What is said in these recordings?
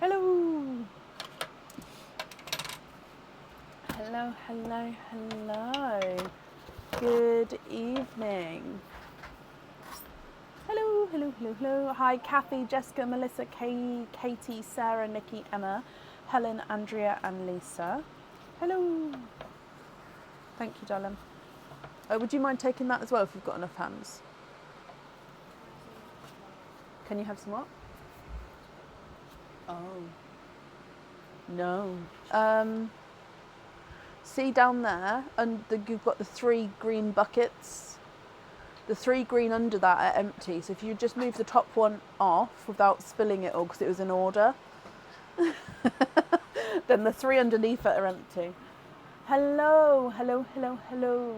Hello. Hello, hello, hello. Good evening. Hello, hello, hello, hello. Hi, Kathy, Jessica, Melissa, Katie, Sarah, Nikki, Emma, Helen, Andrea, and Lisa. Hello. Thank you, darling. Would you mind taking that as well if you've got enough hands? Can you have some what? Oh. No. See down there, and you've got the 3 green buckets. The 3 green under that are empty. So if you just move the top one off without spilling it all, because it was in order, then the 3 underneath it are empty. Hello, hello, hello, hello.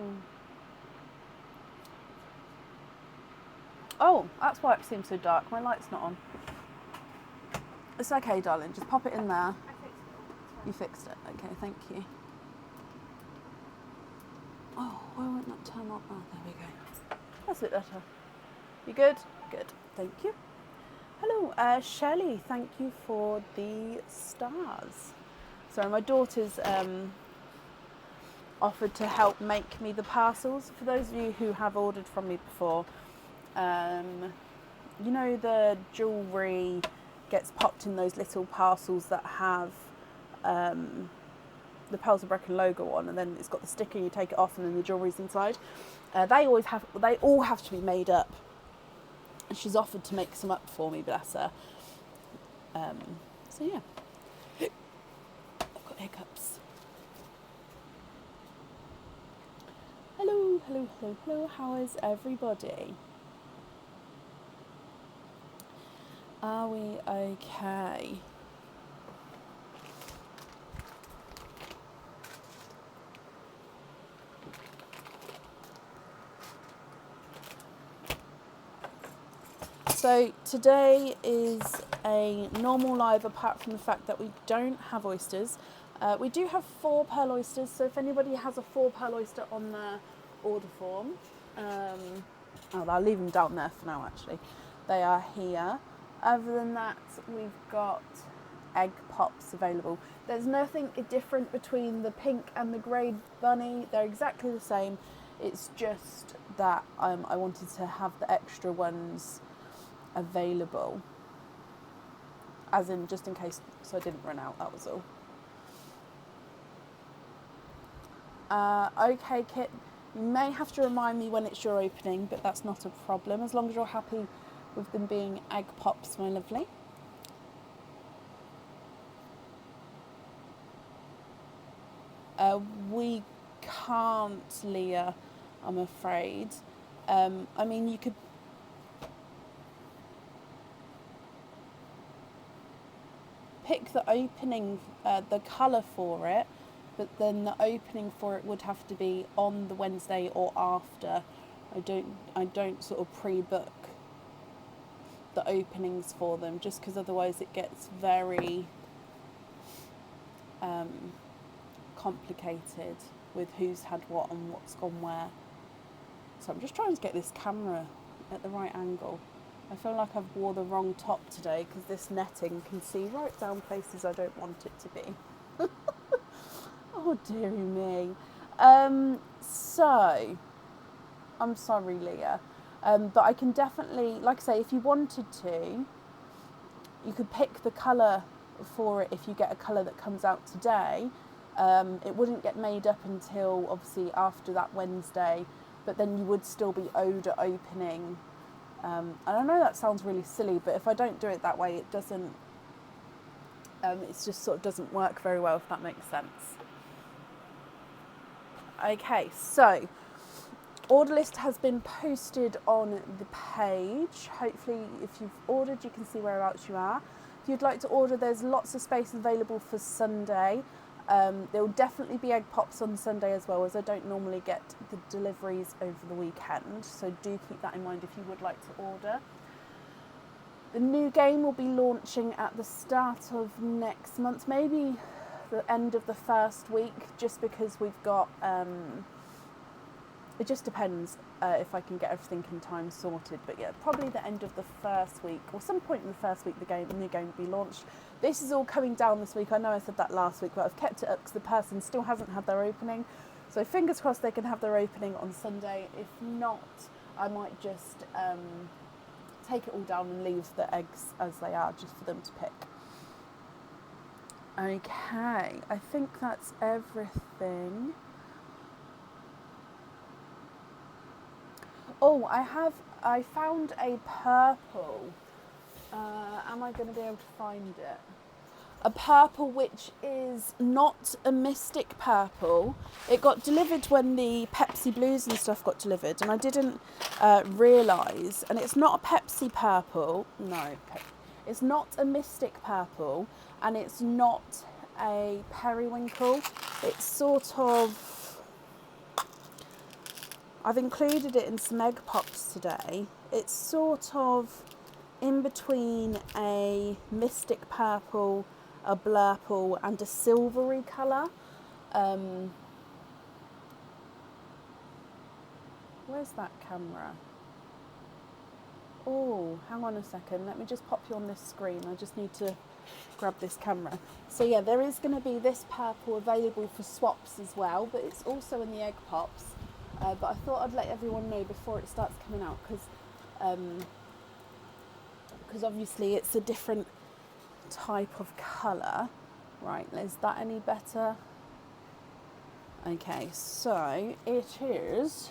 Oh, that's why it seems so dark. My light's not on. It's okay, darling. Just pop it in there. You fixed it. Okay, thank you. Oh, why won't that turn on? Oh, there we go. That's a bit better. You good? Good. Thank you. Hello, Shelley. Thank you for the stars. Sorry, my daughter's offered to help make me the parcels. For those of you who have ordered from me before, you know the jewellery gets popped in those little parcels that have the Pearls of Brecon logo on, and then it's got the sticker. You take it off, and then the jewellery's inside. They all have to be made up, and she's offered to make some up for me. Bless her. So yeah, I've got hiccups. Hello, hello, hello, hello. How is everybody? Are we okay? So today is a normal live, apart from the fact that we don't have oysters. We do have 4 pearl oysters, so if anybody has a 4 pearl oyster on their order form, I'll leave them down there for now actually. They are here. Other than that, we've got egg pops available. There's nothing different between the pink and the grey bunny. They're exactly the same. It's just that I wanted to have the extra ones available, as in just in case, so I didn't run out, that was all. Okay, Kit, you may have to remind me when it's your opening, but that's not a problem, as long as you're happy with them being egg pops, my lovely. We can't, Leah, I'm afraid. I mean, you could pick the opening, the colour for it, but then the opening for it would have to be on the Wednesday or after. I don't sort of pre-book the openings for them, just because otherwise it gets very complicated with who's had what and what's gone where. So I'm just trying to get this camera at the right angle. I feel like I've wore the wrong top today because this netting can see right down places I don't want it to be. Oh dearie me. So, I'm sorry, Leah. But I can definitely, like I say, if you wanted to, you could pick the colour for it if you get a colour that comes out today. It wouldn't get made up until obviously after that Wednesday, but then you would still be owed an opening. And I know that sounds really silly, but if I don't do it that way, it doesn't, it's just sort of doesn't work very well, if that makes sense. Okay, so order list has been posted on the page. Hopefully, if you've ordered, you can see whereabouts you are. If you'd like to order, there's lots of space available for Sunday. There will definitely be egg pops on Sunday as well, as I don't normally get the deliveries over the weekend. So do keep that in mind if you would like to order. The new game will be launching at the start of next month, maybe the end of the first week, just because we've got it just depends if I can get everything in time sorted. But yeah, probably the end of the first week or some point in the first week the new game will be launched. This is all coming down this week. I know I said that last week, but I've kept it up because the person still hasn't had their opening. So fingers crossed they can have their opening on Sunday. If not, I might just take it all down and leave the eggs as they are just for them to pick. Okay, I think that's everything. Oh, I found a purple. Am I going to be able to find it? A purple which is not a Mystic purple. It got delivered when the Pepsi Blues and stuff got delivered, and I didn't realise. And it's not a Pepsi purple. No, it's not a Mystic purple, and it's not a periwinkle. It's sort of... I've included it in some egg pops today. It's sort of in between a Mystic purple, a blurple and a silvery colour. Where's that camera? Oh, hang on a second. Let me just pop you on this screen. I just need to grab this camera. So yeah, there is going to be this purple available for swaps as well, but it's also in the egg pops. But I thought I'd let everyone know before it starts coming out because obviously it's a different type of colour. Right, is that any better? Okay, so it is,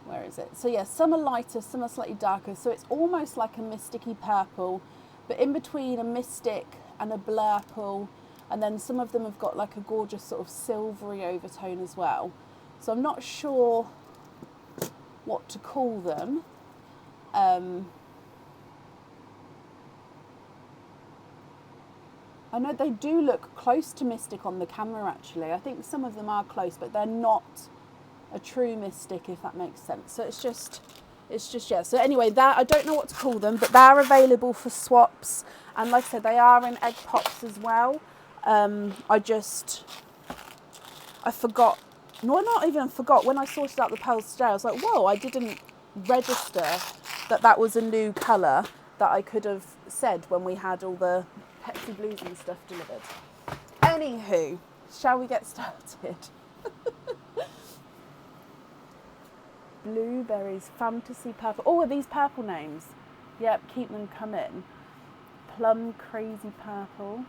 where is it? So yeah, some are lighter, some are slightly darker, so it's almost like a mysticky purple, but in between a mystic and a blurple, and then some of them have got like a gorgeous sort of silvery overtone as well. So I'm not sure what to call them. I know they do look close to Mystic on the camera actually. I think some of them are close, but they're not a true Mystic, if that makes sense. So it's just yeah. So anyway, that I don't know what to call them, but they're available for swaps. And like I said, they are in egg pops as well. I forgot. No, not even forgot. When I sorted out the pearls today, I was like, whoa, I didn't register that was a new colour that I could have said when we had all the Pepsi Blues and stuff delivered. Anywho, shall we get started? Blueberries, fantasy purple. Oh, are these purple names? Yep, keep them coming. Plum, crazy purple.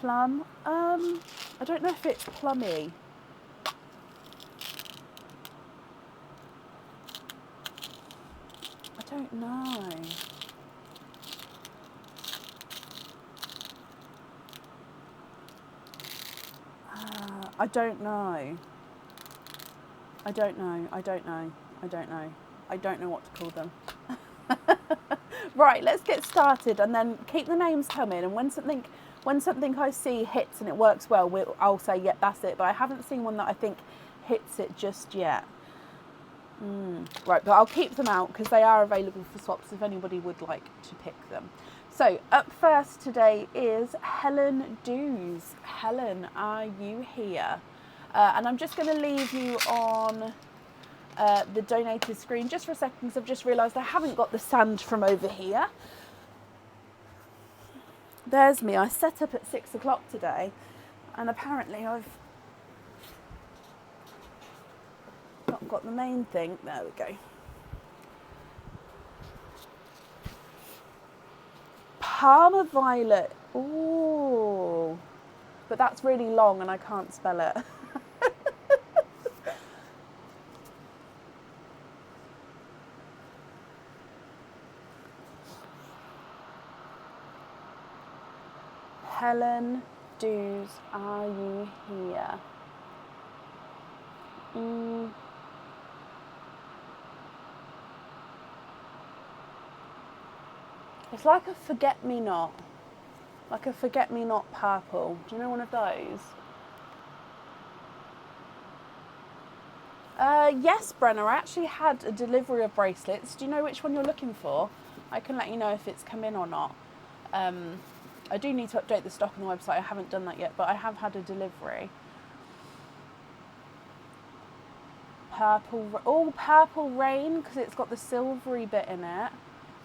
Plum, I don't know if it's plummy. I don't know. I don't know. I don't know what to call them. Right, let's get started and then keep the names coming, and when something I see hits and it works well, I'll say, yep, that's it. But I haven't seen one that I think hits it just yet. Right, but I'll keep them out because they are available for swaps if anybody would like to pick them. So up first today is Helen Dews. Helen, are you here? And I'm just going to leave you on the donated screen just for a second because I've just realised I haven't got the sand from over here. There's me. I set up at 6 o'clock today and apparently I've not got the main thing. There we go. Parma Violet. Ooh. But that's really long and I can't spell it. Helen Dews, are you here? It's like a forget-me-not. Like a forget-me-not purple. Do you know one of those? Yes, Brenna, I actually had a delivery of bracelets. Do you know which one you're looking for? I can let you know if it's come in or not. I do need to update the stock on the website. I haven't done that yet, but I have had a delivery. purple rain, because it's got the silvery bit in it.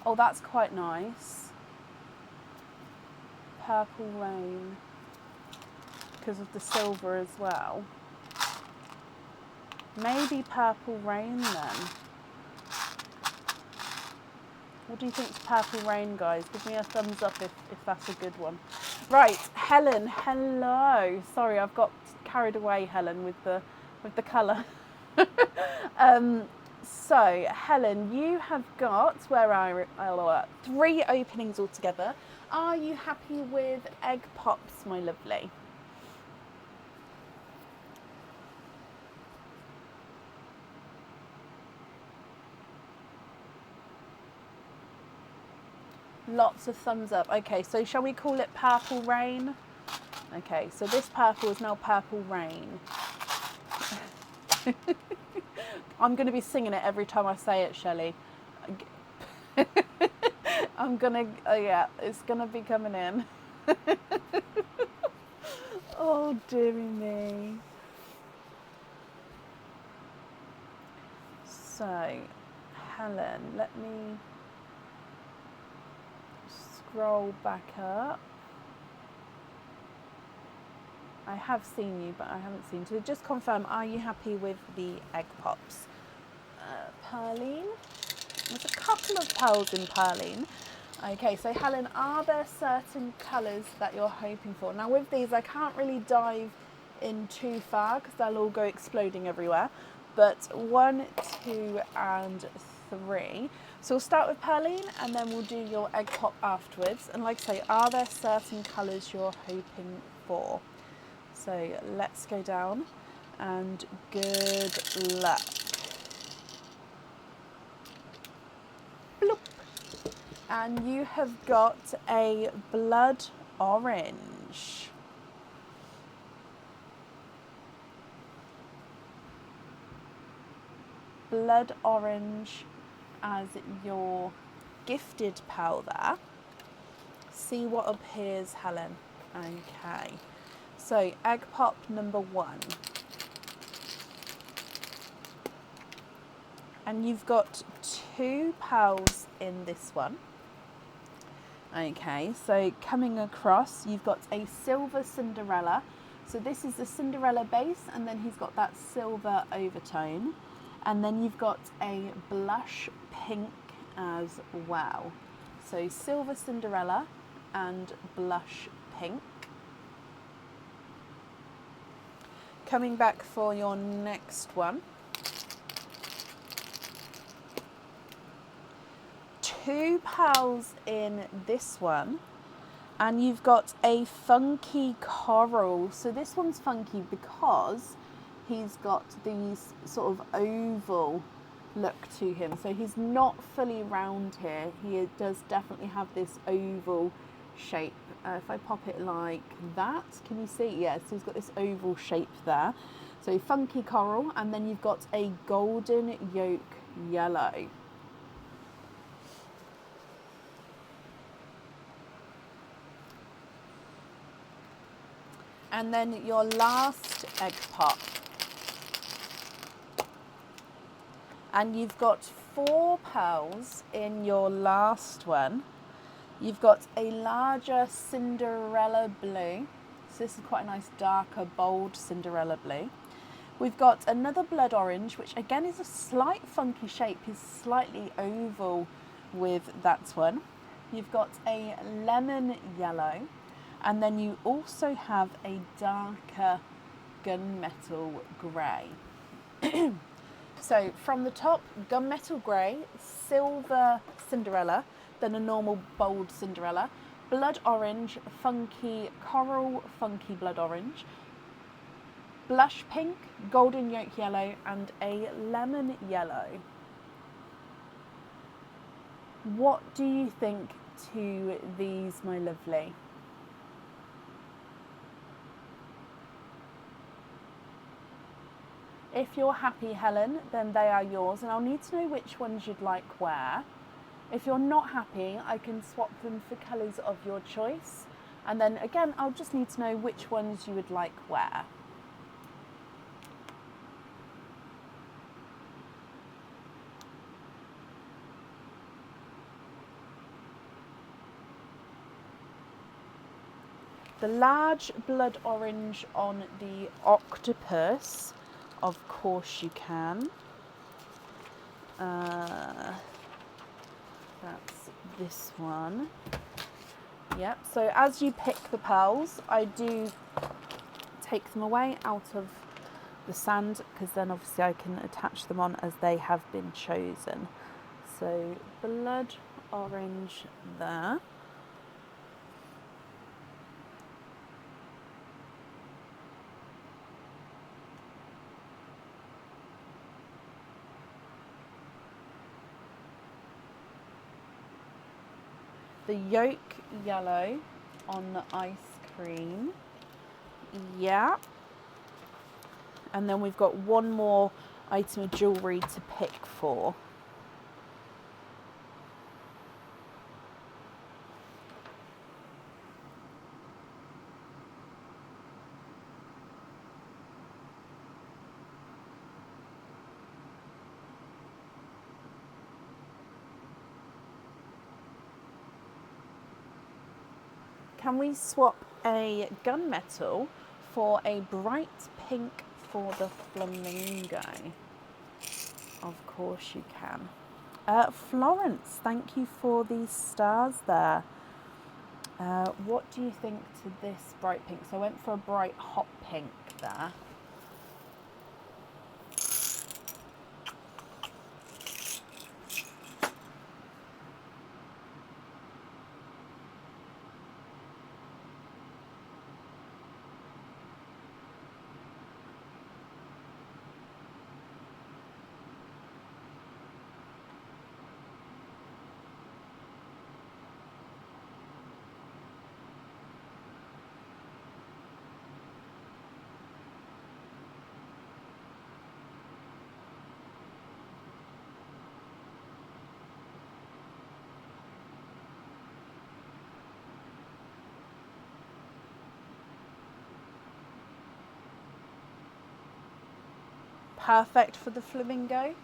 Oh, that's quite nice. Purple rain, because of the silver as well. Maybe purple rain then. What do you think's purple rain, guys? Give me a thumbs up if that's a good one. Right, Helen, hello. Sorry, I've got carried away, Helen, with the colour. So, Helen, you have got, where are 3 openings altogether. Are you happy with egg pops, my lovely? Lots of thumbs up. Okay, so shall we call it purple rain? Okay, so this purple is now purple rain. I'm going to be singing it every time I say it, Shelley. I'm going to, yeah, it's going to be coming in. Oh, dearie me. So, Helen, let me scroll back up. I have seen you, but I haven't seen you. So just confirm, are you happy with the egg pops? Pearline? There's a couple of pearls in Pearline. Okay, so Helen, are there certain colours that you're hoping for? Now with these, I can't really dive in too far because they'll all go exploding everywhere. But 1, 2 and 3. So we'll start with Pearline and then we'll do your egg pop afterwards. And like I say, are there certain colours you're hoping for? So let's go down and good luck. Bloop. And you have got a blood orange. Blood orange as your gifted pearl there. See what appears, Helen. Okay. So, egg pop number 1. And you've got 2 pearls in this one. Okay, so coming across, you've got a silver Cinderella. So this is the Cinderella base, and then he's got that silver overtone. And then you've got a blush pink as well. So silver Cinderella and blush pink. Coming back for your next one. 2 pearls in this one, and you've got a funky coral. So this one's funky because he's got these sort of oval look to him. So he's not fully round here. He does definitely have this oval shape. If I pop it like that, can you see? Yeah, so he's got this oval shape there. So funky coral, and then you've got a golden yolk yellow. And then your last egg pop. And you've got 4 pearls in your last one. You've got a larger Cinderella blue. So this is quite a nice darker, bold Cinderella blue. We've got another blood orange, which again is a slight funky shape. He's slightly oval with that one. You've got a lemon yellow. And then you also have a darker gunmetal grey. So from the top, gunmetal grey, silver Cinderella, then a normal bold Cinderella, blood orange, funky coral, funky blood orange, blush pink, golden yolk yellow, and a lemon yellow. What do you think to these, my lovely? If you're happy, Helen, then they are yours, and I'll need to know which ones you'd like where. If you're not happy, I can swap them for colours of your choice. And then again, I'll just need to know which ones you would like where. the large blood orange on the octopus. Of course you can. That's this one. Yep, so as you pick the pearls, I do take them away out of the sand, because then obviously I can attach them on as they have been chosen. So blood orange there. The yolk yellow on the ice cream. Yeah. And then we've got one more item of jewellery to pick for. Can we swap a gunmetal for a bright pink for the flamingo? Of course you can. Florence, thank you for these stars there. What do you think to this bright pink? So I went for a bright hot pink there. Perfect for the flamingo.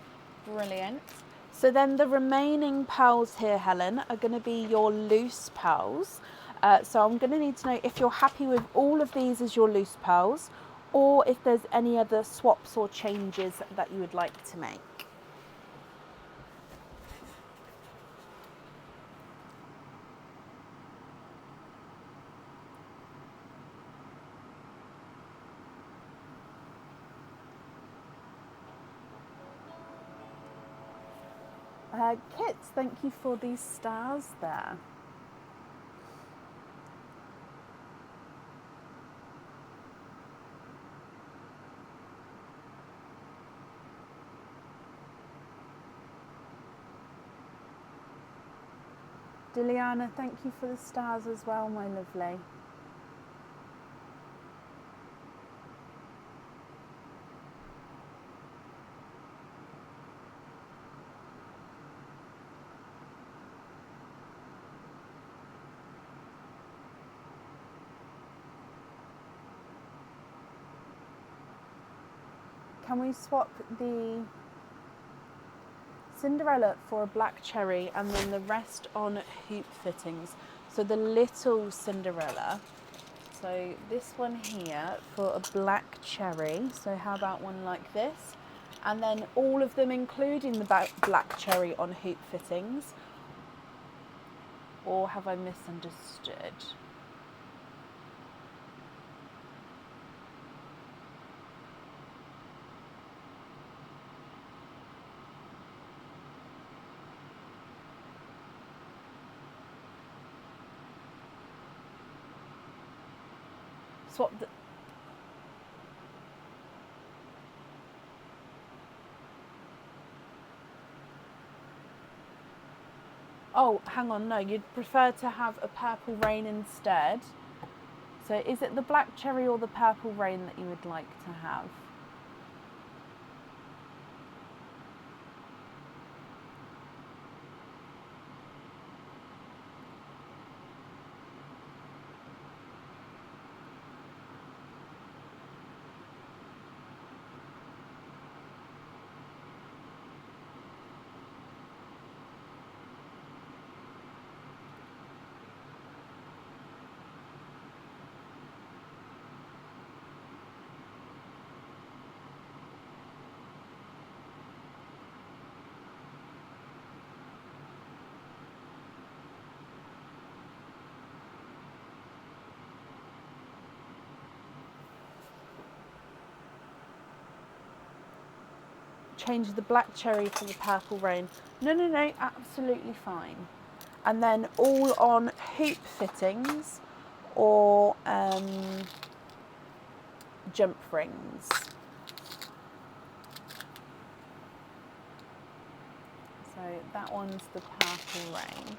Brilliant. So then the remaining pearls here, Helen, are going to be your loose pearls. So I'm going to need to know if you're happy with all of these as your loose pearls, or if there's any other swaps or changes that you would like to make. Kits, thank you for these stars there. Diliana, thank you for the stars as well, my lovely. Can we swap the Cinderella for a black cherry and then the rest on hoop fittings? So the little Cinderella, so this one here for a black cherry. So how about one like this? And then all of them including the black cherry on hoop fittings? Or have I misunderstood? Swap the... Oh, hang on, no, you'd prefer to have a purple rain instead. So is it the black cherry or the purple rain that you would like to have? change the black cherry for the purple rain. No, no, no, absolutely fine. And then all on hoop fittings or jump rings. So that one's the purple rain.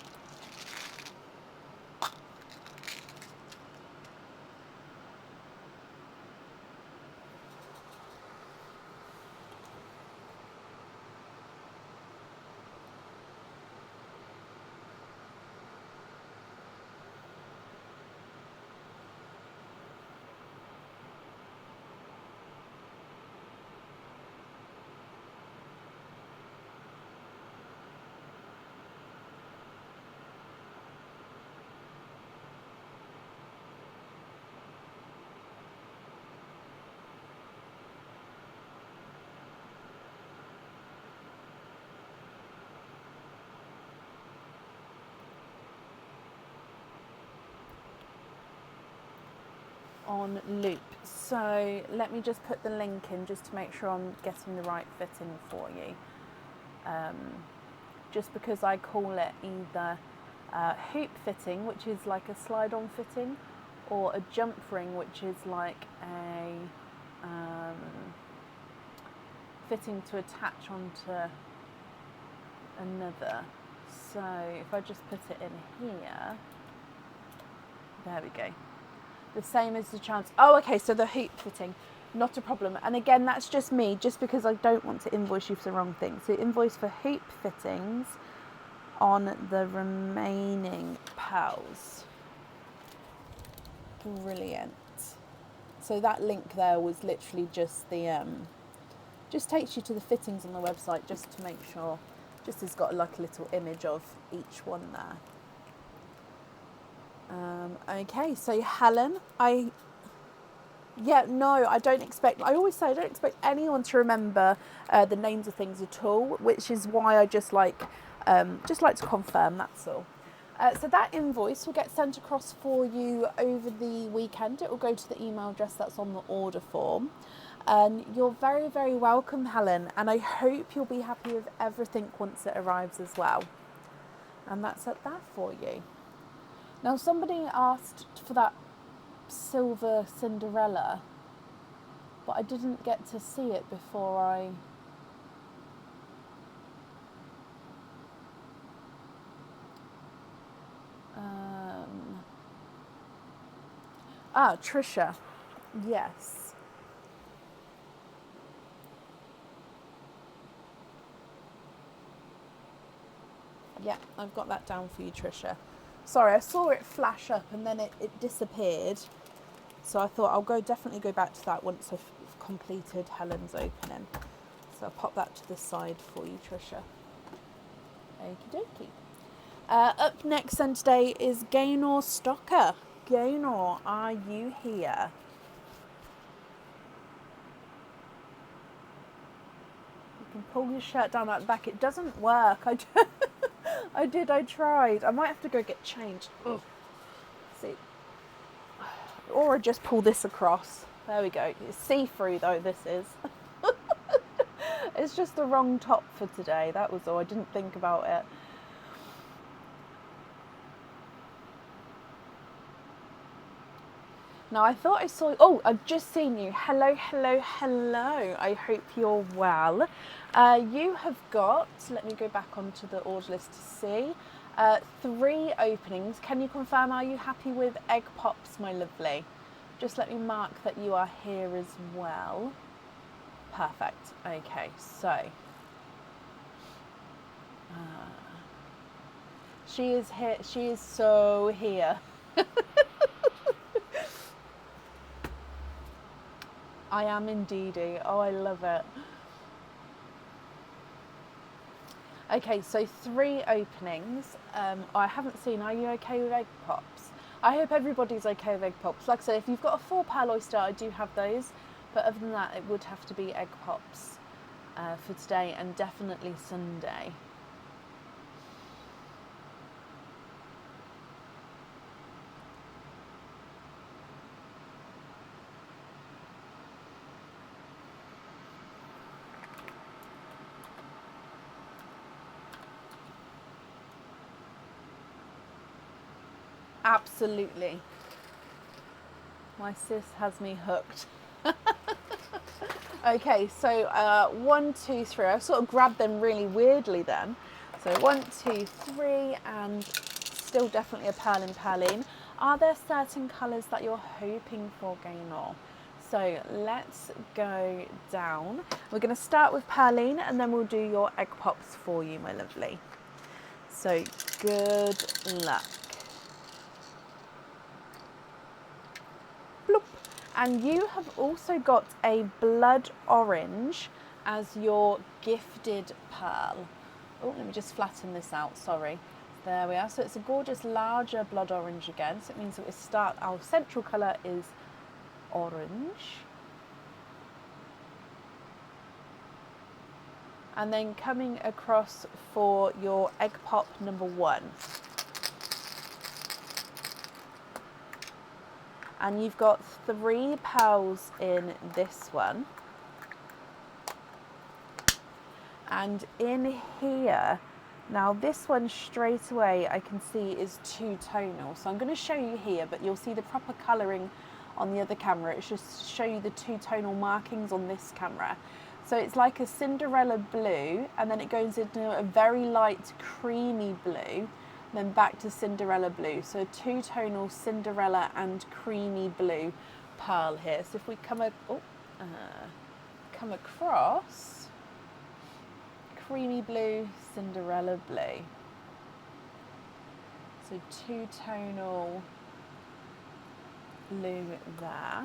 On loop. So let me just put the link in just to make sure I'm getting the right fitting for you. Just because I call it either hoop fitting, which is like a slide-on fitting, or a jump ring, which is like a fitting to attach onto another. So if I just put it in here, there we go. The same as the chance. Oh, okay, so the hoop fitting, not a problem. And again, that's just me, just because I don't want to invoice you for the wrong thing. So invoice for hoop fittings on the remaining pearls. Brilliant. So that link there was literally just the, just takes you to the fittings on the website just to make sure, just has got like a little image of each one there. Okay, so Helen, I don't expect, I always say I don't expect anyone to remember the names of things at all, which is why I just like to confirm, that's all. So that invoice will get sent across for you over the weekend. It will go to the email address that's on the order form. And you're very, very welcome, Helen, and I hope you'll be happy with everything once it arrives as well. And that's at that for you. Now, somebody asked for that silver Cinderella, but I didn't get to see it before I... Trisha. Yes. Yeah, I've got that down for you, Trisha. Sorry, I saw it flash up and then it disappeared. So I thought I'll definitely go back to that once I've completed Helen's opening. So I'll pop that to the side for you, Trisha. Okie dokie. Up next then today is Gaynor Stocker. Gaynor, are you here? You can pull your shirt down at the back. It doesn't work. I tried. I might have to go get changed. Ugh. See. Or I just pull this across. There we go. It's see-through though, this is. It's just the wrong top for today. That was all. I didn't think about it. Now I thought I saw... Oh, I've just seen you. Hello, hello, hello. I hope you're well. You have got... Let me go back onto the order list to see. 3 openings. Can you confirm, are you happy with egg pops, my lovely? Just let me mark that you are here as well. Perfect. Okay, so... she is here. She is so here. I am indeedy. Oh, I love it. Okay, so 3 openings. I haven't seen. Are you okay with egg pops? I hope everybody's okay with egg pops. Like I say, if you've got a 4 pearl oyster, I do have those. But other than that, it would have to be egg pops for today and definitely Sunday. Absolutely. My sis has me hooked. Okay, so 1, 2, 3. I've sort of grabbed them really weirdly then. So 1, 2, 3, and still definitely a pearl in Perline. Are there certain colours that you're hoping for, Gaynor? So let's go down. We're going to start with Perline and then we'll do your egg pops for you, my lovely. So good luck. Bloop. And you have also got a blood orange as your gifted pearl. Oh, let me just flatten this out, sorry. There we are. So it's a gorgeous larger blood orange again. So it means that we start, our central colour is orange. And then coming across for your egg pop number 1. And you've got 3 pearls in this one. And in here, now this one straight away I can see is two-tonal. So I'm going to show you here, but you'll see the proper colouring on the other camera. It should show you the two-tonal markings on this camera. So it's like a Cinderella blue, and then it goes into a very light creamy blue, then back to Cinderella blue. So two-tonal Cinderella and creamy blue pearl here. So if we come across, creamy blue, Cinderella blue. So two-tonal blue there.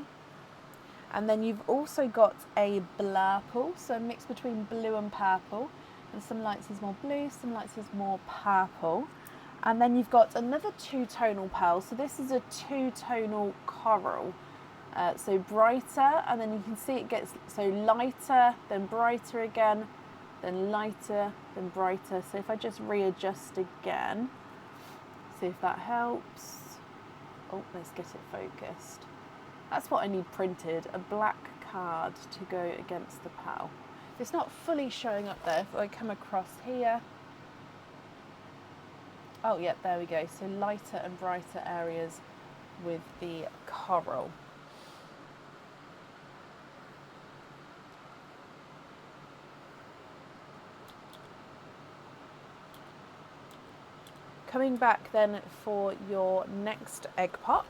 And then you've also got a blurple, so a mix between blue and purple. And some lights is more blue, some lights is more purple. And then you've got another two-tonal pearl. So this is a two-tonal coral. So brighter, and then you can see it gets so lighter, then brighter again, then lighter, then brighter. So if I just readjust again, see if that helps. Oh, let's get it focused. That's what I need printed, a black card to go against the pearl. It's not fully showing up there. If I come across here, oh yeah, there we go. So lighter and brighter areas with the coral. Coming back then for your next egg pop.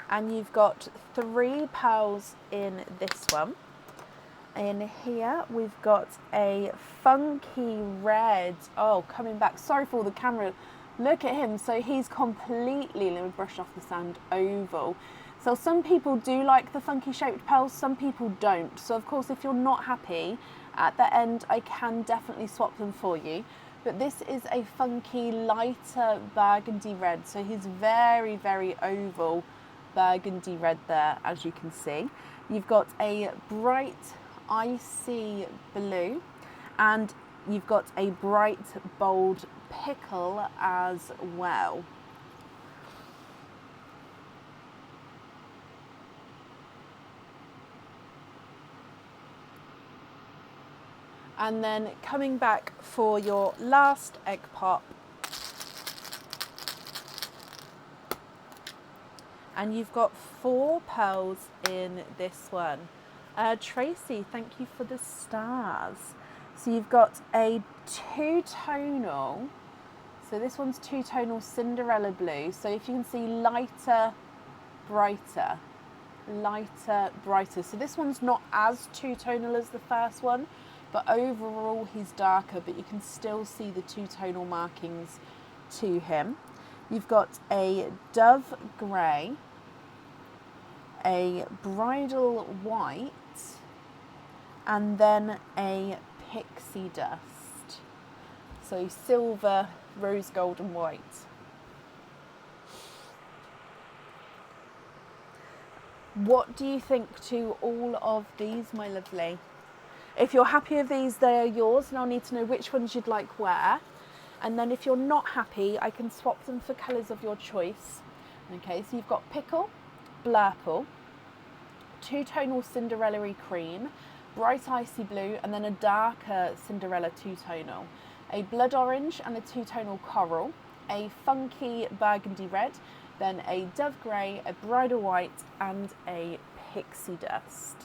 And you've got 3 pearls in this one. In here we've got a funky red. Oh, coming back. Sorry for the camera. Look at him. So he's completely, let me brush off the sand, oval. So some people do like the funky shaped pearls, some people don't. So of course, if you're not happy, at the end I can definitely swap them for you. But this is a funky lighter burgundy red. So he's very, very oval burgundy red there, as you can see. You've got a bright icy blue, and you've got a bright bold pickle as well. And then coming back for your last egg pop, and you've got 4 pearls in this one. Tracy, thank you for the stars. So you've got a two-tonal, so this one's two-tonal Cinderella blue. So if you can see lighter, brighter, lighter, brighter. So this one's not as two-tonal as the first one, but overall he's darker, but you can still see the two-tonal markings to him. You've got a dove grey, a bridal white, and then a pixie dust. So silver, rose gold and white. What do you think to all of these, my lovely? If you're happy with these, they are yours, and I'll need to know which ones you'd like where. And then if you're not happy, I can swap them for colours of your choice. Okay, so you've got pickle, blurple, two-tonal Cinderella-y cream, bright icy blue, and then a darker Cinderella two-tonal, a blood orange and a two-tonal coral, a funky burgundy red, then a dove grey, a bridal white, and a pixie dust.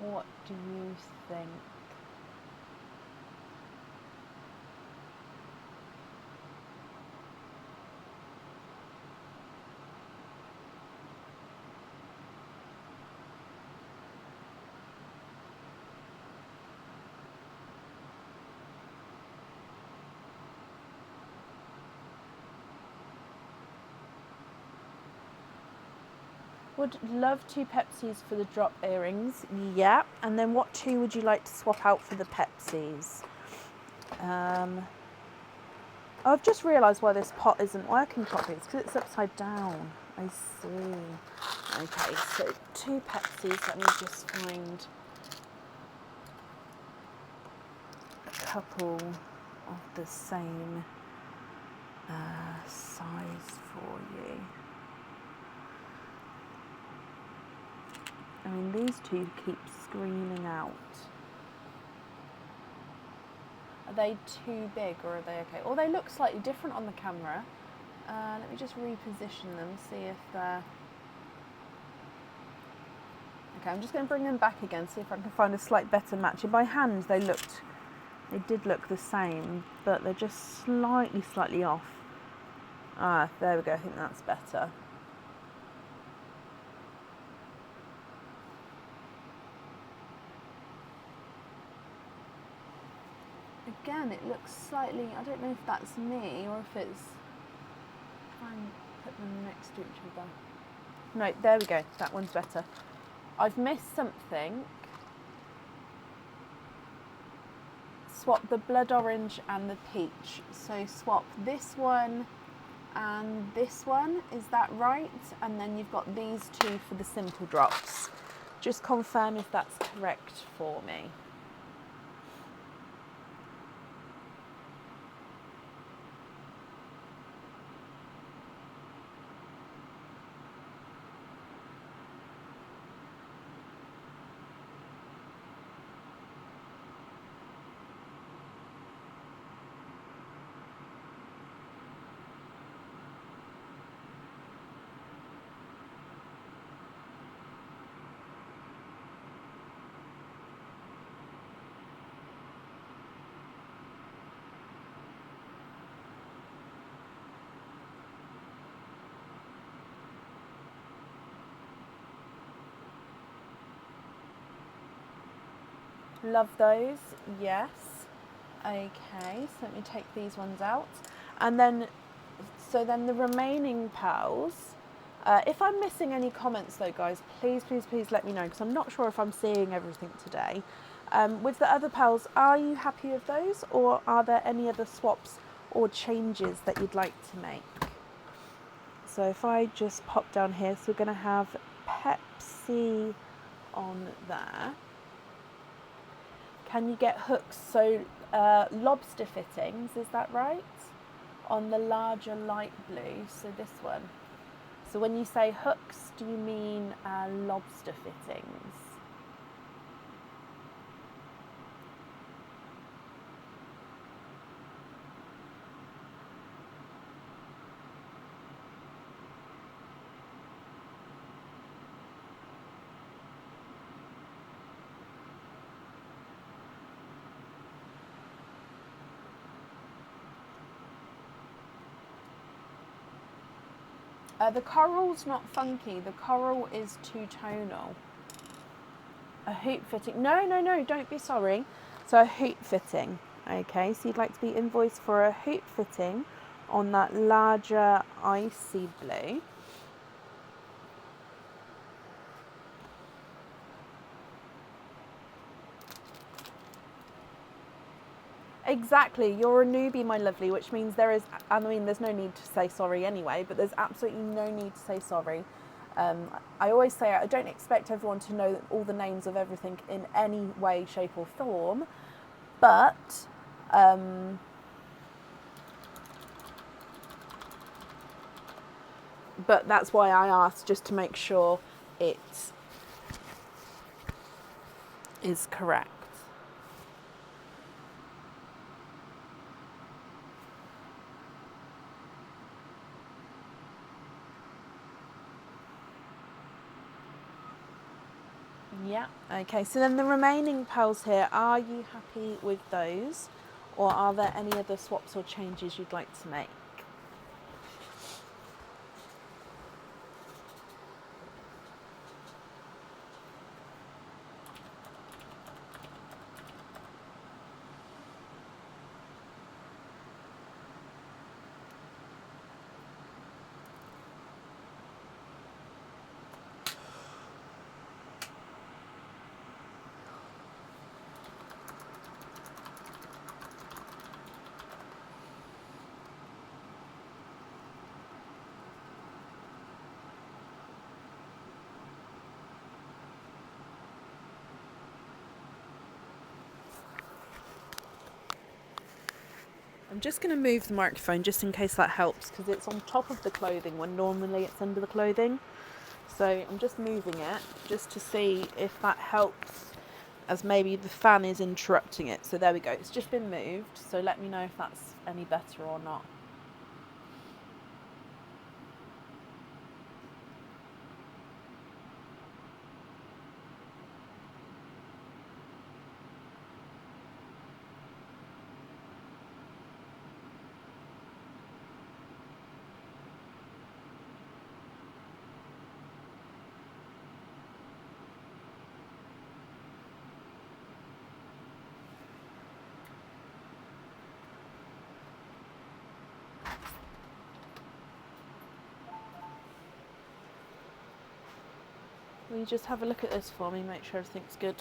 What do you think? Would love 2 Pepsis for the drop earrings. Yeah. And then what 2 would you like to swap out for the Pepsis? I've just realised why this pot isn't working properly. It's because it's upside down. I see. Okay, so 2 Pepsis. Let me just find a couple of the same size for you. I mean, these 2 keep screaming out. Are they too big or are they okay? Or they look slightly different on the camera. Let me just reposition them, see if they're... Okay, I'm just going to bring them back again, see if I can find a slight better match. And by hand, they did look the same, but they're just slightly off. Ah, there we go, I think that's better. Again, it looks slightly, I don't know if that's me or if it's, try and put them next to each other. No, there we go, that one's better. I've missed something. Swap the blood orange and the peach. So swap this one and this one, is that right? And then you've got these 2 for the simple drops. Just confirm if that's correct for me. Love those, yes. Okay, so let me take these ones out. And then, so then the remaining pearls, if I'm missing any comments though, guys, please let me know, because I'm not sure if I'm seeing everything today. With the other pearls, are you happy with those, or are there any other swaps or changes that you'd like to make? So if I just pop down here, so we're going to have Pepsi on there. Can you get hooks? So lobster fittings, is that right? On the larger light blue, so this one. So when you say hooks, do you mean lobster fittings? The coral's not funky. The coral is two-tonal. A hoop fitting. No, don't be sorry. So a hoop fitting. Okay, so you'd like to be invoiced for a hoop fitting on that larger icy blue. Exactly, you're a newbie, my lovely, which means there's no need to say sorry anyway, but there's absolutely no need to say sorry. I always say I don't expect everyone to know all the names of everything in any way, shape or form, but that's why I asked, just to make sure it is correct. Yeah, okay, so then the remaining pearls here, are you happy with those? Or are there any other swaps or changes you'd like to make? I'm just going to move the microphone just in case that helps, because it's on top of the clothing when normally it's under the clothing. So I'm just moving it just to see if that helps, as maybe the fan is interrupting it. So there we go, it's just been moved, so let me know if that's any better or not. Will you just have a look at this for me, make sure everything's good?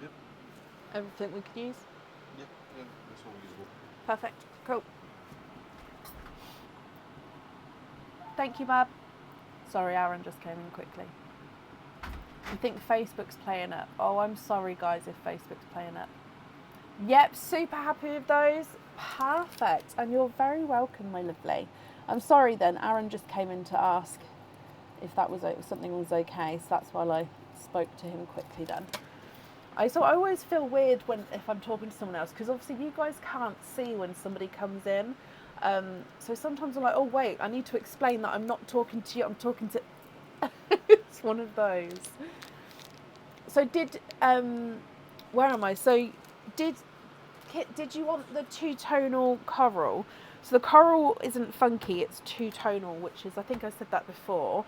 Yep. Everything we could use? Yep, yeah, that's all usable. Perfect, cool. Thank you, Bab. Sorry, Aaron just came in quickly. I think Facebook's playing up. Oh, I'm sorry, guys, if Facebook's playing up. Yep, super happy with those. Perfect. And you're very welcome, my lovely. I'm sorry then, Aaron just came in to ask if that was something was okay, so that's why I spoke to him quickly then. I always feel weird if I'm talking to someone else, because obviously you guys can't see when somebody comes in. So sometimes I'm like, oh wait, I need to explain that I'm not talking to you, I'm talking to... It's one of those. So where am I? So did you want the two-tonal coral? So the coral isn't funky, it's two-tonal, which is, I think I said that before.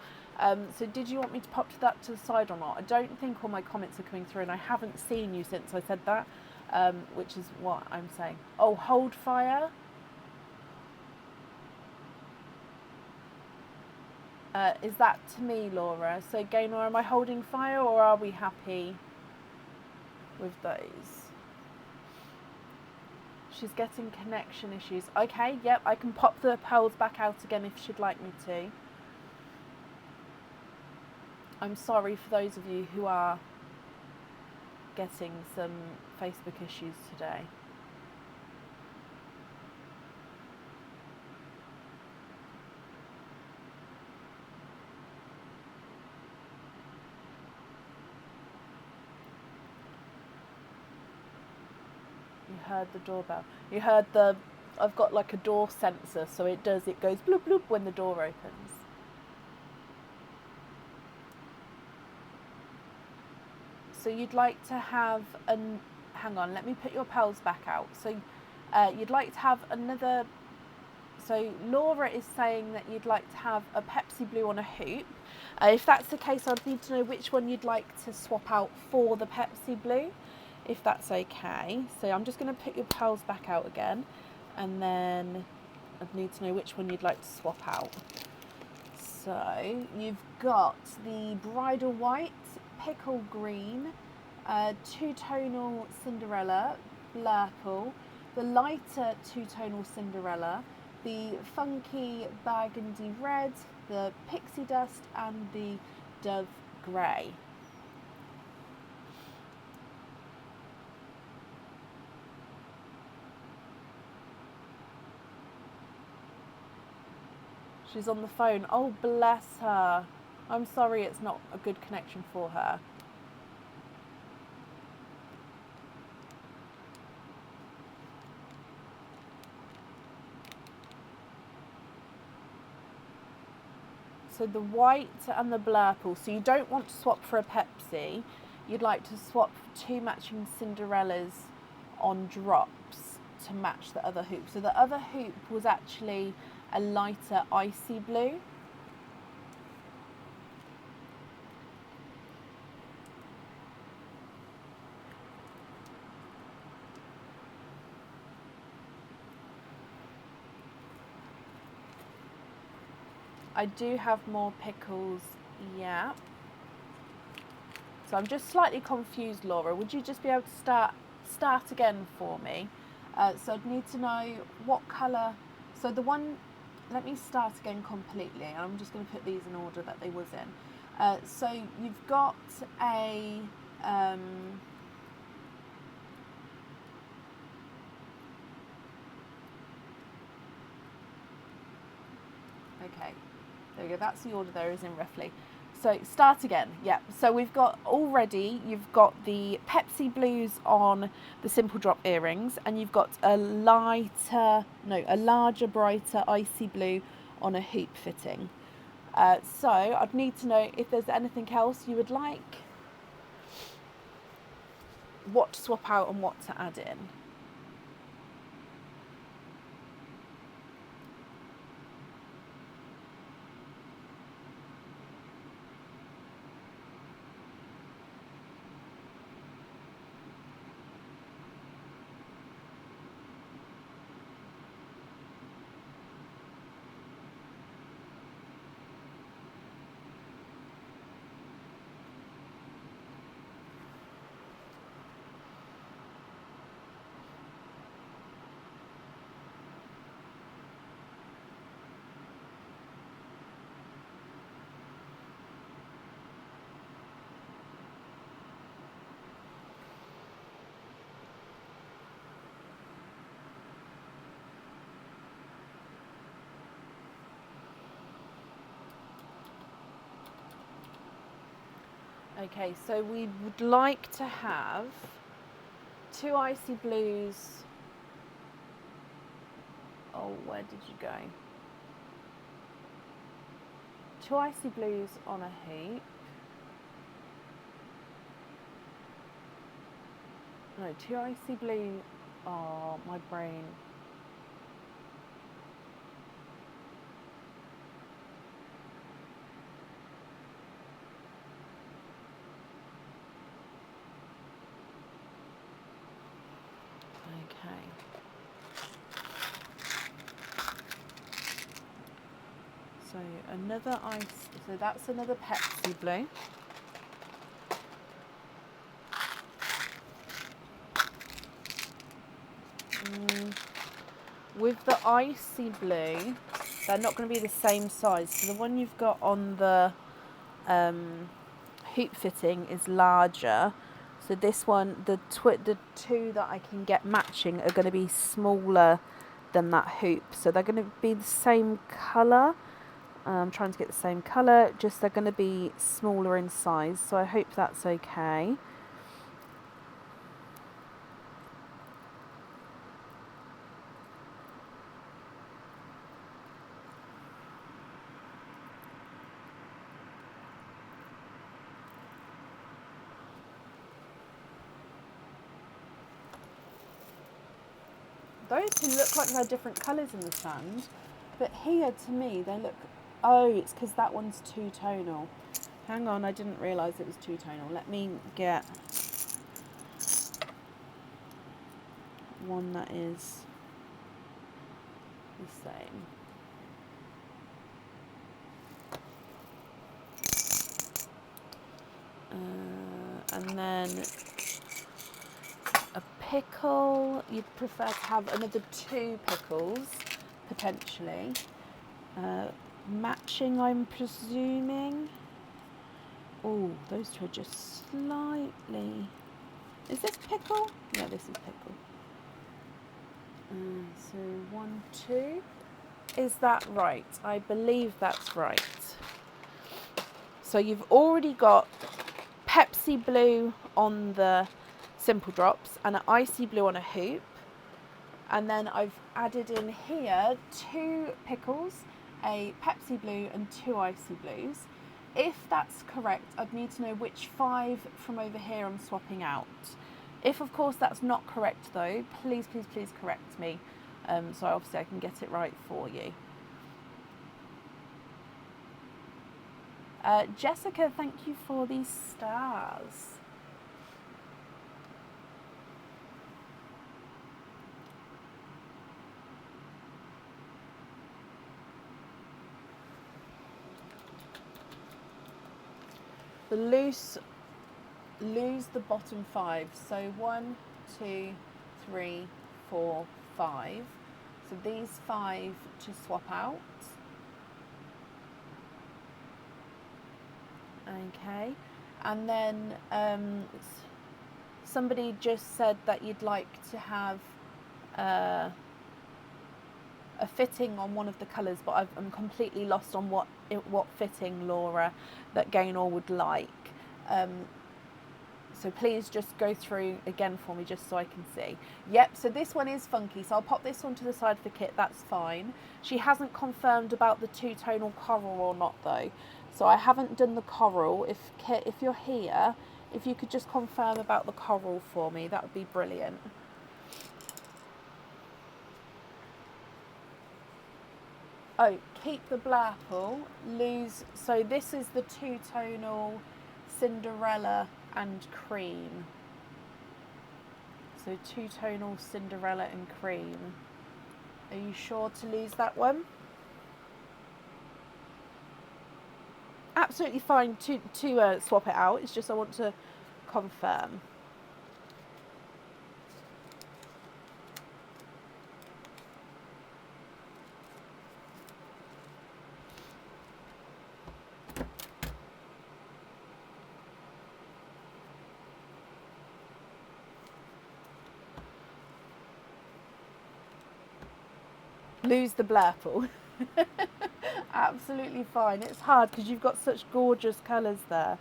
So did you want me to pop that to the side or not? I don't think all my comments are coming through, and I haven't seen you since I said that, which is what I'm saying. Oh, hold fire. Is that to me, Laura? So Gaynor, am I holding fire, or are we happy with those? She's getting connection issues. Okay, yep, I can pop the pearls back out again if she'd like me to. I'm sorry for those of you who are getting some Facebook issues today. You heard the doorbell. You heard the, I've got like a door sensor, so it goes bloop bloop when the door opens. So you'd like to have hang on, let me put your pearls back out. So you'd like to have another, so Laura is saying that you'd like to have a Pepsi Blue on a hoop. If that's the case, I'd need to know which one you'd like to swap out for the Pepsi Blue, if that's okay. So I'm just going to put your pearls back out again, and then I'd need to know which one you'd like to swap out. So you've got the Bridal White, Pickle Green, two-tonal Cinderella, Blurple, the lighter two-tonal Cinderella, the funky Burgundy Red, the Pixie Dust, and the Dove Grey. She's on the phone. Oh, bless her. I'm sorry it's not a good connection for her. So the white and the Blurple. So you don't want to swap for a Pepsi. You'd like to swap two matching Cinderellas on drops to match the other hoop. So the other hoop was actually a lighter icy blue. I do have more pickles, yeah. So I'm just slightly confused, Laura. Would you just be able to start again for me? So I'd need to know what colour. So the one, let me start again completely. I'm just going to put these in order that they was in. So you've got a okay, there we go. That's the order there is in roughly. So start again. Yeah. So we've got already, you've got the Pepsi Blues on the simple drop earrings, and you've got a larger, brighter icy blue on a hoop fitting. So I'd need to know if there's anything else you would like, what to swap out and what to add in. Okay, so we would like to have two icy blues. Oh, where did you go? Two icy blues on a hoop. No, two icy blue. Oh, my brain. Okay. So another ice, so that's another Pepsi Blue. With the icy blue, they're not going to be the same size. So the one you've got on the hoop fitting is larger. So this one, the two that I can get matching are going to be smaller than that hoop. So they're going to be the same colour. I'm trying to get the same colour, just they're going to be smaller in size. So I hope that's okay. those who look like they're different colours in the sand, but here to me they look, oh, it's because that one's two-tonal. Hang on, I didn't realise it was two-tonal. Let me get one that is the same. And then a pickle. You'd prefer to have another 2 pickles, potentially. Matching, I'm presuming. Oh, those 2 are just slightly... Is this pickle? Yeah, this is pickle. So 1, 2. Is that right? I believe that's right. So you've already got Pepsi Blue on the Simple Drops and an Icy Blue on a hoop. And then I've added in here 2 pickles, a Pepsi Blue and 2 Icy Blues. If that's correct, I'd need to know which 5 from over here I'm swapping out. If, of course, that's not correct, though, please, please, please correct me, so obviously I can get it right for you. Jessica, thank you for these stars. The lose the bottom 5. So 1, 2, 3, 4, 5. So these 5 to swap out. Okay, and then somebody just said that you'd like to have a fitting on one of the colours, but I'm completely lost on what fitting, Laura, that Gaynor would like. So please just go through again for me just so I can see. Yep, so this one is funky, so I'll pop this one to the side for Kit, that's fine. She hasn't confirmed about the two-tonal coral or not though. So I haven't done the coral. If Kit, if you're here, if you could just confirm about the coral for me, that would be brilliant. Oh, keep the blapple, lose. So this is the two-tonal Cinderella and cream. So two-tonal Cinderella and cream. Are you sure to lose that one? Absolutely fine to swap it out. It's just I want to confirm. Lose the blurple. Absolutely fine. It's hard because you've got such gorgeous colours there,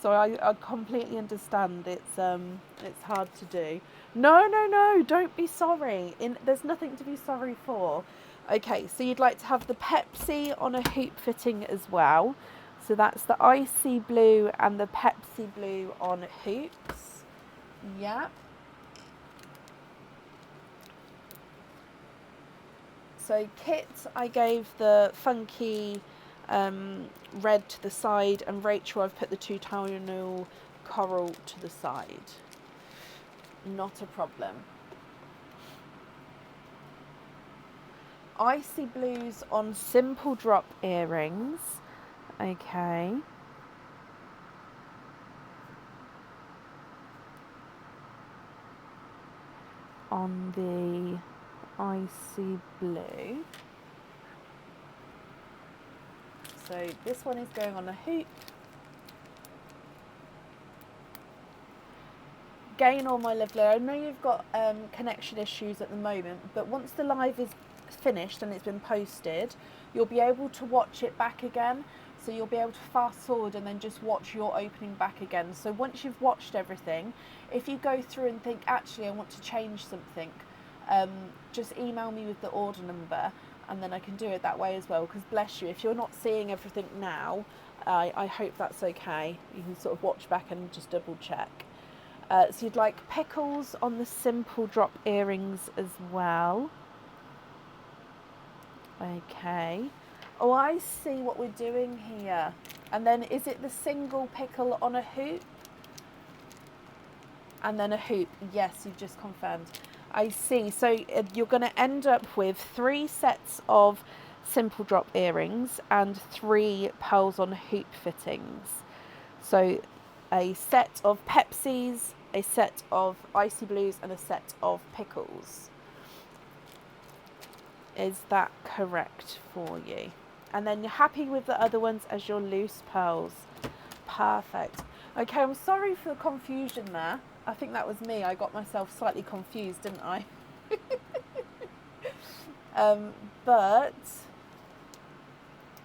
so I completely understand. It's hard to do. No, don't be sorry. There's nothing to be sorry for. Okay, so you'd like to have the Pepsi on a hoop fitting as well. So that's the Icy Blue and the Pepsi Blue on hoops. Yep. So Kit, I gave the funky red to the side, and Rachel, I've put the two-tonal coral to the side. Not a problem. Icy Blues on Simple Drop earrings. Okay. On the Icy Blue. So this one is going on a hoop. Gaynor, my lovely, I know you've got connection issues at the moment, but once the live is finished and it's been posted, you'll be able to watch it back again. So you'll be able to fast forward and then just watch your opening back again. So once you've watched everything, if you go through and think, actually, I want to change something, just email me with the order number, and then I can do it that way as well. Because bless you, if you're not seeing everything now, I hope that's okay. You can sort of watch back and just double check. So you'd like pickles on the simple drop earrings as well. Okay. Oh, I see what we're doing here. And then is it the single pickle on a hoop? And then a hoop. Yes, you've just confirmed. I see. So you're going to end up with 3 sets of simple drop earrings and 3 pearls on hoop fittings. So a set of Pepsis, a set of Icy Blues, and a set of pickles. Is that correct for you? And then you're happy with the other ones as your loose pearls. Perfect. Okay, I'm sorry for the confusion there. I think that was me. I got myself slightly confused, didn't I? But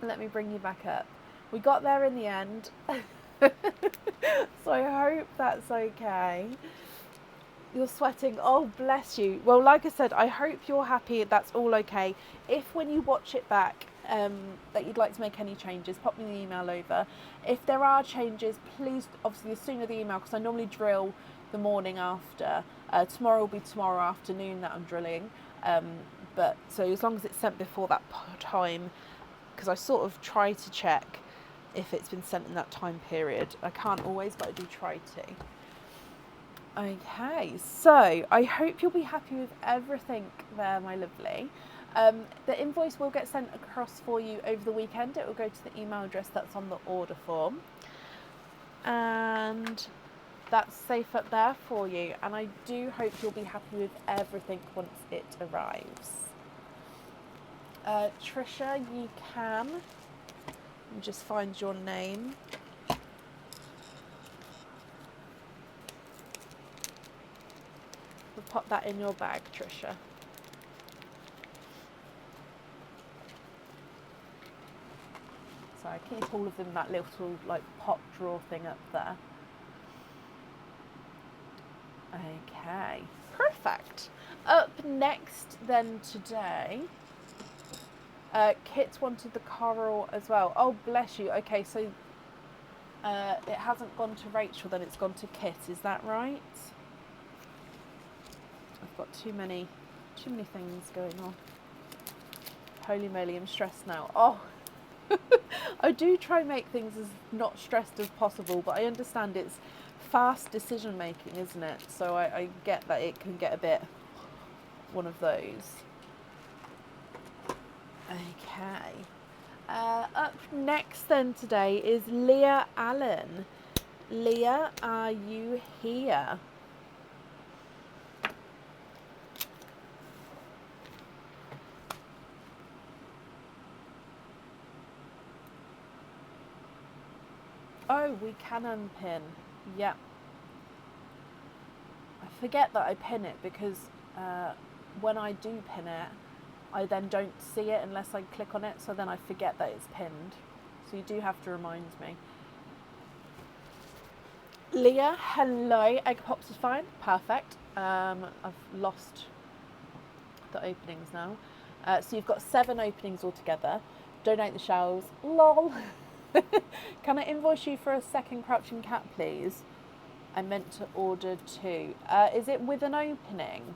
let me bring you back up. We got there in the end. So I hope that's okay. You're sweating. Oh, bless you. Well, like I said, I hope you're happy. That's all okay. If when you watch it back that you'd like to make any changes, pop me the email over. If there are changes, please, obviously the sooner the email, because I normally drill the morning after. Tomorrow will be tomorrow afternoon that I'm drilling. But so as long as it's sent before that time, because I sort of try to check if it's been sent in that time period. I can't always, but I do try to. Okay, so I hope you'll be happy with everything there, my lovely. The invoice will get sent across for you over the weekend. It will go to the email address that's on the order form. And that's safe up there for you. And I do hope you'll be happy with everything once it arrives. Trisha, you can just find your name. We'll pop that in your bag, Trisha. So I keep all of them in that little like pot drawer thing up there. Okay, perfect. Up next then today, Kit wanted the coral as well. Oh, bless you. Okay, so it hasn't gone to Rachel, then it's gone to Kit. Is that right? I've got too many things going on. Holy moly, I'm stressed now. Oh, I do try and make things as not stressed as possible, but I understand it's fast decision making, isn't it? So I get that it can get a bit one of those. Okay. Up next then today is Leah Allen. Leah, are you here? Oh, we can unpin. Yep. I forget that I pin it because when I do pin it, I then don't see it unless I click on it, so then I forget that it's pinned. So you do have to remind me. Leah, hello. Egg pops is fine. Perfect. I've lost the openings now. So you've got 7 openings altogether. Donate the shells. Lol. Can I invoice you for a second crouching cat, please? I meant to order 2. Is it with an opening?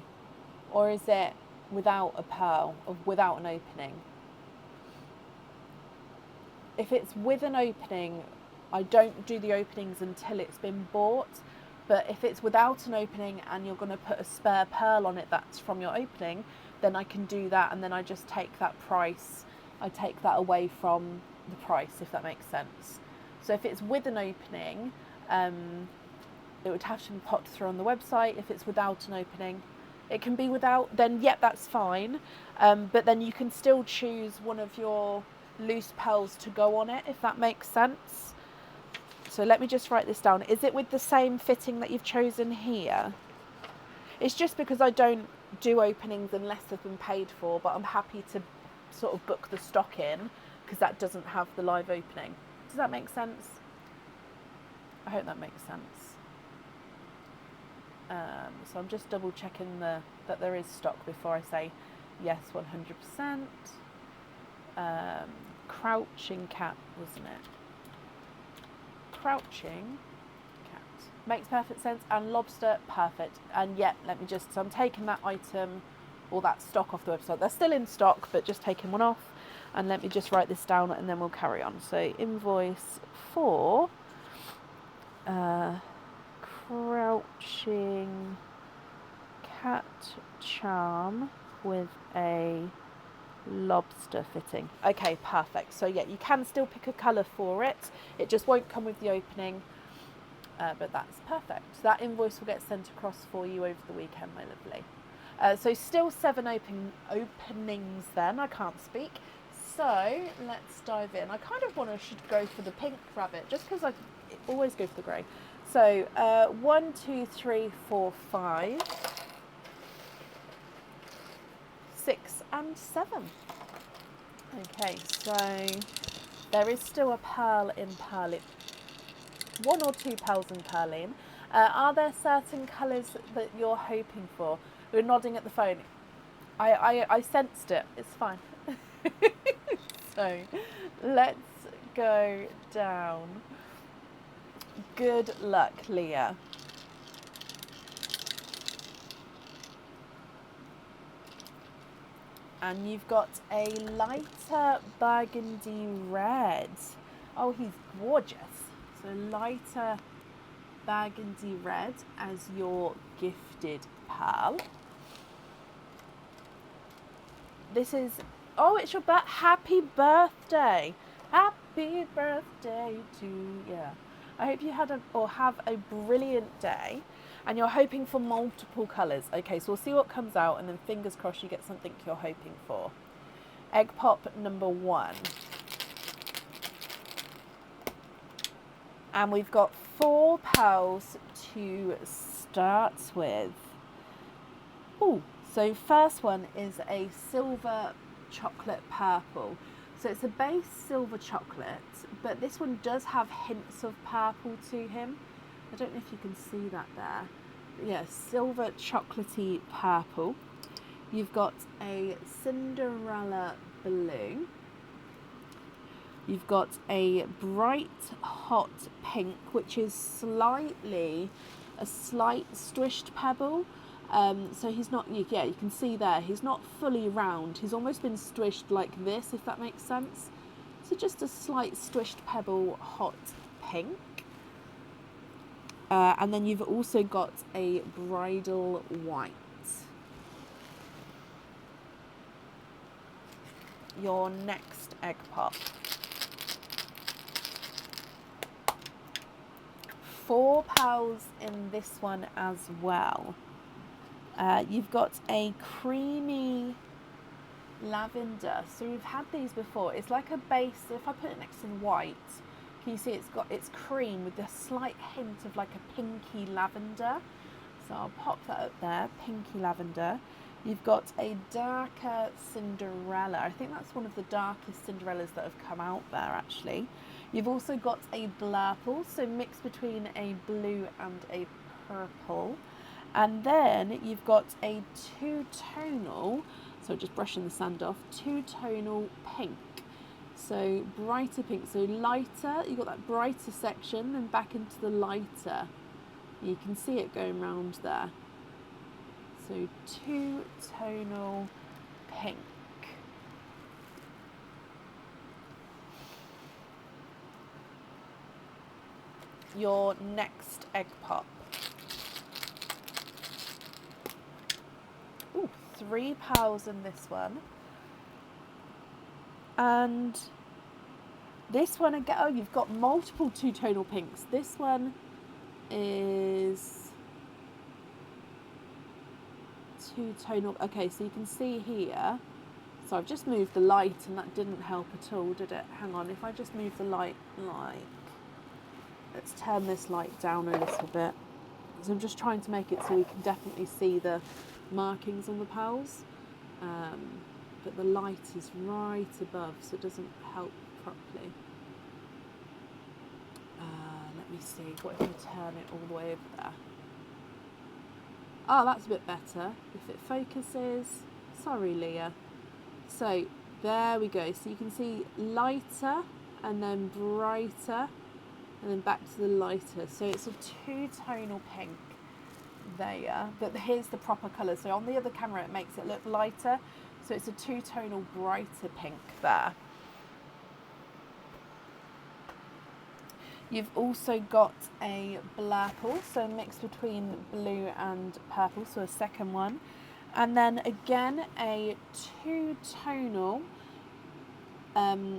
Or is it without a pearl, or without an opening? If it's with an opening, I don't do the openings until it's been bought. But if it's without an opening and you're going to put a spare pearl on it that's from your opening, then I can do that, and then I just take that price, I take that away from the price, if that makes sense. So if it's with an opening, it would have to be popped through on the website. If it's without an opening, it can be without, then yep, that's fine. But then you can still choose one of your loose pearls to go on it, if that makes sense. So let me just write this down. Is it with the same fitting that you've chosen here? It's just because I don't do openings unless they've been paid for, but I'm happy to sort of book the stock in because that doesn't have the live opening. Does that make sense? I hope that makes sense. So I'm just double checking that there is stock before I say yes 100%. Crouching cat, wasn't it? Crouching cat. Makes perfect sense. And lobster, perfect. And yet, let me just, so I'm taking that item or that stock off the website. They're still in stock, but just taking one off. And let me just write this down and then we'll carry on. So invoice for crouching cat charm with a lobster fitting. Okay, perfect. So yeah, you can still pick a colour for it. It just won't come with the opening, but that's perfect. So that invoice will get sent across for you over the weekend, my lovely. So still 7 openings then. I can't speak. So let's dive in. I kind of should go for the pink rabbit just because I always go for the grey. So 1, 2, 3, 4, 5, 6 and 7. Okay, so there is still a pearl in Pearline. 1 or 2 pearls in Pearline. Are there certain colours that you're hoping for? We're nodding at the phone. I sensed it. It's fine. So let's go down. Good luck, Leah. And you've got a lighter burgundy red. Oh, he's gorgeous. So lighter burgundy red as your gifted pearl. This is, oh, it's your happy birthday. Happy birthday to you. I hope you had have a brilliant day. And you're hoping for multiple colours. Okay, so we'll see what comes out and then fingers crossed you get something you're hoping for. Egg pop number 1. And we've got 4 pearls to start with. Ooh, so first one is a silver chocolate purple. So it's a base silver chocolate, but this one does have hints of purple to him. I don't know if you can see that there. But yeah, silver chocolatey purple. You've got a Cinderella blue. You've got a bright hot pink, which is a slight swished pebble. So he's not, yeah, you can see there, he's not fully round. He's almost been swished like this, if that makes sense. So just a slight swished pebble hot pink. And then you've also got a bridal white. Your next egg pop. 4 pearls in this one as well. You've got a creamy lavender. So we've had these before. It's like a base. So if I put it next to the white, can you see it's cream with a slight hint of like a pinky lavender. So I'll pop that up there, pinky lavender. You've got a darker Cinderella. I think that's one of the darkest Cinderellas that have come out there actually. You've also got a blurple, so mixed between a blue and a purple. And then you've got a two-tonal, so just brushing the sand off, two-tonal pink. So brighter pink, so lighter, you've got that brighter section and back into the lighter. You can see it going round there. So two-tonal pink. Your next egg pop. Ooh, 3 pearls in this one. And this one again, oh, you've got multiple two-tonal pinks. This one is two-tonal. Okay, so you can see here. So I've just moved the light and that didn't help at all, did it? Hang on, if I just move the light like... Let's turn this light down a little bit. So I'm just trying to make it so we can definitely see the markings on the pearls. But the light is right above, so it doesn't help properly. Let me see, what if I turn it all the way over there? Oh, that's a bit better. If it focuses, sorry Leah. So there we go. So you can see lighter and then brighter and then back to the lighter. So it's a two-tonal pink there, but here's the proper colour. So on the other camera it makes it look lighter, so it's a two-tonal brighter pink there. You've also got a blurple, so mixed between blue and purple, so a second one. And then again a two-tonal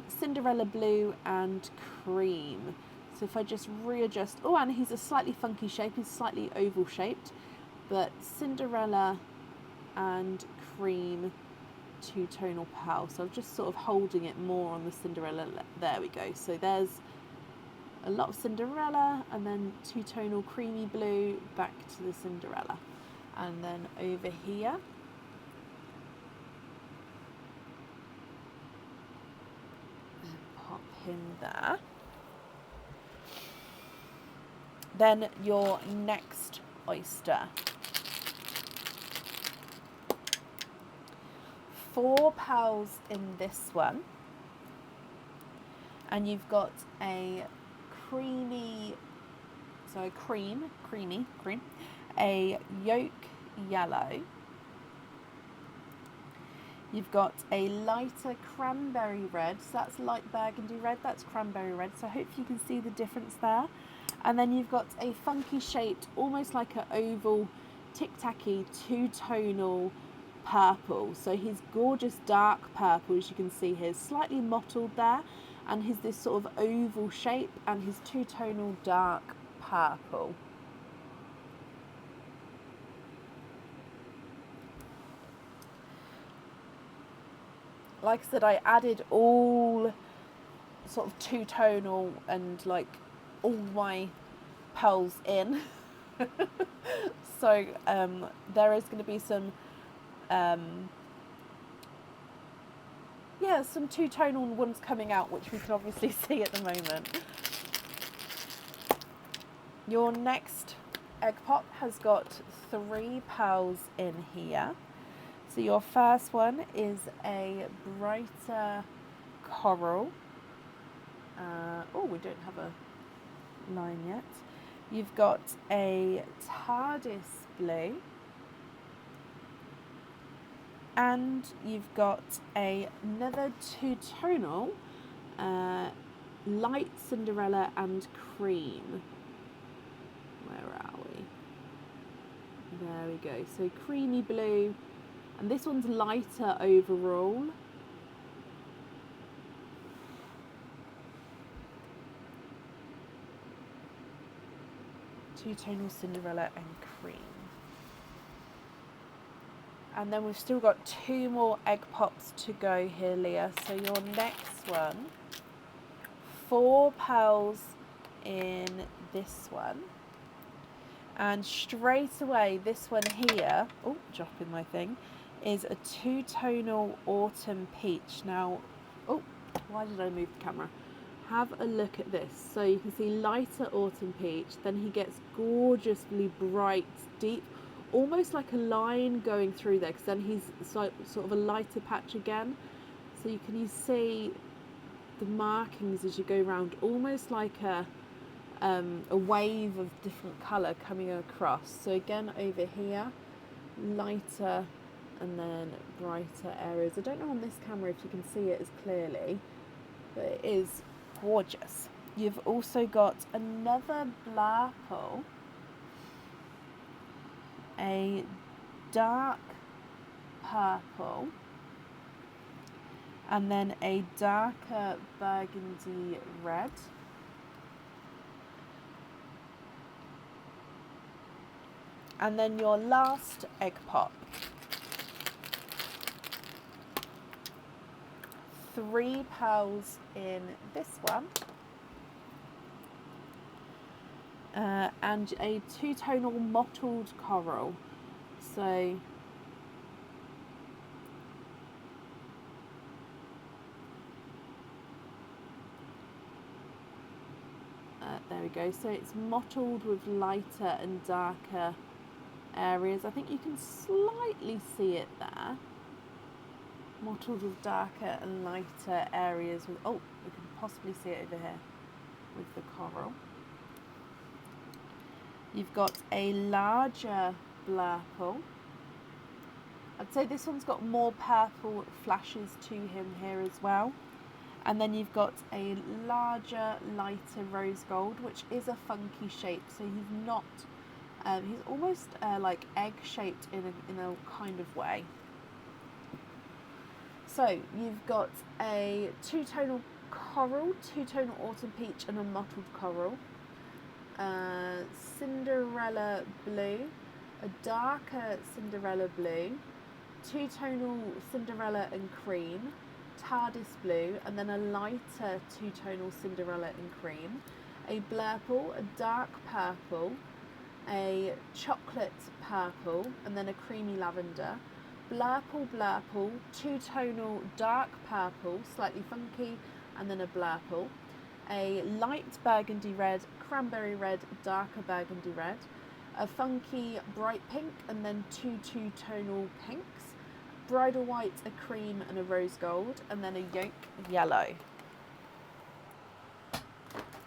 Cinderella blue and cream. So if I just readjust, oh, and he's a slightly funky shape, he's slightly oval shaped, but Cinderella and cream two-tonal pearl. So I'm just sort of holding it more on the Cinderella. There we go. So there's a lot of Cinderella, and then two-tonal creamy blue, back to the Cinderella. And then over here, pop him there. Then your next oyster. 4 pearls in this one. And you've got a creamy, cream, a yolk yellow. You've got a lighter cranberry red, so that's light burgundy red, that's cranberry red, so I hope you can see the difference there. And then you've got a funky shaped, almost like an oval, tic-tacky, two-tonal purple. So his gorgeous dark purple, as you can see here, slightly mottled there, and he's this sort of oval shape, and his two-tonal dark purple. Like I said, I added all sort of two-tonal and like all my pearls in. So there is going to be some some two-tonal ones coming out, which we can obviously see at the moment. Your next egg pop has got 3 pearls in here. So your first one is a brighter coral. We don't have a line yet. You've got a TARDIS blue. And you've got another two-tonal, light Cinderella and cream. Where are we? There we go. So creamy blue, and this one's lighter overall. Two-tonal Cinderella and cream. And then we've still got 2 more egg pops to go here, Leah. So your next one, 4 pearls in this one. And straight away, this one here, oh, dropping my thing, is a two-tonal autumn peach. Now, oh, why did I move the camera? Have a look at this. So you can see lighter autumn peach, then he gets gorgeously bright, deep, almost like a line going through there, because then he's sort of a lighter patch again. So you see the markings as you go around, almost like a wave of different colour coming across. So again, over here, lighter and then brighter areas. I don't know on this camera if you can see it as clearly, but it is gorgeous. You've also got another blurple, a dark purple, and then a darker burgundy red. And then your last egg pop. 3 pearls in this one. And a two-tonal mottled coral. So there we go. So it's mottled with lighter and darker areas. I think you can slightly see it there. Mottled with darker and lighter areas with, oh, we can possibly see it over here with the coral. You've got a larger blurple. I'd say this one's got more purple flashes to him here as well. And then you've got a larger, lighter rose gold, which is a funky shape. So he's not, he's almost like egg-shaped in a kind of way. So you've got a two-tonal coral, two-tonal autumn peach, and a mottled coral. Cinderella blue, a darker Cinderella blue, two-tonal Cinderella and cream, TARDIS blue, and then a lighter two-tonal Cinderella and cream, a blurple, a dark purple, a chocolate purple, and then a creamy lavender, blurple, blurple, two-tonal dark purple, slightly funky, and then a blurple, a light burgundy red, cranberry red, darker burgundy red, a funky bright pink, and then two two-tonal pinks, bridal white, a cream, and a rose gold, and then a yolk yellow.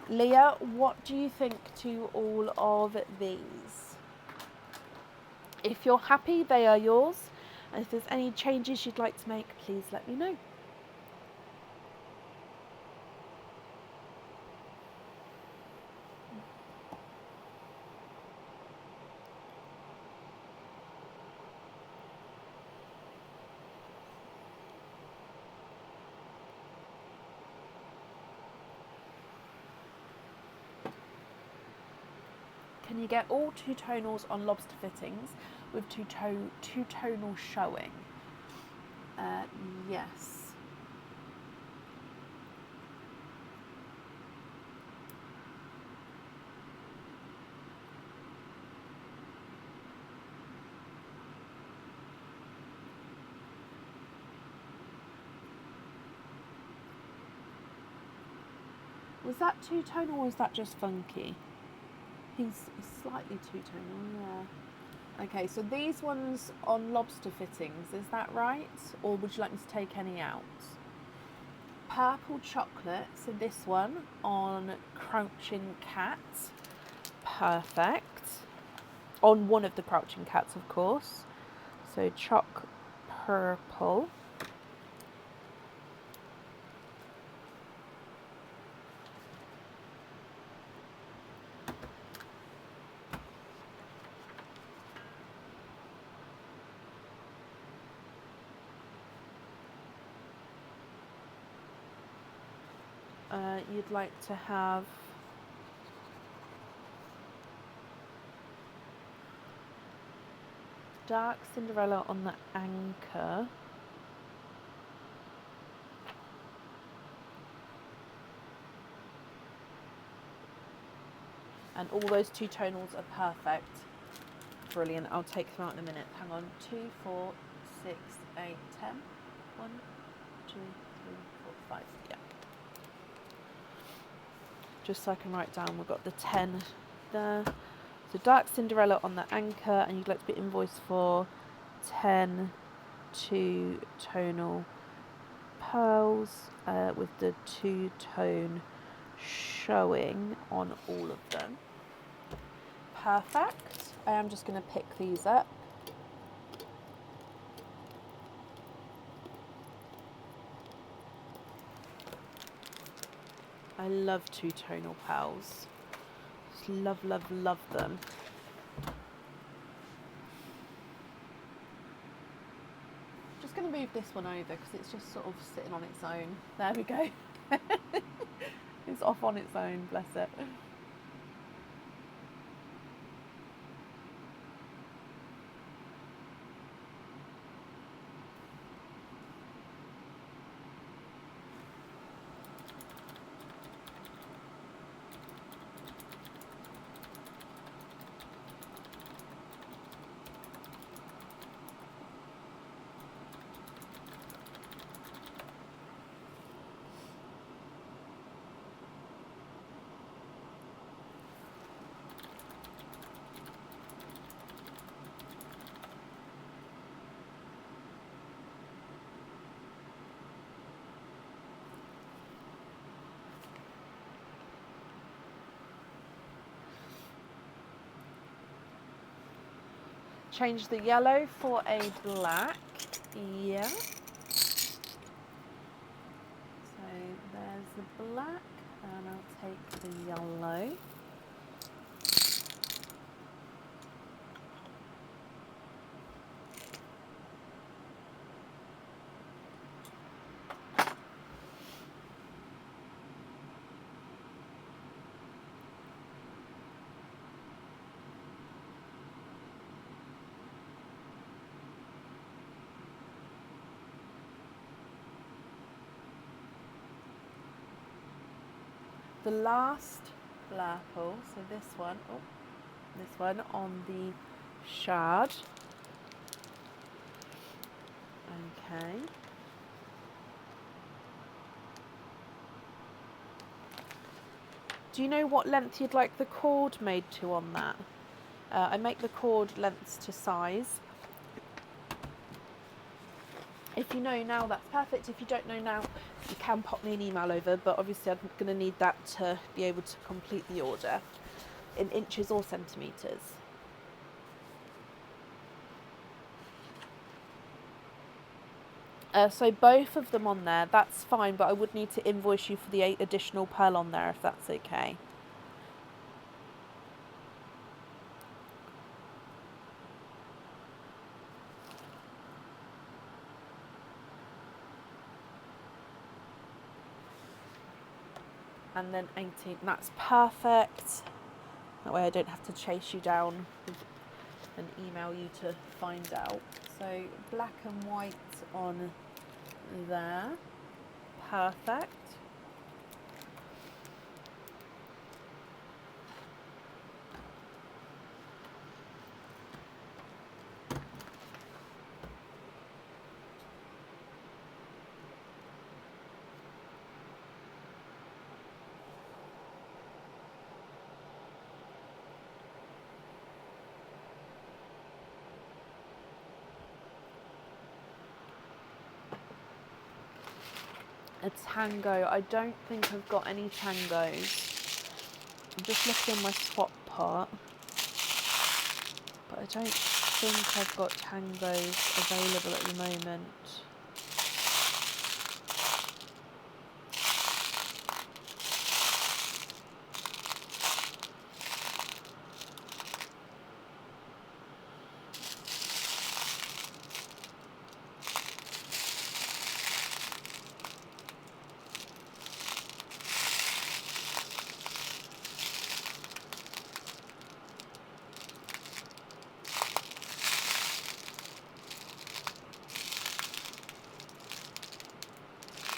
Leah, what do you think to all of these? If you're happy, they are yours. And if there's any changes you'd like to make, please let me know. Can you get all two tonals on lobster fittings with two-tonal showing? Yes. Was that two-tonal or was that just funky? He's slightly two-tonal, yeah. Okay, so these ones on lobster fittings, is that right? Or would you like me to take any out? Purple chocolate, so this one on Crouching Cat. Perfect. On one of the Crouching Cats, of course. So choc purple. You'd like to have dark Cinderella on the anchor. And all those two tonals are perfect. Brilliant. I'll take them out in a minute. Hang on. 2, 4, 6, 8, 10. 1, 2, 3, 4, 5. Yeah. Just so I can write down, we've got the 10 there. So dark Cinderella on the anchor, and you'd like to be invoiced for 10 two-tonal pearls with the two-tone showing on all of them. Perfect. I am just going to pick these up. I love two-tonal pearls. Just love, love, love them. Just going to move this one over because it's just sort of sitting on its own. There we go. It's off on its own, bless it. change the yellow for a black. Yeah. So there's the black, and I'll take the yellow. The last blurple, so this one on the shard. Okay. Do you know what length you'd like the cord made to on that? I make the cord lengths to size. If you know now, that's perfect. If you don't know now, you can pop me an email over, but obviously I'm going to need that to be able to complete the order in inches or centimetres. So both of them on there, that's fine, but I would need to invoice you for the 8 additional pearl on there if that's okay. And then 18, that's perfect. That way I don't have to chase you down and email you to find out. So black and white on there, perfect. A tango. I don't think I've got any tangos. I'm just looking in my swap pot, but I don't think I've got tangos available at the moment.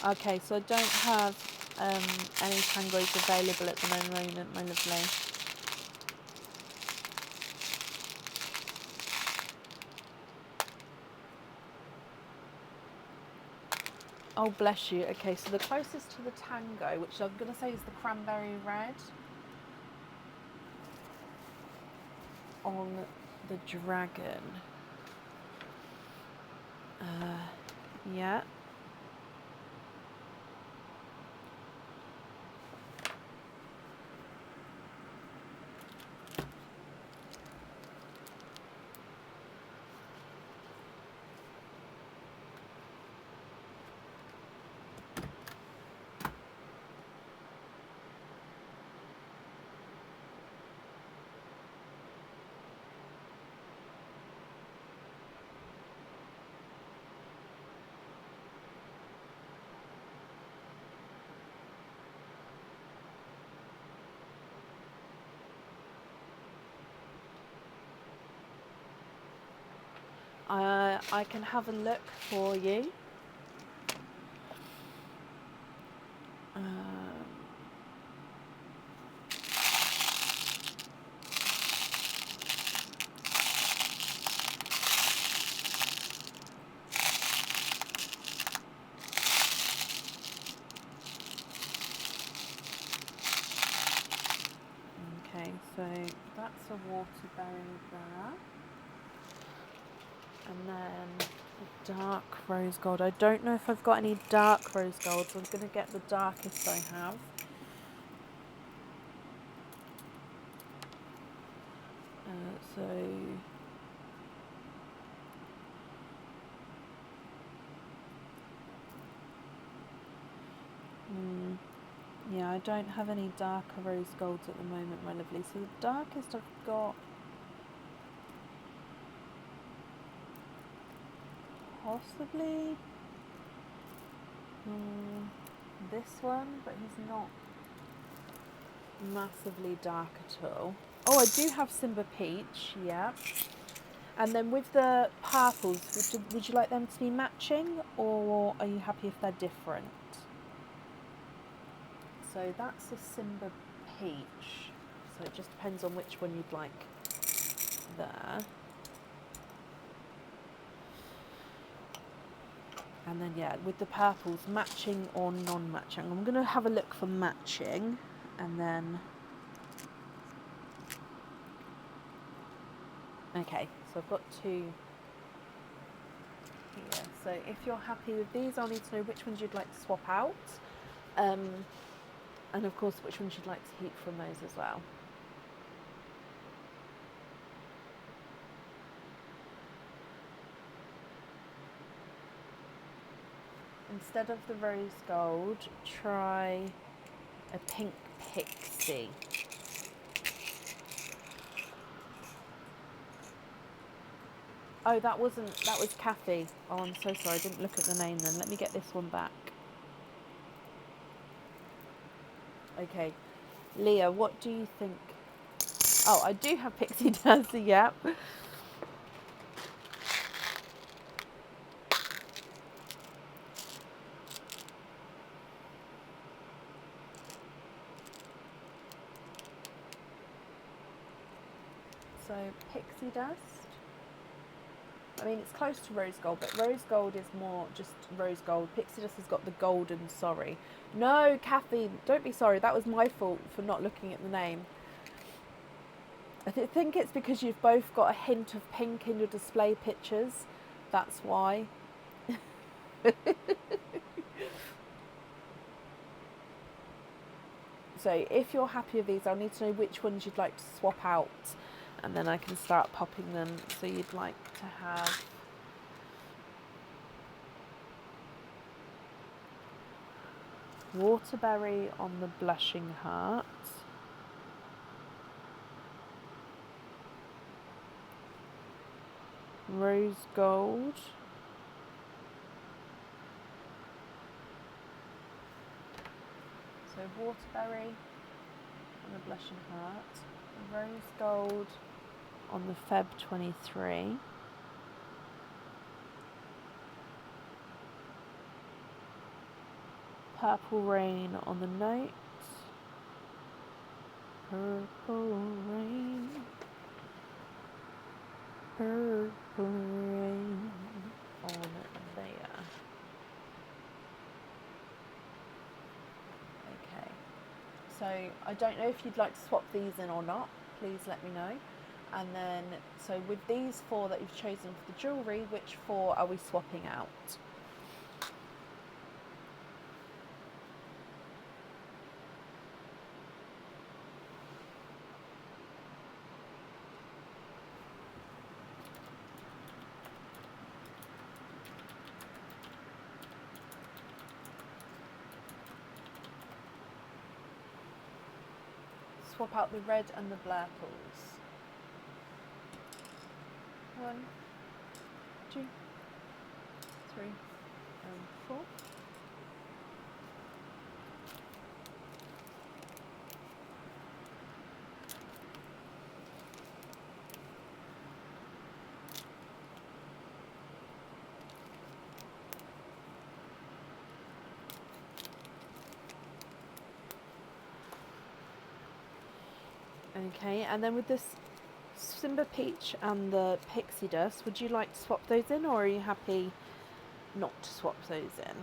Okay, so I don't have any tangos available at the moment, my lovely. Oh, bless you. Okay, so the closest to the tango, which I'm going to say is the cranberry red on the dragon. Yeah. I can have a look for you. Okay, so that's a waterberry there. And then the dark rose gold. I don't know if I've got any dark rose gold, so I'm going to get the darkest I have. So Yeah, I don't have any darker rose golds at the moment, my lovely. So the darkest I've got possibly this one, but he's not massively dark at all. Oh, I do have Simba Peach, yeah. And then with the purples, would you like them to be matching, or are you happy if they're different? So that's a Simba Peach. So it just depends on which one you'd like there. And then, yeah, with the purples, matching or non-matching. I'm going to have a look for matching, and then... Okay, so I've got two here. So if you're happy with these, I'll need to know which ones you'd like to swap out. And of course, which ones you'd like to keep from those as well. Instead of the rose gold, try a pink pixie. Oh, that was Kathy. Oh, I'm so sorry, I didn't look at the name then. Let me get this one back. Okay, Leah, what do you think? Oh, I do have Pixie Dancer, yep. So, Pixie Dust. I mean, it's close to Rose Gold, but Rose Gold is more just Rose Gold. Pixie Dust has got the golden sorry. No, Kathy, don't be sorry. That was my fault for not looking at the name. I think it's because you've both got a hint of pink in your display pictures. That's why. So if you're happy with these, I'll need to know which ones you'd like to swap out, and then I can start popping them. So you'd like to have Waterberry on the Blushing Heart, Rose Gold, so Waterberry on the Blushing Heart, Rose Gold on the Feb 23, Purple Rain on the Note, Purple Rain, Purple Rain on there. Okay, so I don't know if you'd like to swap these in or not, please let me know. And then, so with these four that you've chosen for the jewellery, which four are we swapping out? Swap out the red and the blurples. 1, 2, 3, and 4. Okay, and then with this Simba Peach and the Pixie Dust, would you like to swap those in, or are you happy not to swap those in?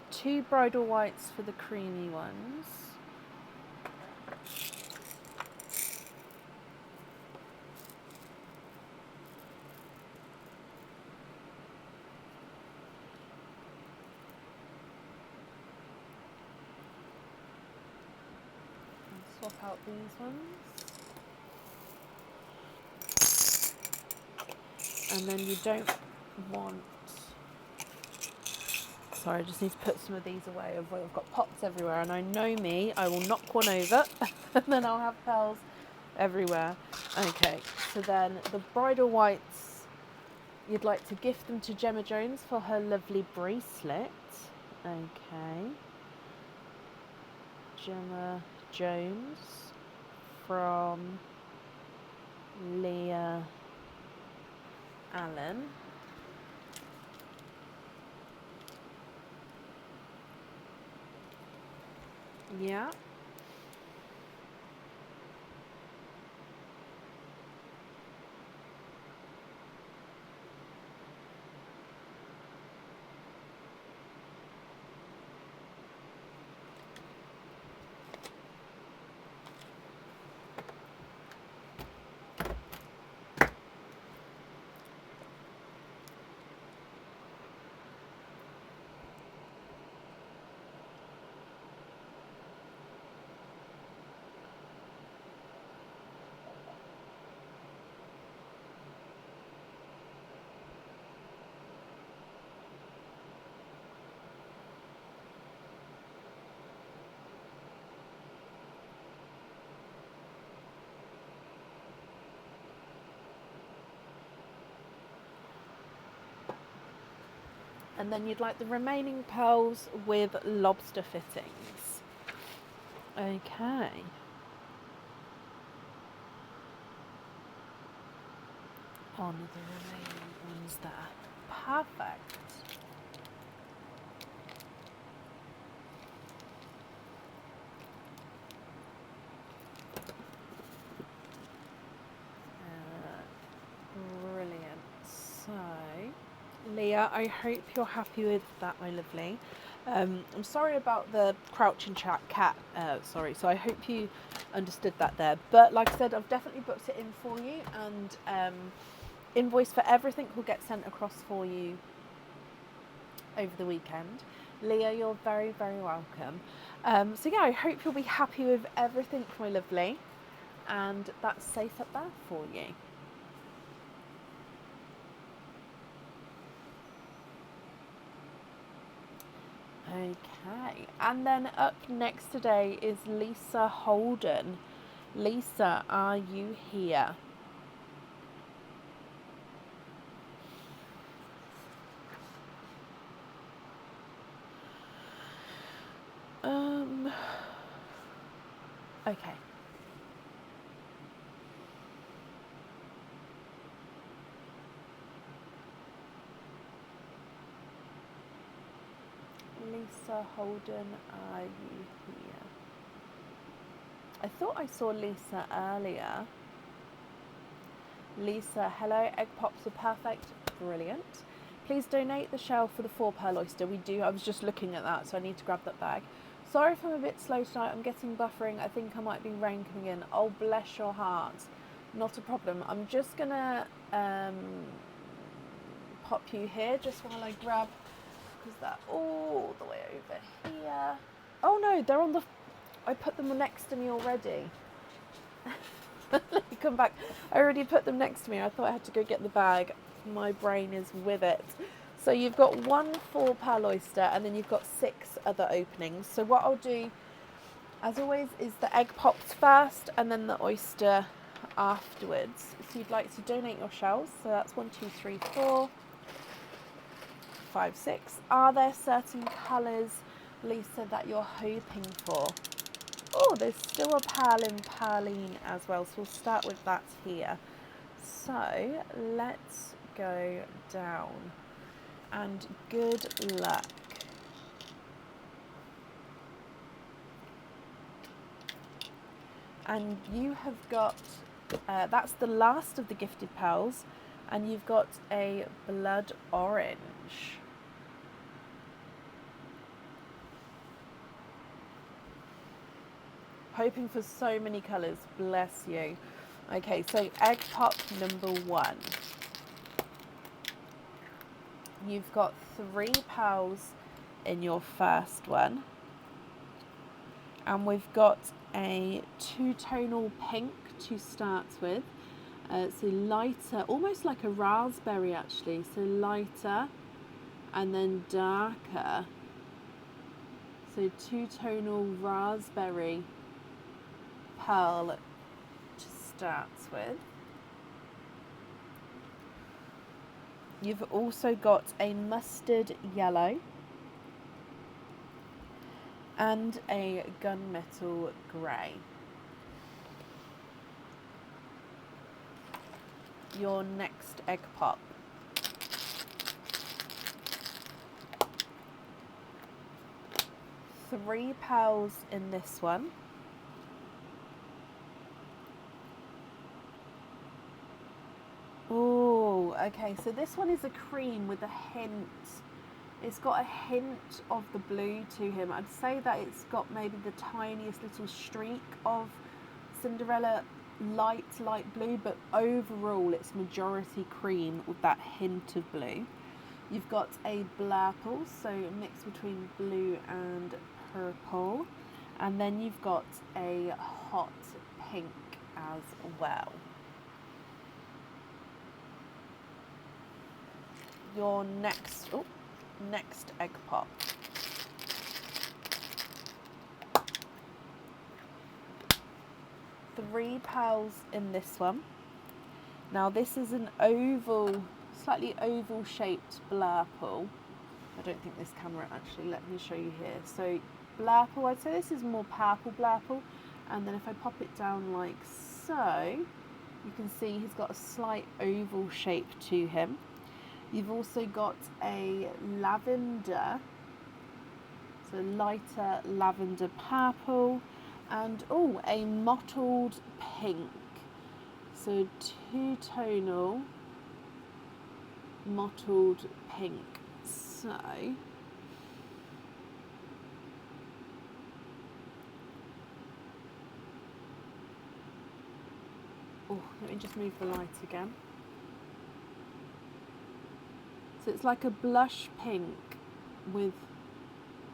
Two bridal whites for the creamy ones. swap out these ones. And then you don't want... Sorry, I just need to put some of these away. I've got pots everywhere, and I know me, I will knock one over, and then I'll have pearls everywhere. Okay, so then the bridal whites, you'd like to gift them to Gemma Jones for her lovely bracelet. Okay. Gemma Jones from Leah Allen. Yeah. And then you'd like the remaining pearls with lobster fittings. Okay. On the remaining ones there. Perfect. Brilliant. So, Leah, I hope you're happy with that, my lovely. I'm sorry about the crouching cat. Sorry. So I hope you understood that there. But like I said, I've definitely booked it in for you, and invoice for everything will get sent across for you over the weekend. Leah, you're very, very welcome. So yeah, I hope you'll be happy with everything, my lovely, and that's safe up there for you. Okay, and then up next today is Lisa Holden. Lisa, are you here? Okay. Lisa Holden, are you here? I thought I saw Lisa earlier. Lisa, hello, egg pops are perfect, brilliant. Please donate the shell for the 4 pearl oyster. We do, I was just looking at that, so I need to grab that bag. Sorry if I'm a bit slow tonight, I'm getting buffering. I think I might be rain coming in. Oh, bless your heart. Not a problem. I'm just gonna pop you here just while I grab, because they're all the way over here. Oh no, they're on the, I put them next to me already. Let me come back. I already put them next to me. I thought I had to go get the bag. My brain is with it. So you've got 1 4 pearl oyster, and then you've got 6 other openings. So what I'll do, as always, is the egg pops first and then the oyster afterwards. If you'd like to donate your shells, so that's 1 2 3 4 5 6. Are there certain colours, Lisa, that you're hoping for? Oh, there's still a pearl in Pearline as well, so we'll start with that here. So let's go down, and good luck. And you have got, that's the last of the gifted pearls, and you've got a blood orange. Hoping for so many colours, bless you. Okay, so egg pop number 1. You've got 3 pearls in your first one. And we've got a two-tonal pink to start with. So lighter, almost like a raspberry actually. So lighter and then darker. So two-tonal raspberry pearl to start with. You've also got a mustard yellow and a gunmetal grey. Your next egg pop. Three pearls in this one. Oh, okay, so this one is a cream with a hint. It's got a hint of the blue to him. I'd say that it's got maybe the tiniest little streak of Cinderella light blue, but overall it's majority cream with that hint of blue. You've got a blurple, so mix between blue and purple, and then you've got a hot pink as well. Your next egg pop. Three pearls in this one. Now this is an oval, slightly oval shaped blurple. I don't think this camera actually, let me show you here. So blurple, I'd say this is more purple blurple. And then if I pop it down like so, you can see he's got a slight oval shape to him. You've also got a lavender, so lighter lavender purple, and a mottled pink. So two-tonal mottled pink. So let me just move the light again. So it's like a blush pink with,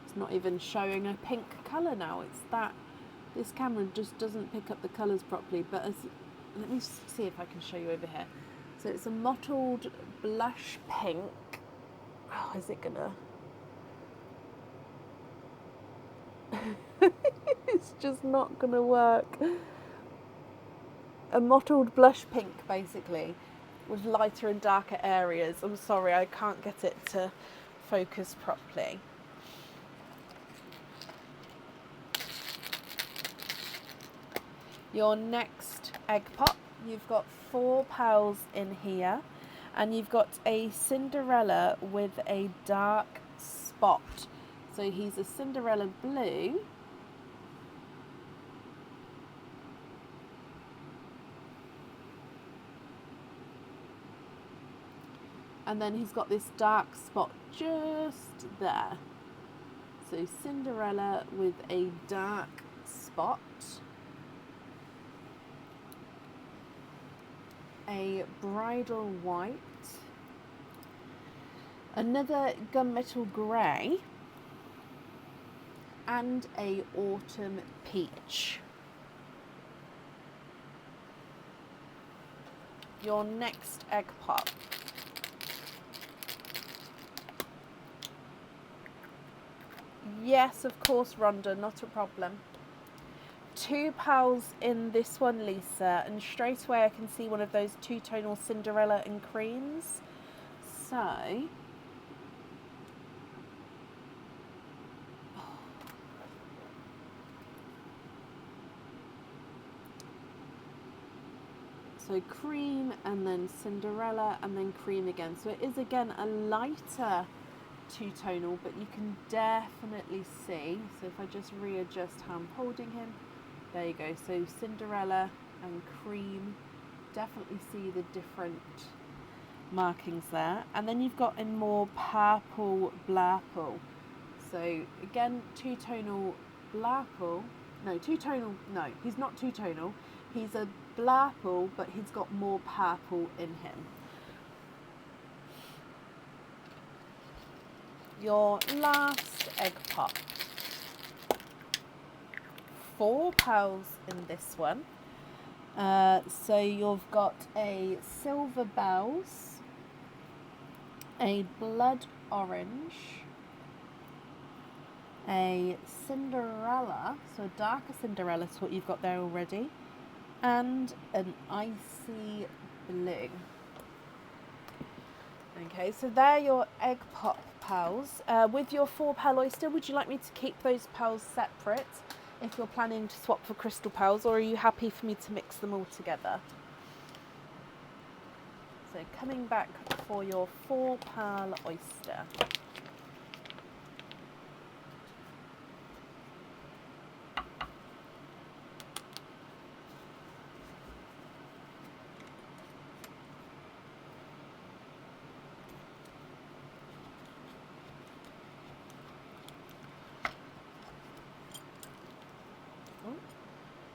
it's not even showing a pink colour now. It's that, this camera just doesn't pick up the colours properly. But let me see if I can show you over here. So it's a mottled blush pink. Oh, is it gonna? It's just not gonna work. A mottled blush pink, basically, with lighter and darker areas. I'm sorry, I can't get it to focus properly. Your next egg pop, you've got four pearls in here, and you've got a Cinderella with a dark spot. So he's a Cinderella blue. And then he's got this dark spot just there. So Cinderella with a dark spot. A bridal white. Another gunmetal grey. And a autumn peach. Your next egg pop. Yes, of course, Rhonda, not a problem. Two pearls in this one, Lisa, and straight away I can see one of those two-tonal Cinderella and creams. So, cream and then Cinderella and then cream again. So it is again a lighter two-tonal, but you can definitely see, so if I just readjust how I'm holding him, there you go. So Cinderella and cream, definitely see the different markings there. And then you've got a more purple blurple. So again, two-tonal blurple, no, he's not two-tonal, he's a blurple, but he's got more purple in him. Your last egg pop. 4 pearls in this one. So you've got a silver bells, a blood orange, a Cinderella, so a darker Cinderella is what you've got there already, and an icy blue. Okay, so they're your egg pop pearls. With your 4 pearl oyster, would you like me to keep those pearls separate if you're planning to swap for crystal pearls, or are you happy for me to mix them all together? So coming back for your 4 pearl oyster.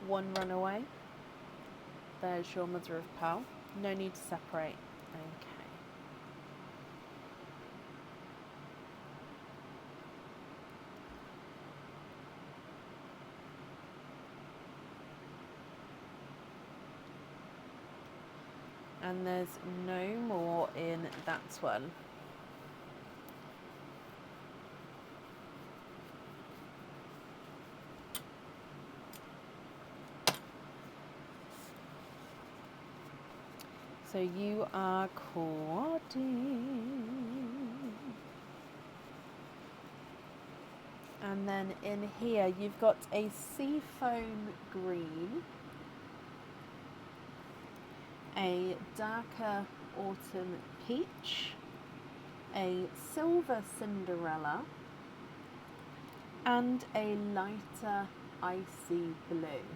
One runaway. There's your mother of pearl. No need to separate. Okay. And there's no more in that one. So you are cording. And then in here you've got a seafoam green, a darker autumn peach, a silver Cinderella, and a lighter icy blue.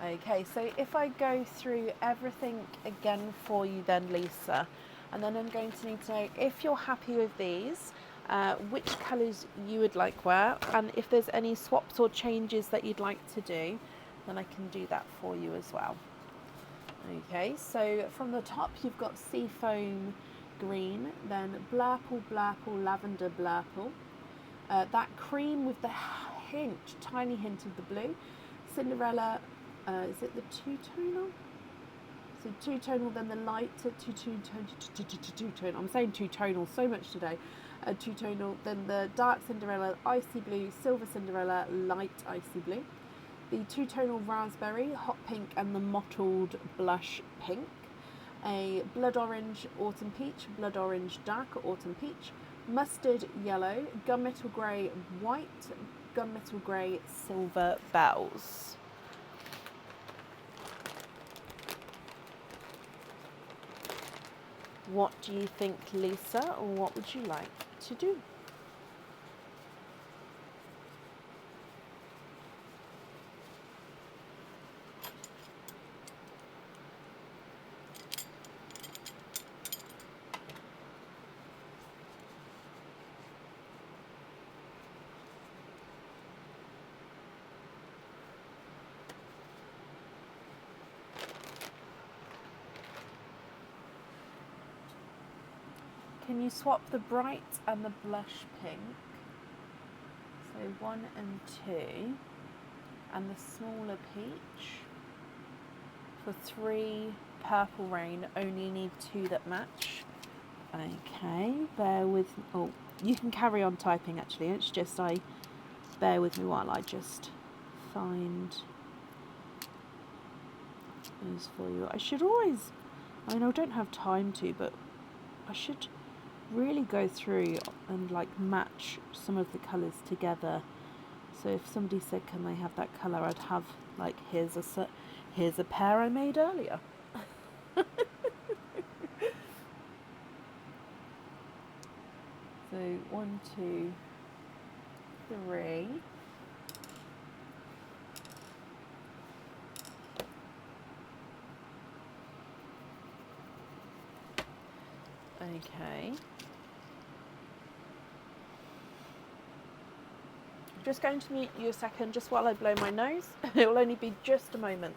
Okay, so if I go through everything again for you then, Lisa, and then I'm going to need to know if you're happy with these, which colours you would like wear, and if there's any swaps or changes that you'd like to do, then I can do that for you as well. Okay, so from the top you've got seafoam green, then blurple, blurple, lavender, blurple, that cream with the tiny hint of the blue, Cinderella. Is it the two-tonal? So two-tonal, then the lighter two-tonal. I'm saying two-tonal so much today. Two-tonal, then the dark Cinderella, icy blue, silver Cinderella, light icy blue. The two-tonal raspberry, hot pink, and the mottled blush pink. A blood orange autumn peach, blood orange dark autumn peach, mustard yellow, gunmetal grey white, gunmetal grey silver bells. What do you think, Lisa, or what would you like to do? Can you swap the bright and the blush pink? So 1 and 2, and the smaller peach. For 3 purple rain, only need 2 that match. Okay, bear with. Oh, you can carry on typing. Actually, it's just bear with me while I just find those for you. I should always. I mean, I don't have time to, but I should really go through and like match some of the colours together. So if somebody said, can they have that colour, I'd have like, here's a pair I made earlier. So 1, 2, 3. Okay. I'm just going to mute you a second just while I blow my nose. It will only be just a moment.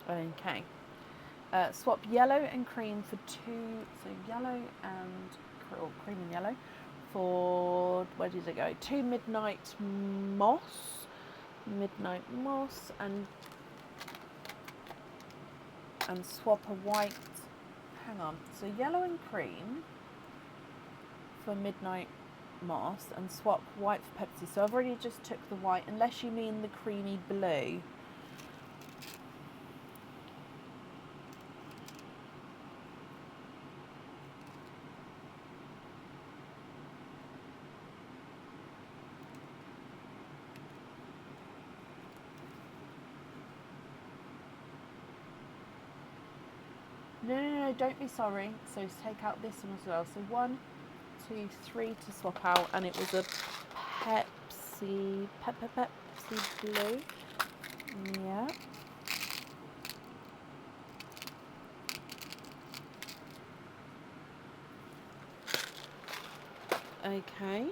Okay. Swap yellow and cream for two, so yellow and or cream and yellow for, where did it go? 2 midnight moss, and swap a white. Hang on. So yellow and cream for midnight moss and swap white for Pepsi. So I've already just took the white, unless you mean the creamy blue. No, don't be sorry. So take out this one as well. So 1, 2, 3 to swap out, and it was a Pepsi blue. Yeah. Okay.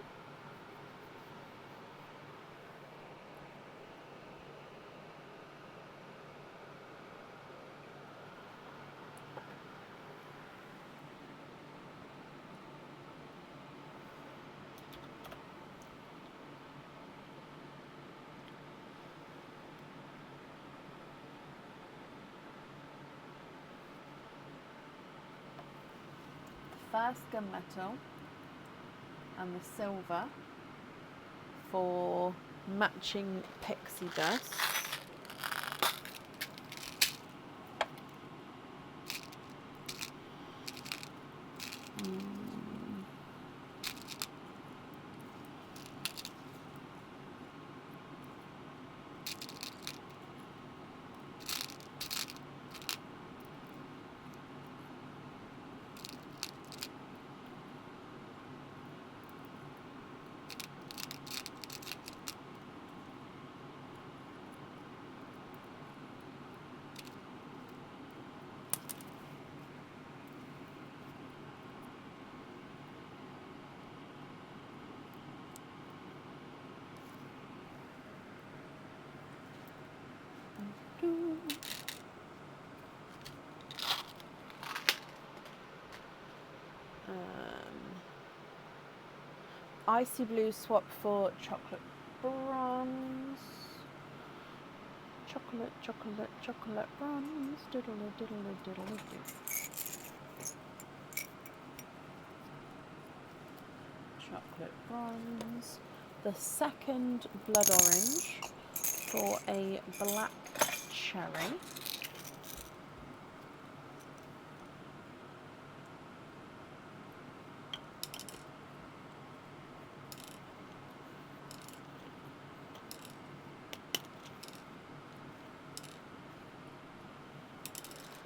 First gunmetal and the silver for matching pixie dust. Icy blue swap for chocolate bronze. Chocolate bronze. Diddle diddle diddle diddle. Chocolate bronze. The second blood orange for a black cherry.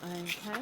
Okay.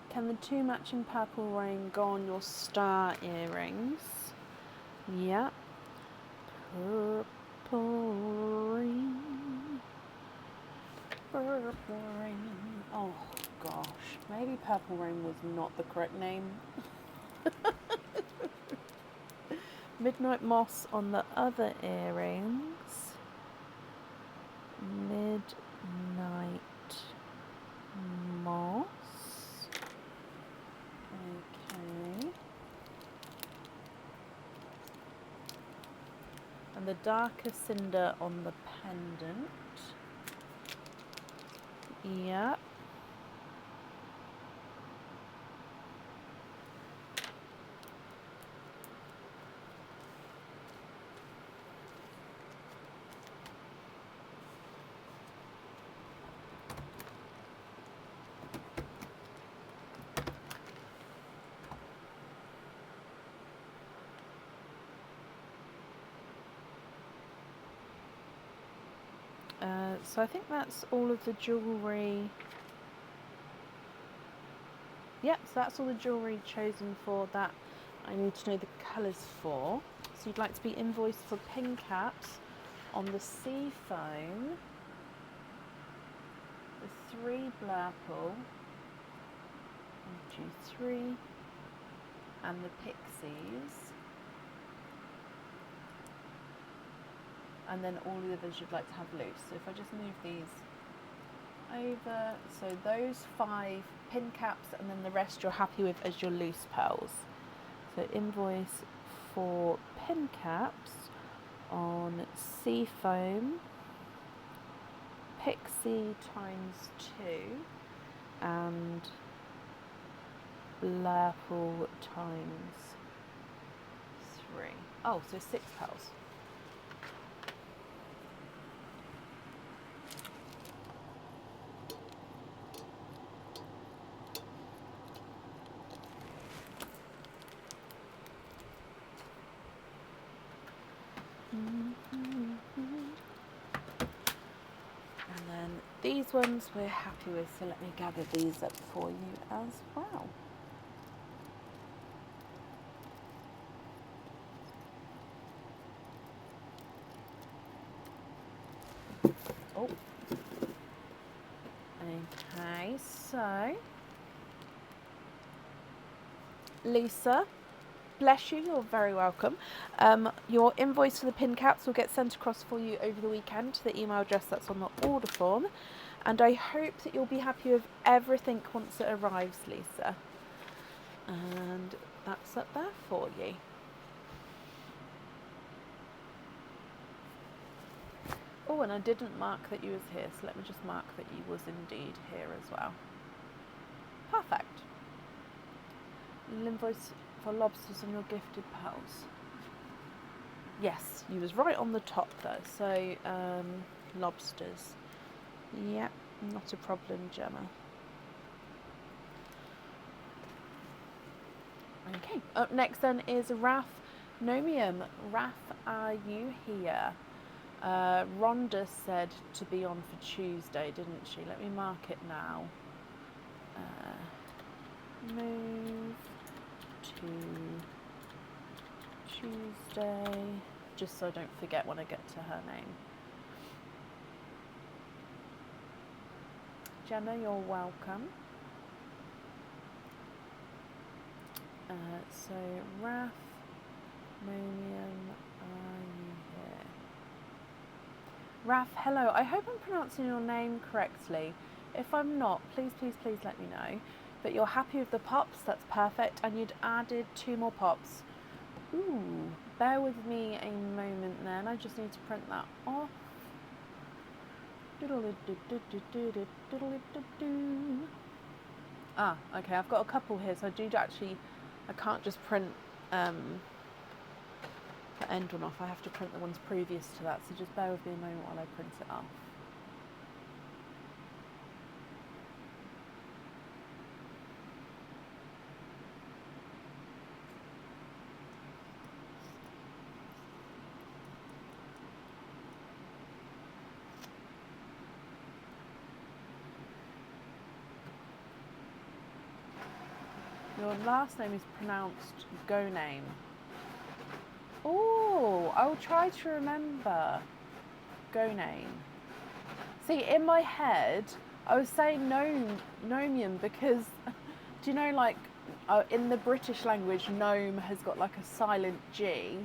Can the 2 matching purple rain go on your star earrings? Yeah. Purple rain. Purple rain. Oh gosh, maybe purple rain was not the correct name. Midnight moss on the other earrings. Midnight moss. Okay. and the darker cinder on the pendant. Yeah. So I think that's all of the jewellery. Yep, so that's all the jewellery chosen for that I need to know the colours for. So you'd like to be invoiced for pin caps on the sea foam, the 3 Blurple, 1, 2, 3, and the Pixies. And then all the others you'd like to have loose. So if I just move these over, so those 5 pin caps, and then the rest you're happy with as your loose pearls. So invoice for pin caps on sea foam, Pixie times 2, and Blurple times 3. Oh, so 6 pearls. And then these ones we're happy with, so let me gather these up for you as well. Oh, okay, so Lisa, bless you, you're very welcome. Your invoice for the pin caps will get sent across for you over the weekend to the email address that's on the order form. And I hope that you'll be happy with everything once it arrives, Lisa. And that's up there for you. Oh, and I didn't mark that you was here, so let me just mark that you was indeed here as well. Perfect. Invoice for lobsters and your gifted pearls. Yes, you was right on the top though. So lobsters. Yep, not a problem, Gemma. Okay. Up next then is Raf Nomium. Raf, are you here? Rhonda said to be on for Tuesday, didn't she? Let me mark it now. Move to Tuesday, just so I don't forget when I get to her name. Gemma, you're welcome. So Raf Monium, are you here? Raf, hello. I hope I'm pronouncing your name correctly. If I'm not, please, please, please let me know. But you're happy with the pops, that's perfect. And you'd added 2 more pops. Ooh, bear with me a moment then. I just need to print that off. Ah, okay, I've got a couple here, so I do actually, I can't just print the end one off. I have to print the ones previous to that, so just bear with me a moment while I print it off. Your last name is pronounced Goname. Oh, I'll try to remember. Goname. See, in my head, I was saying nomium because, do you know, like, in the British language, gnome has got like a silent G.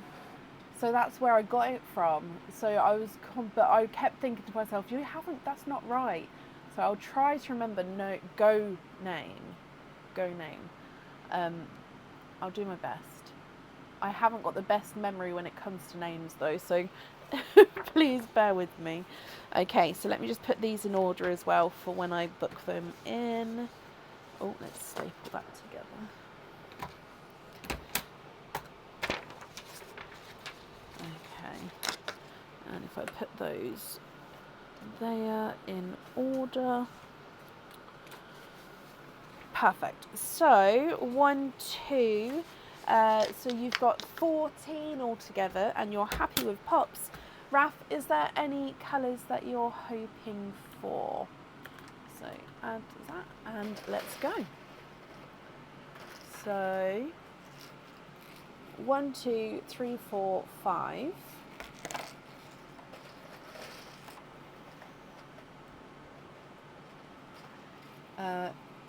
So that's where I got it from. So I was, but I kept thinking to myself, you haven't, that's not right. So I'll try to remember Goname. I'll do my best. I haven't got the best memory when it comes to names though, so please bear with me. Okay, so let me just put these in order as well for when I book them in. Oh, let's staple that together. Okay, and if I put those there in order. Perfect. So 1, 2. So you've got 14 altogether, and you're happy with pops. Raf, is there any colours that you're hoping for? So add that, and let's go. So 1, 2, 3, 4, 5.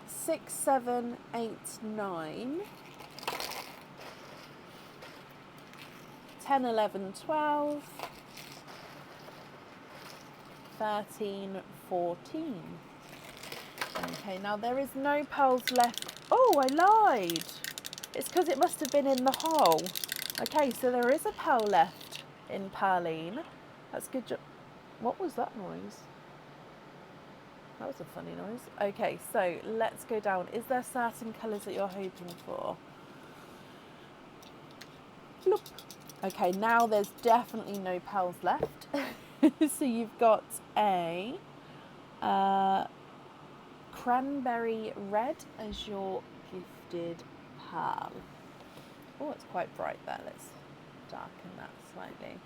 6, 7, 8, 9, 10, 11, 12, 13, 14. Okay, now there is no pearls left. Oh, I lied. It's because it must have been in the hole. Okay, so there is a pearl left in Pearline. That's good job. What was that noise? That was a funny noise. Okay, so let's go down. Is there certain colours that you're hoping for? Bloop. Okay, now there's definitely no pearls left. So you've got a cranberry red as your gifted pearl. Oh, it's quite bright there. Let's darken that slightly.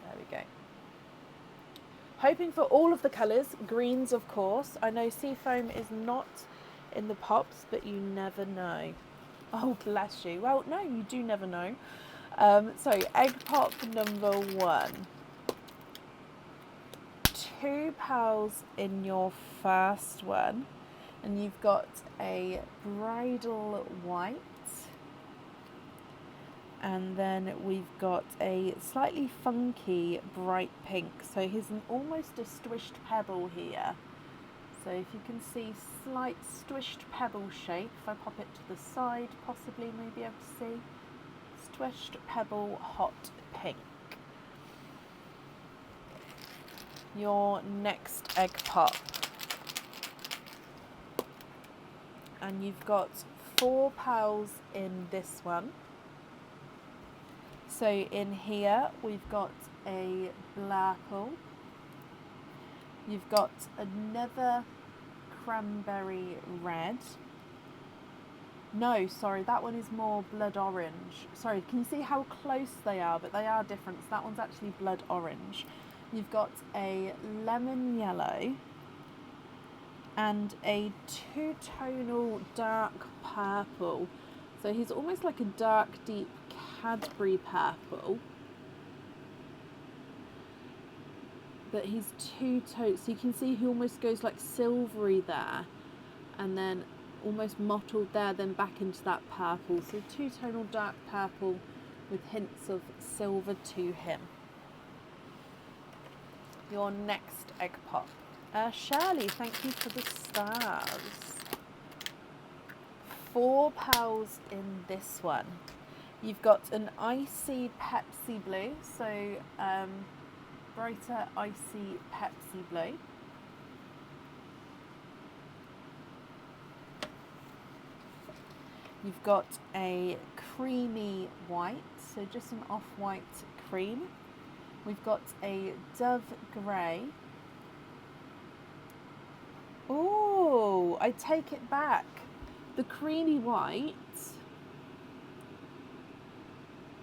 There we go. Hoping for all of the colours, greens of course. I know Seafoam is not in the pops, but you never know. Oh, bless you. Well, no, you do never know. So egg pop number 1. 2 pearls in your first one, and you've got a bridal white, and then we've got a slightly funky bright pink. So here's almost a squished pebble here. So if you can see, slight squished pebble shape. If I pop it to the side, possibly maybe able to see. Squished pebble hot pink. Your next egg pop. And you've got 4 pearls in this one. So in here we've got a blurple. You've got another cranberry red. No, sorry, that one is more blood orange. Sorry, can you see how close they are? But they are different. So that one's actually blood orange. You've got a lemon yellow and a 2-tonal dark purple. So he's almost like a dark, deep Cadbury purple. But he's 2-tone, so you can see he almost goes like silvery there, and then almost mottled there, then back into that purple. So 2-tonal dark purple with hints of silver to him. Your next egg pop. Shirley, thank you for the stars. 4 pearls in this one. You've got an icy Pepsi blue, so brighter icy Pepsi blue. You've got a creamy white, so just an off-white cream. We've got a dove grey. Oh, I take it back. The creamy white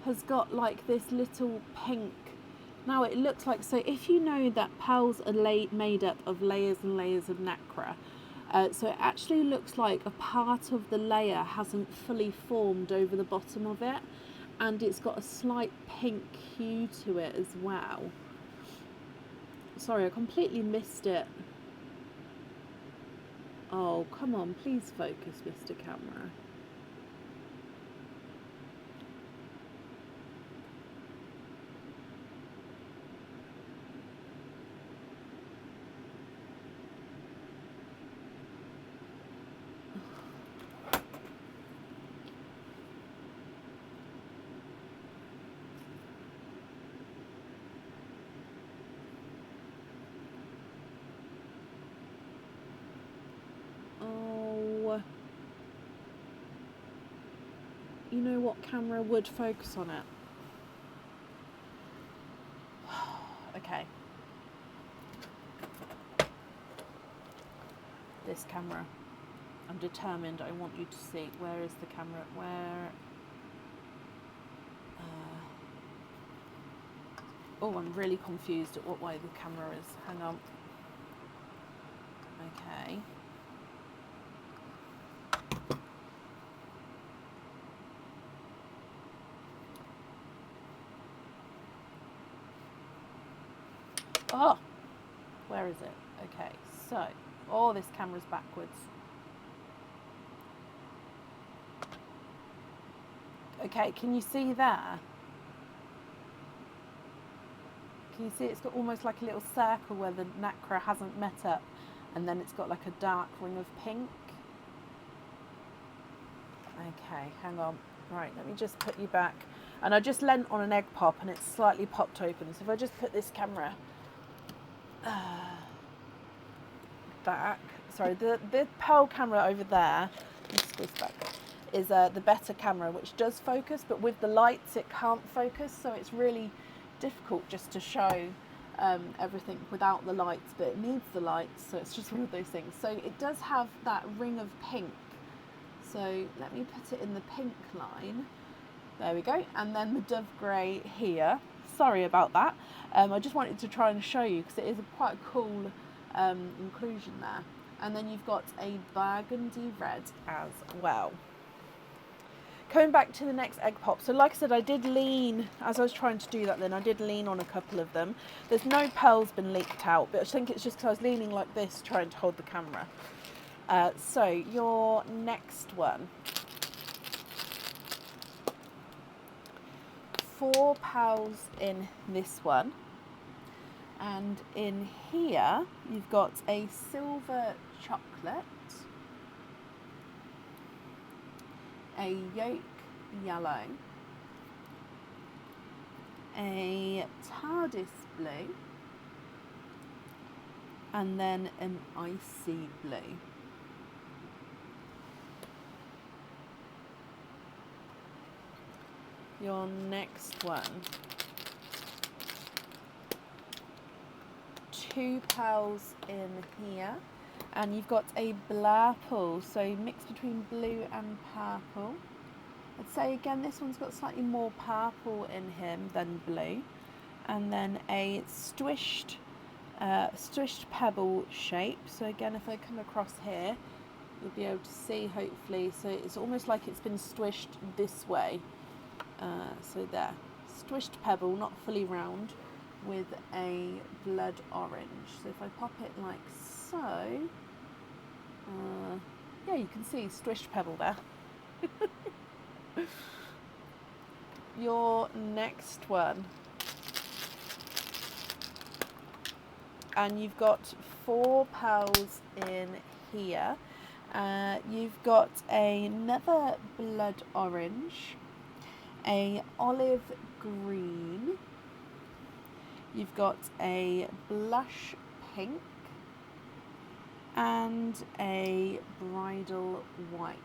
has got like this little pink. Now it looks like, so if you know that pearls are made up of layers and layers of nacre, so it actually looks like a part of the layer hasn't fully formed over the bottom of it, and it's got a slight pink hue to it as well. Sorry, I completely missed it. Oh, come on, please focus, Mr. Camera. you know what camera would focus on it? Okay. This camera. I'm determined. I want you to see. Where is the camera? Where? Oh, I'm really confused at what way the camera is. Hang on. Okay. Oh, where is it? Okay, so, oh, this camera's backwards. Okay, can you see there? Can you see it's got almost like a little circle where the nacre hasn't met up, and then it's got like a dark ring of pink? Okay, hang on. Right, let me just put you back. And I just leant on an egg pop and it's slightly popped open. So if I just put this camera back, sorry, the pearl camera over there, back, is the better camera, which does focus, but with the lights it can't focus, so it's really difficult just to show everything without the lights, but it needs the lights, so it's just one of those things. So it does have that ring of pink, so let me put it in the pink line. There we go, and then the dove grey here. Sorry about that. I just wanted to try and show you because it is quite a cool inclusion there. And then you've got a burgundy red as well. Coming back to the next egg pop. So like I said, I did lean, as I was trying to do that then, I did lean on a couple of them. There's no pearls been leaked out, but I think it's just because I was leaning like this trying to hold the camera. So your next one. 4 pearls in this one, and in here you've got a silver chocolate, a yolk yellow, a TARDIS blue, and then an icy blue. Your next one, 2 pearls in here, and you've got a blurple, so mixed between blue and purple. I'd say again this one's got slightly more purple in him than blue, and then a squished pebble shape. So again, if I come across here, you'll be able to see hopefully. So it's almost like it's been squished this way. So there, squished pebble, not fully round, with a blood orange. So if I pop it like so, yeah, you can see squished pebble there. Your next one, and you've got 4 pearls in here. You've got another blood orange, a olive green, you've got a blush pink, and a bridal white.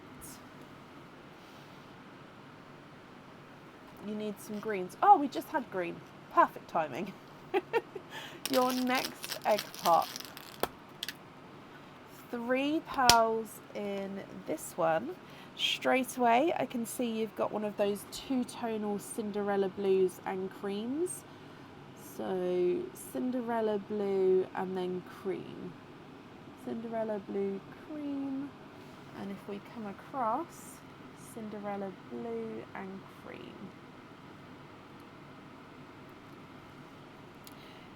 You need some greens. Oh, we just had green. Perfect timing. Your next egg pop. 3 pearls in this one. Straight away, I can see you've got one of those 2-tonal Cinderella blues and creams. So Cinderella blue and then cream. Cinderella blue, cream. And if we come across, Cinderella blue and cream.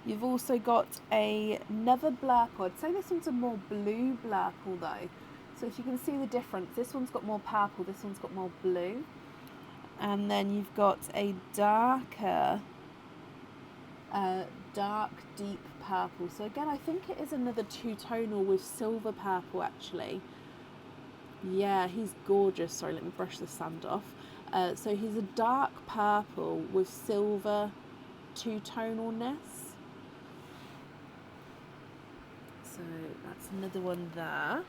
You've also got another blurple. I'd say this one's a more blue blurple though. So if you can see the difference, this one's got more purple, this one's got more blue. And then you've got a darker, dark, deep purple. So again, I think it is another 2-tonal with silver purple actually. Yeah, he's gorgeous. Sorry, let me brush the sand off. So he's a dark purple with silver 2-tonalness. So that's another one there.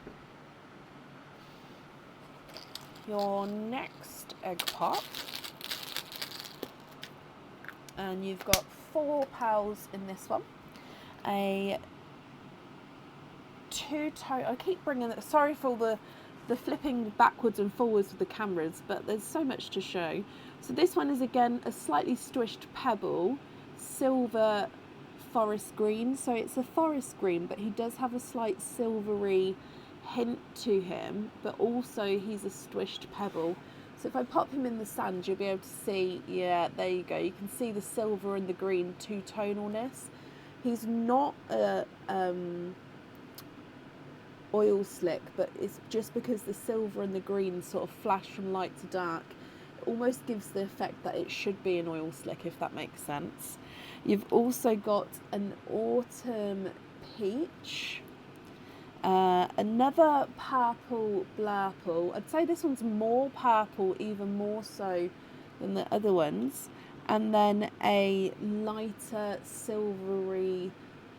Your next egg pop. And you've got 4 pals in this one. A two-tone, I keep bringing it, sorry for the flipping backwards and forwards with the cameras, but there's so much to show. So this one is again a slightly squished pebble, silver forest green. So it's a forest green, but he does have a slight silvery hint to him, but also he's a squished pebble. So if I pop him in the sand, you'll be able to see, yeah, there you go. You can see the silver and the green two-tonalness. He's not a oil slick, but it's just because the silver and the green sort of flash from light to dark, it almost gives the effect that it should be an oil slick, if that makes sense. You've also got an autumn peach, another purple blurple. I'd say this one's more purple, even more so than the other ones, and then a lighter silvery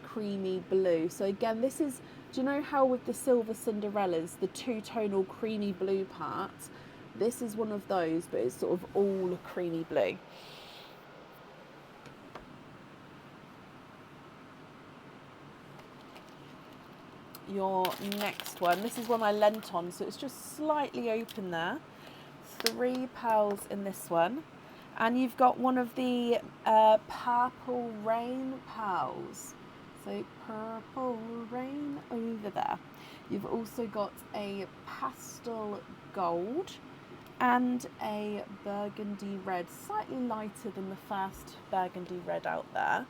creamy blue. So again, this is, do you know how with the silver Cinderellas, the two-tonal creamy blue part, this is one of those, but it's sort of all creamy blue. Your next one, this is one I lent on, so it's just slightly open there. 3 pals in this one. And you've got one of the purple rain pals. So purple rain over there. You've also got a pastel gold and a burgundy red, slightly lighter than the first burgundy red out there.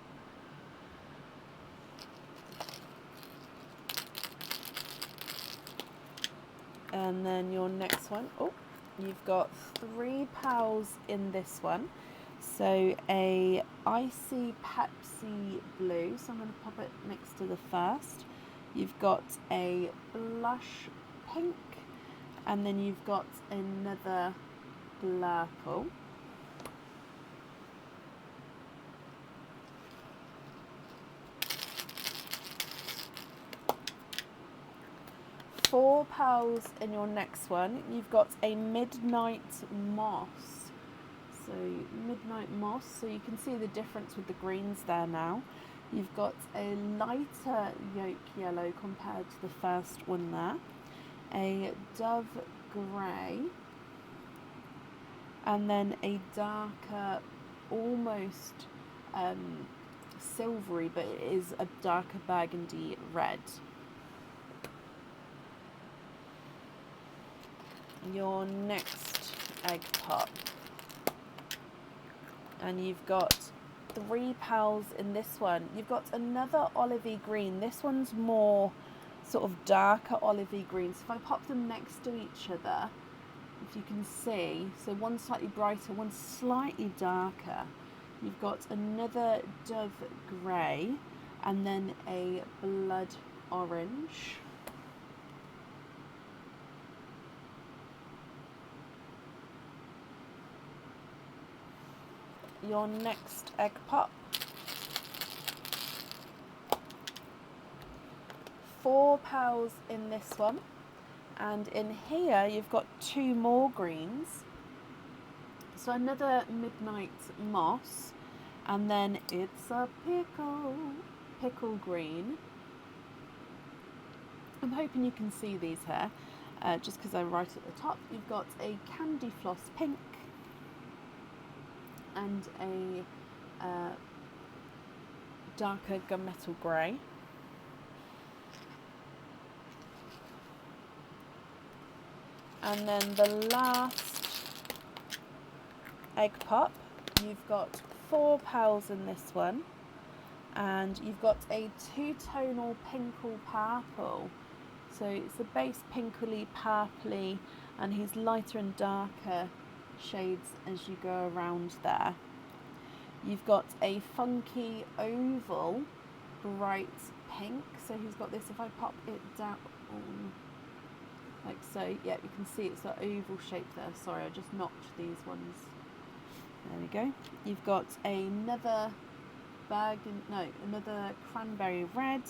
And then your next one, oh, you've got 3 pals in this one. So a icy Pepsi blue, so I'm going to pop it next to the first. You've got a blush pink, and then you've got another blurple. Four pals in your next one. You've got a midnight moss. So midnight moss, so you can see the difference with the greens there now. You've got a lighter yolk yellow compared to the first one there. A dove grey. And then a darker, almost silvery, but it is a darker burgundy red. Your next egg pop. And you've got 3 pals in this one. You've got another olivey green. This one's more sort of darker olivey green. So if I pop them next to each other, if you can see, so one's slightly brighter, one's slightly darker. You've got another dove grey and then a blood orange. Your next egg pop. 4 pals in this one, and in here you've got 2 more greens. So another midnight moss, and then it's a pickle green. I'm hoping you can see these here, just because I'm right at the top. You've got a candy floss pink, and a darker gunmetal grey. And then the last egg pop, you've got 4 pals in this one, and you've got a 2-tonal pinkle purple. So it's a base pinkly purpley, and he's lighter and darker shades as you go around there. You've got a funky oval bright pink, so he's got this. If I pop it down like so, yeah, you can see it's that oval shape there. Sorry, I just notched these ones. There we go. You've got another another cranberry red,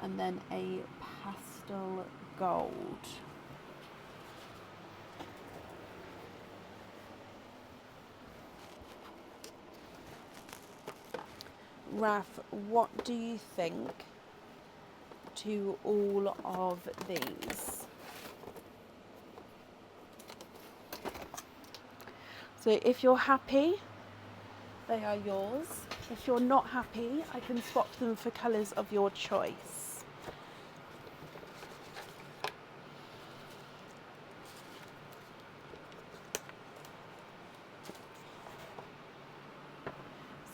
and then a pastel gold. Raf, what do you think to all of these? So if you're happy, they are yours. If you're not happy, I can swap them for colours of your choice.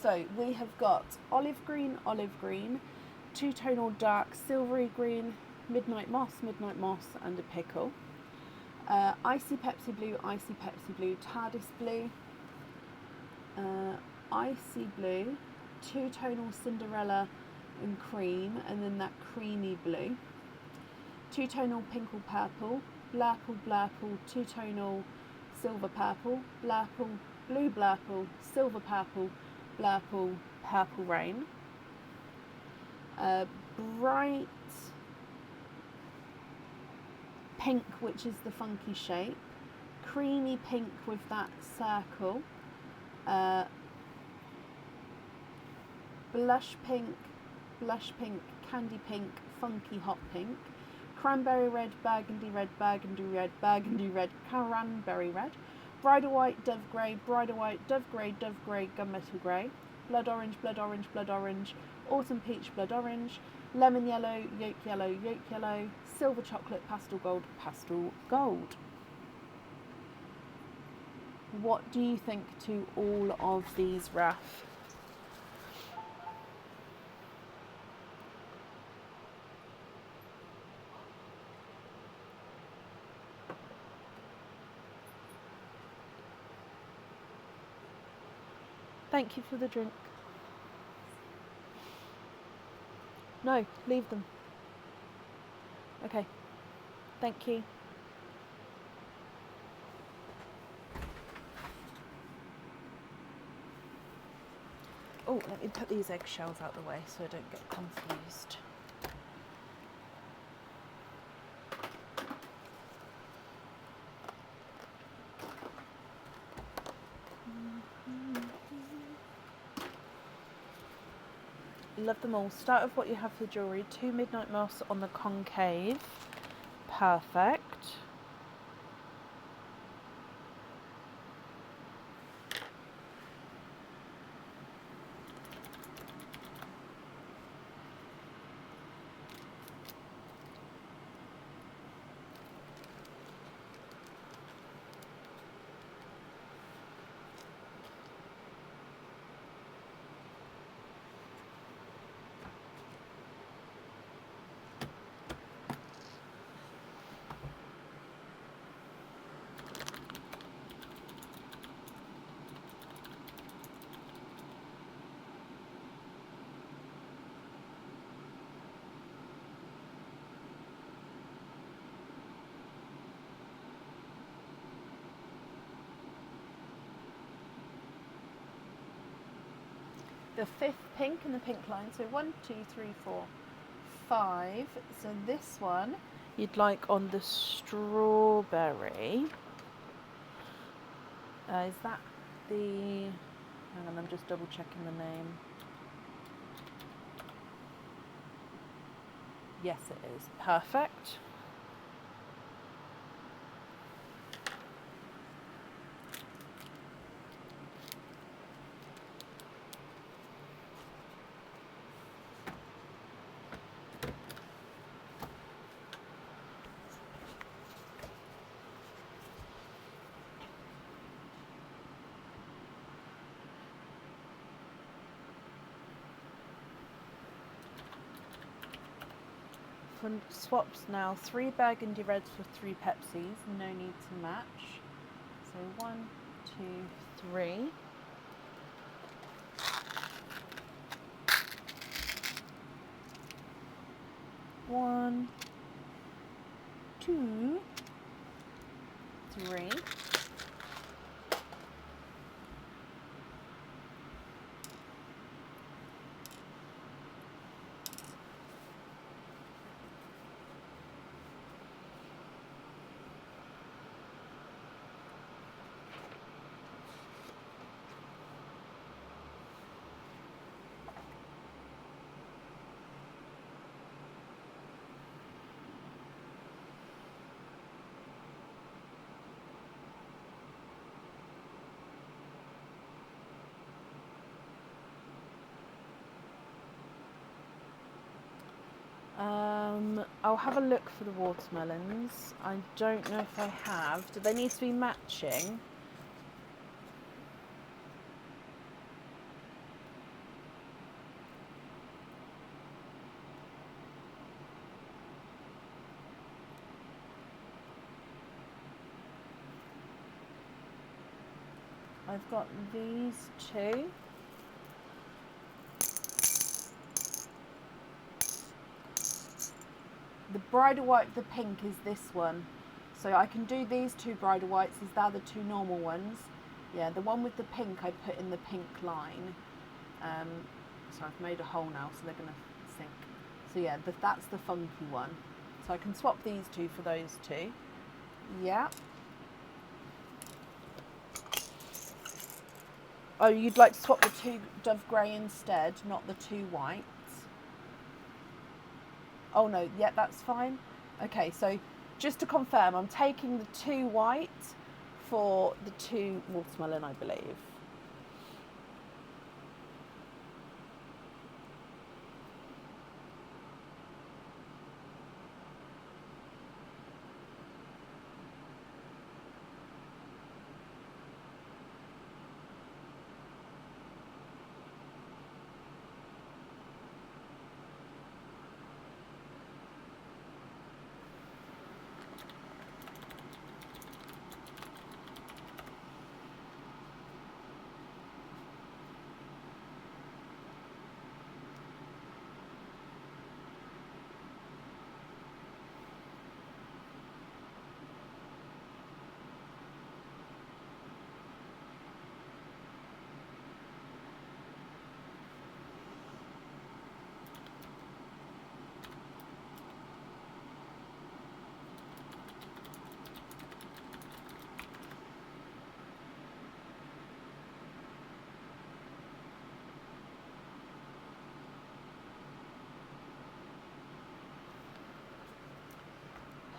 So we have got olive green, two-tonal dark silvery green, midnight moss, and a pickle. Icy Pepsi blue, TARDIS blue, icy blue, two-tonal Cinderella and cream, and then that creamy blue. Two-tonal pinkle purple, blurple, two-tonal silver purple, blue blurple, silver purple, blurple, purple rain. Bright pink, which is the funky shape. Creamy pink with that circle. Blush pink, candy pink, funky hot pink. Cranberry red, burgundy red, cranberry red. Bridal white, dove grey, gunmetal grey. Blood orange, autumn peach, blood orange. Lemon yellow, yolk yellow. Silver chocolate, pastel gold. What do you think to all of these, Raf? Thank you for the drink. No, leave them. Okay. Thank you. Oh, let me put these eggshells out the way so I don't get confused. Love them all. Start with what you have for jewellery. 2 midnight moss on the concave. Perfect. The 5th pink in the pink line. So 1, 2, 3, 4, 5. So this one you'd like on the strawberry. Is that the... Hang on, I'm just double checking the name. Yes, it is. Perfect. For swaps now, 3 burgundy reds for 3 Pepsis, no need to match. So 1, 2, 3. One, 2, 3. I'll have a look for the watermelons. I don't know if I have. Do they need to be matching? I've got these two. The bridal white, the pink is this one. So I can do these two bridal whites as they're the two normal ones. Yeah, the one with the pink I put in the pink line. So I've made a hole now, so they're gonna sink. So yeah, that's the funky one. So I can swap these two for those two. Yeah. Oh, you'd like to swap the two dove grey instead, not the two whites? Oh no, yeah, that's fine. Okay, so just to confirm, I'm taking the two white for the two watermelon, I believe.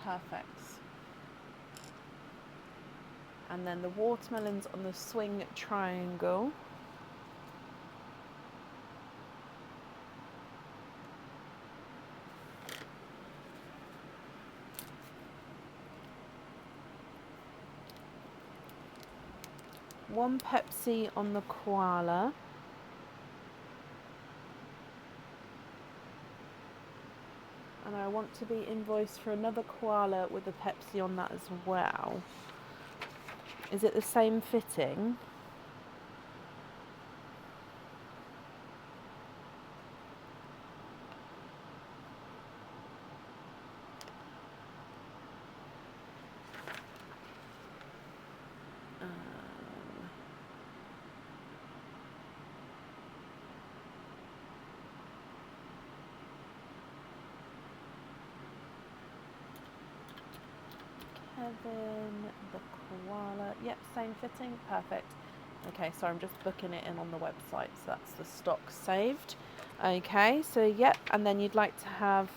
Perfect. And then the watermelons on the swing triangle. One Pepsi on the koala. And I want to be invoiced for another koala with a Pepsi on that as well. Is it the same fitting? Kevin, the koala. Yep, same fitting. Perfect. Okay, so I'm just booking it in on the website, so that's the stock saved. Okay, so yep, and then you'd like to have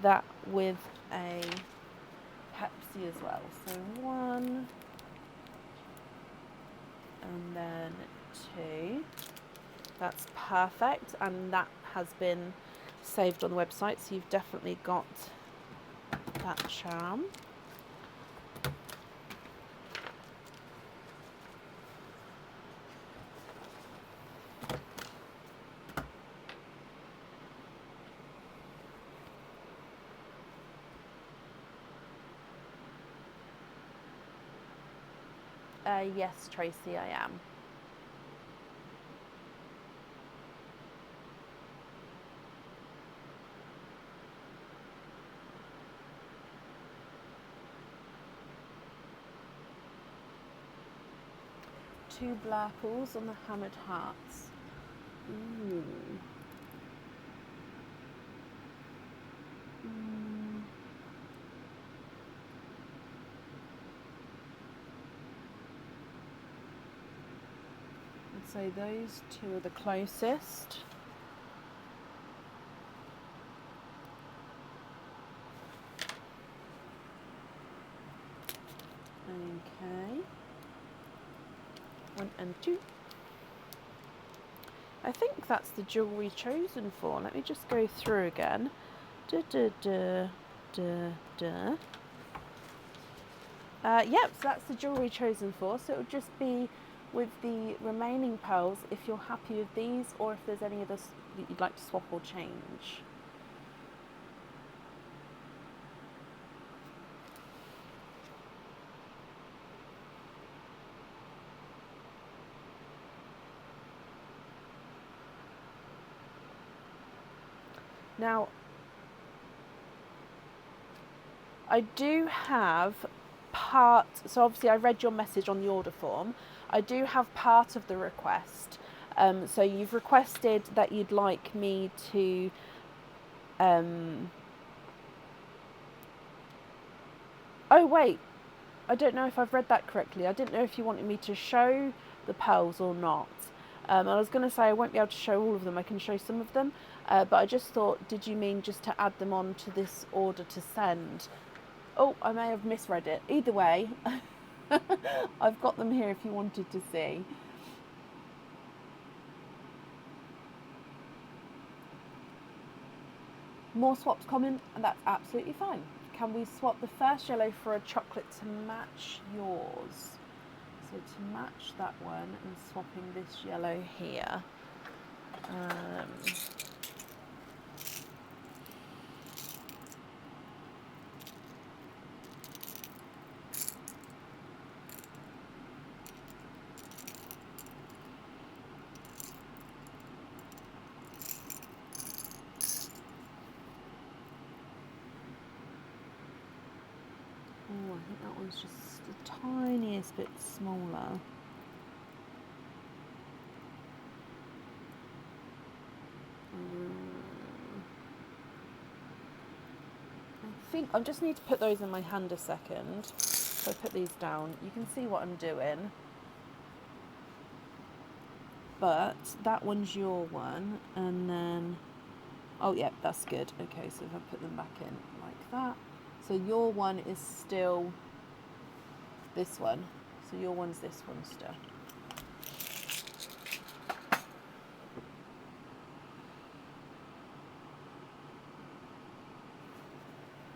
that with a Pepsi as well. So one, and then two. That's perfect, and that has been saved on the website, so you've definitely got that charm. Yes, Tracy, I am. Two black balls on the hammered hearts. Ooh. I'd say those two are the closest. Okay. 1 and 2. I think that's the jewellery chosen for. Let me just go through again. Yep, so that's the jewellery chosen for. So it'll just be with the remaining pearls if you're happy with these, or if there's any others that you'd like to swap or change. Now, I do have part, so obviously I read your message on the order form. I do have part of the request. So you've requested that you'd like me to oh wait, I don't know if I've read that correctly. I didn't know if you wanted me to show the pearls or not. I was going to say I won't be able to show all of them. I can show some of them. But I just thought, did you mean just to add them on to this order to send? Oh, I may have misread it. Either way, I've got them here if you wanted to see. More swaps coming, and that's absolutely fine. Can we swap the first yellow for a chocolate to match yours? So to match that one and swapping this yellow here. Oh, I think that one's just the tiniest bit smaller. I think I just need to put those in my hand a second. So I put these down. You can see what I'm doing. But that one's your one, and then, oh yeah, that's good. Okay, so if I put them back in like that. So your one is still this one. So your one's this one still.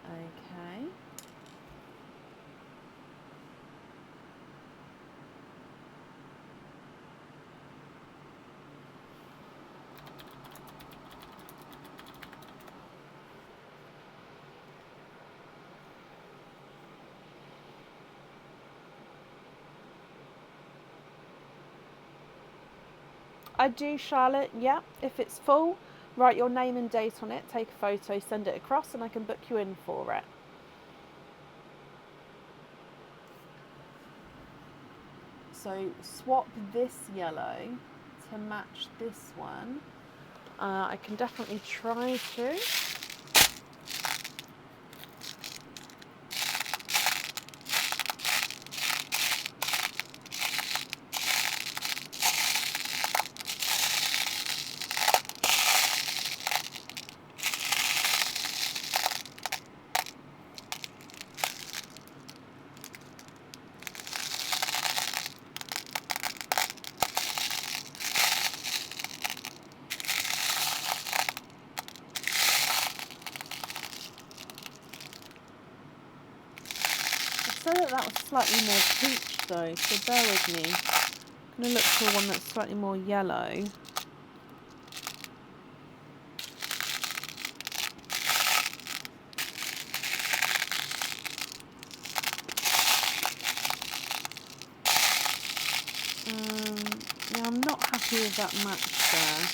Okay. I do, Charlotte, yeah. If it's full, write your name and date on it, take a photo, send it across, and I can book you in for it. So swap this yellow to match this one. I can definitely try to. I said that was slightly more peach though, so bear with me. I'm going to look for one that's slightly more yellow. Yeah, I'm not happy with that match there.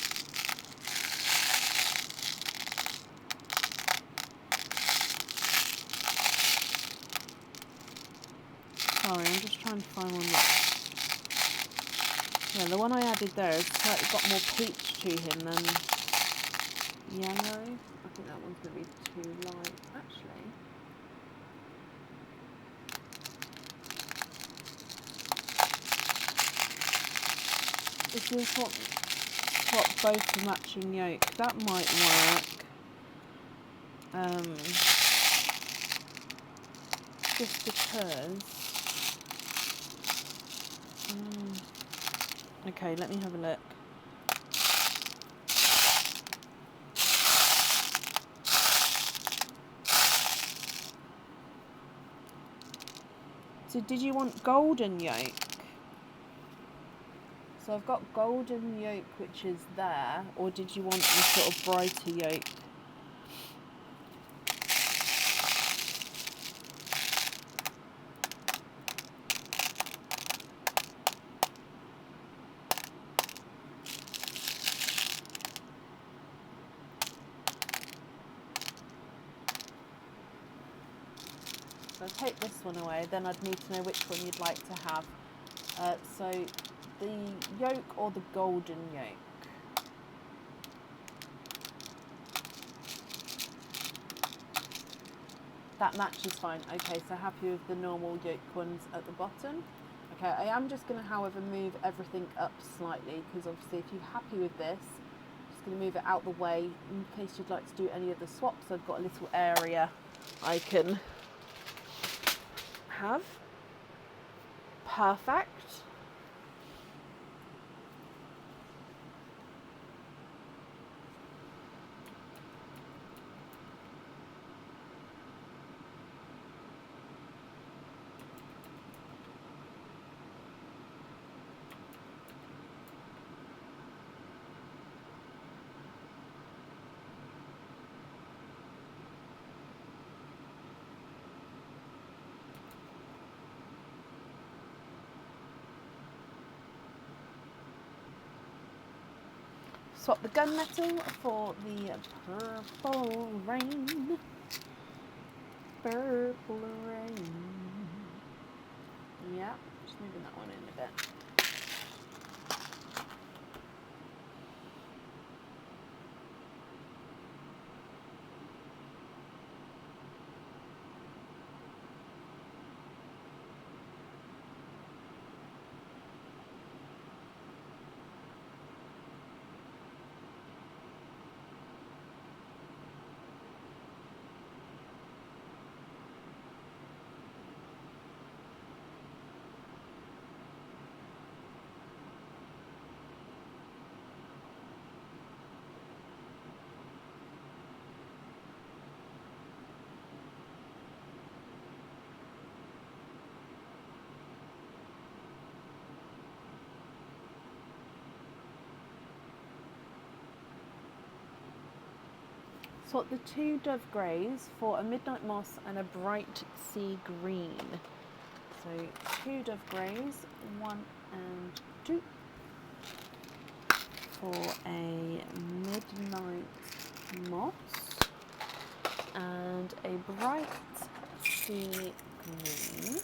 Sorry, I'm just trying to find one that... Yeah, the one I added there has slightly got more peach to him than yellow. I think that one's going to be too light, actually. If you swap both the matching yolk, that might work. Just because... Okay, let me have a look. So did you want golden yolk? So I've got golden yolk, which is there, or did you want the sort of brighter yolk? So I'll take this one away, then I'd need to know which one you'd like to have. So the yolk or the golden yolk? That matches fine. Okay, so happy with the normal yolk ones at the bottom. Okay, I am just going to, however, move everything up slightly, because obviously if you're happy with this, I'm just going to move it out the way in case you'd like to do any of the swaps. I've got a little area I can have. Perfect. Swap the gunmetal for the purple rain. Purple rain. Yeah, just moving that one in a bit. Swap the 2 dove greys for a midnight moss and a bright sea green. So 2 dove greys, 1 and 2, for a midnight moss and a bright sea green.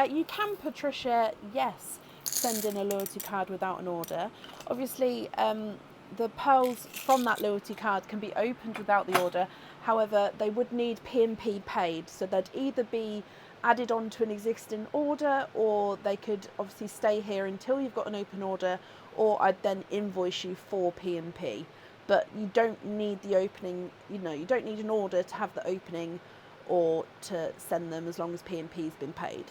You can, Patricia, yes, send in a loyalty card without an order. Obviously, the pearls from that loyalty card can be opened without the order. However, they would need P&P paid, so they'd either be added on to an existing order, or they could obviously stay here until you've got an open order, or I'd then invoice you for P&P. But you don't need the opening, you don't need an order to have the opening or to send them, as long as P&P's been paid.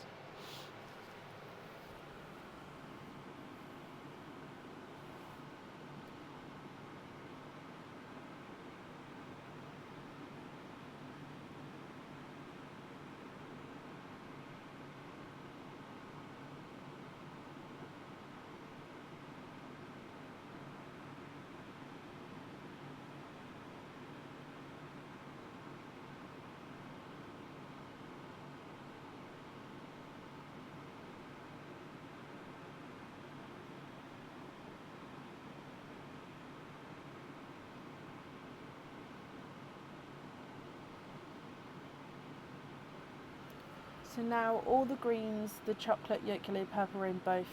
So now all the greens, the chocolate, yolk, yellow, purple rain, both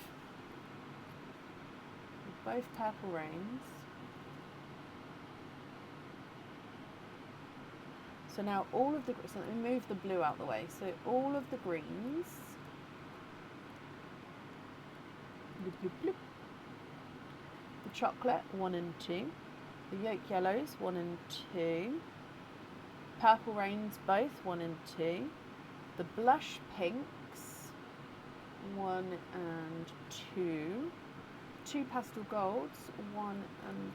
purple rains. So now all of the, so let me move the blue out the way. So all of the greens, bloop, bloop, bloop. The chocolate, 1 and 2. The yolk yellows, 1 and 2. Purple rains, both 1 and 2. The blush pinks, 1 and 2. 2 pastel golds, 1 and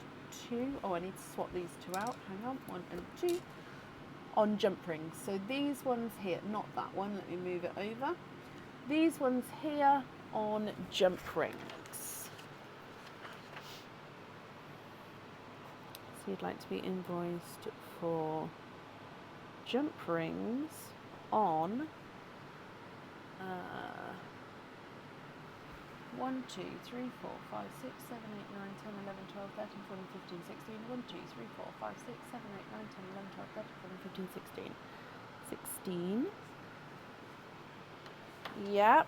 2. Oh, I need to swap these 2 out. Hang on, 1 and 2 on jump rings. So these ones here, not that one. Let me move it over. These ones here on jump rings. So you'd like to be invoiced for jump rings on 1, 2, 3, 4, 5, 6, 7, 8, 9, 10, 11, 12, 13, 14, 15, 16. 1, 2, 3, 4, 5, 6, 7, 8, 9, 10, 11, 12, 13, 14, 15, 16. 16. Yep.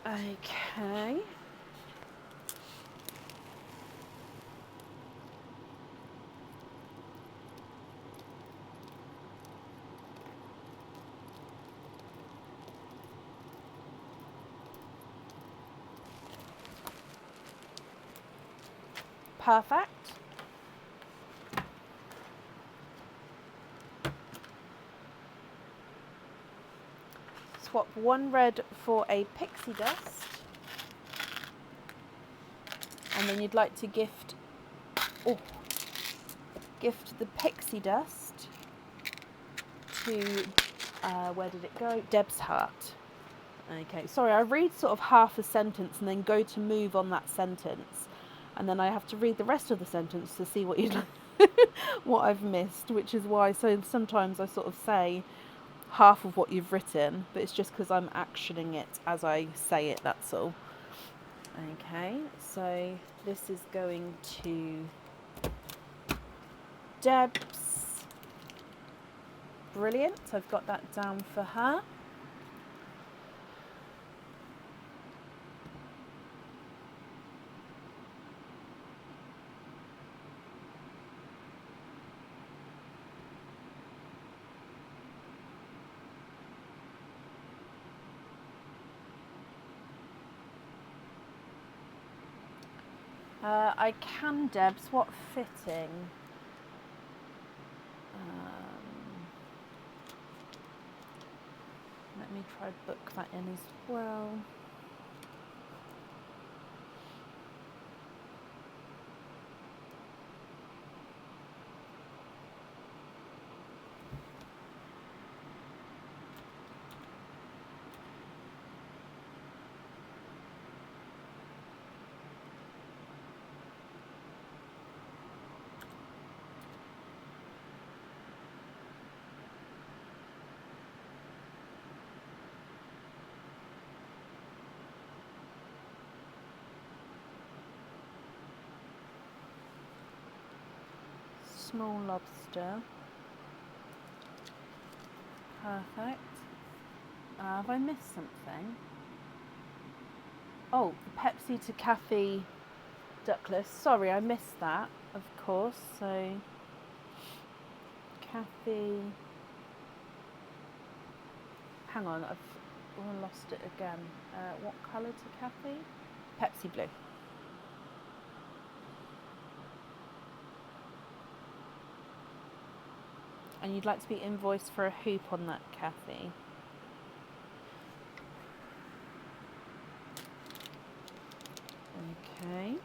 Okay. Perfect. Swap 1 red for a pixie dust. And then you'd like to gift the pixie dust to, where did it go? Deb's heart. Okay, sorry, I read sort of half a sentence and then go to move on that sentence. And then I have to read the rest of the sentence to see what what I've missed, which is why sometimes I sort of say half of what you've written, but it's just because I'm actioning it as I say it, that's all. Okay, so this is going to Debs. Brilliant, I've got that down for her. I can, Debs. What fitting? Let me try book that in as well. Small lobster. Perfect. Have I missed something? Oh, the Pepsi to Cafe Duckless. Sorry, I missed that, of course. So, Cafe. Hang on, I've lost it again. What colour to Cafe? Pepsi blue. And you'd like to be invoiced for a hoop on that Kathy. Okay.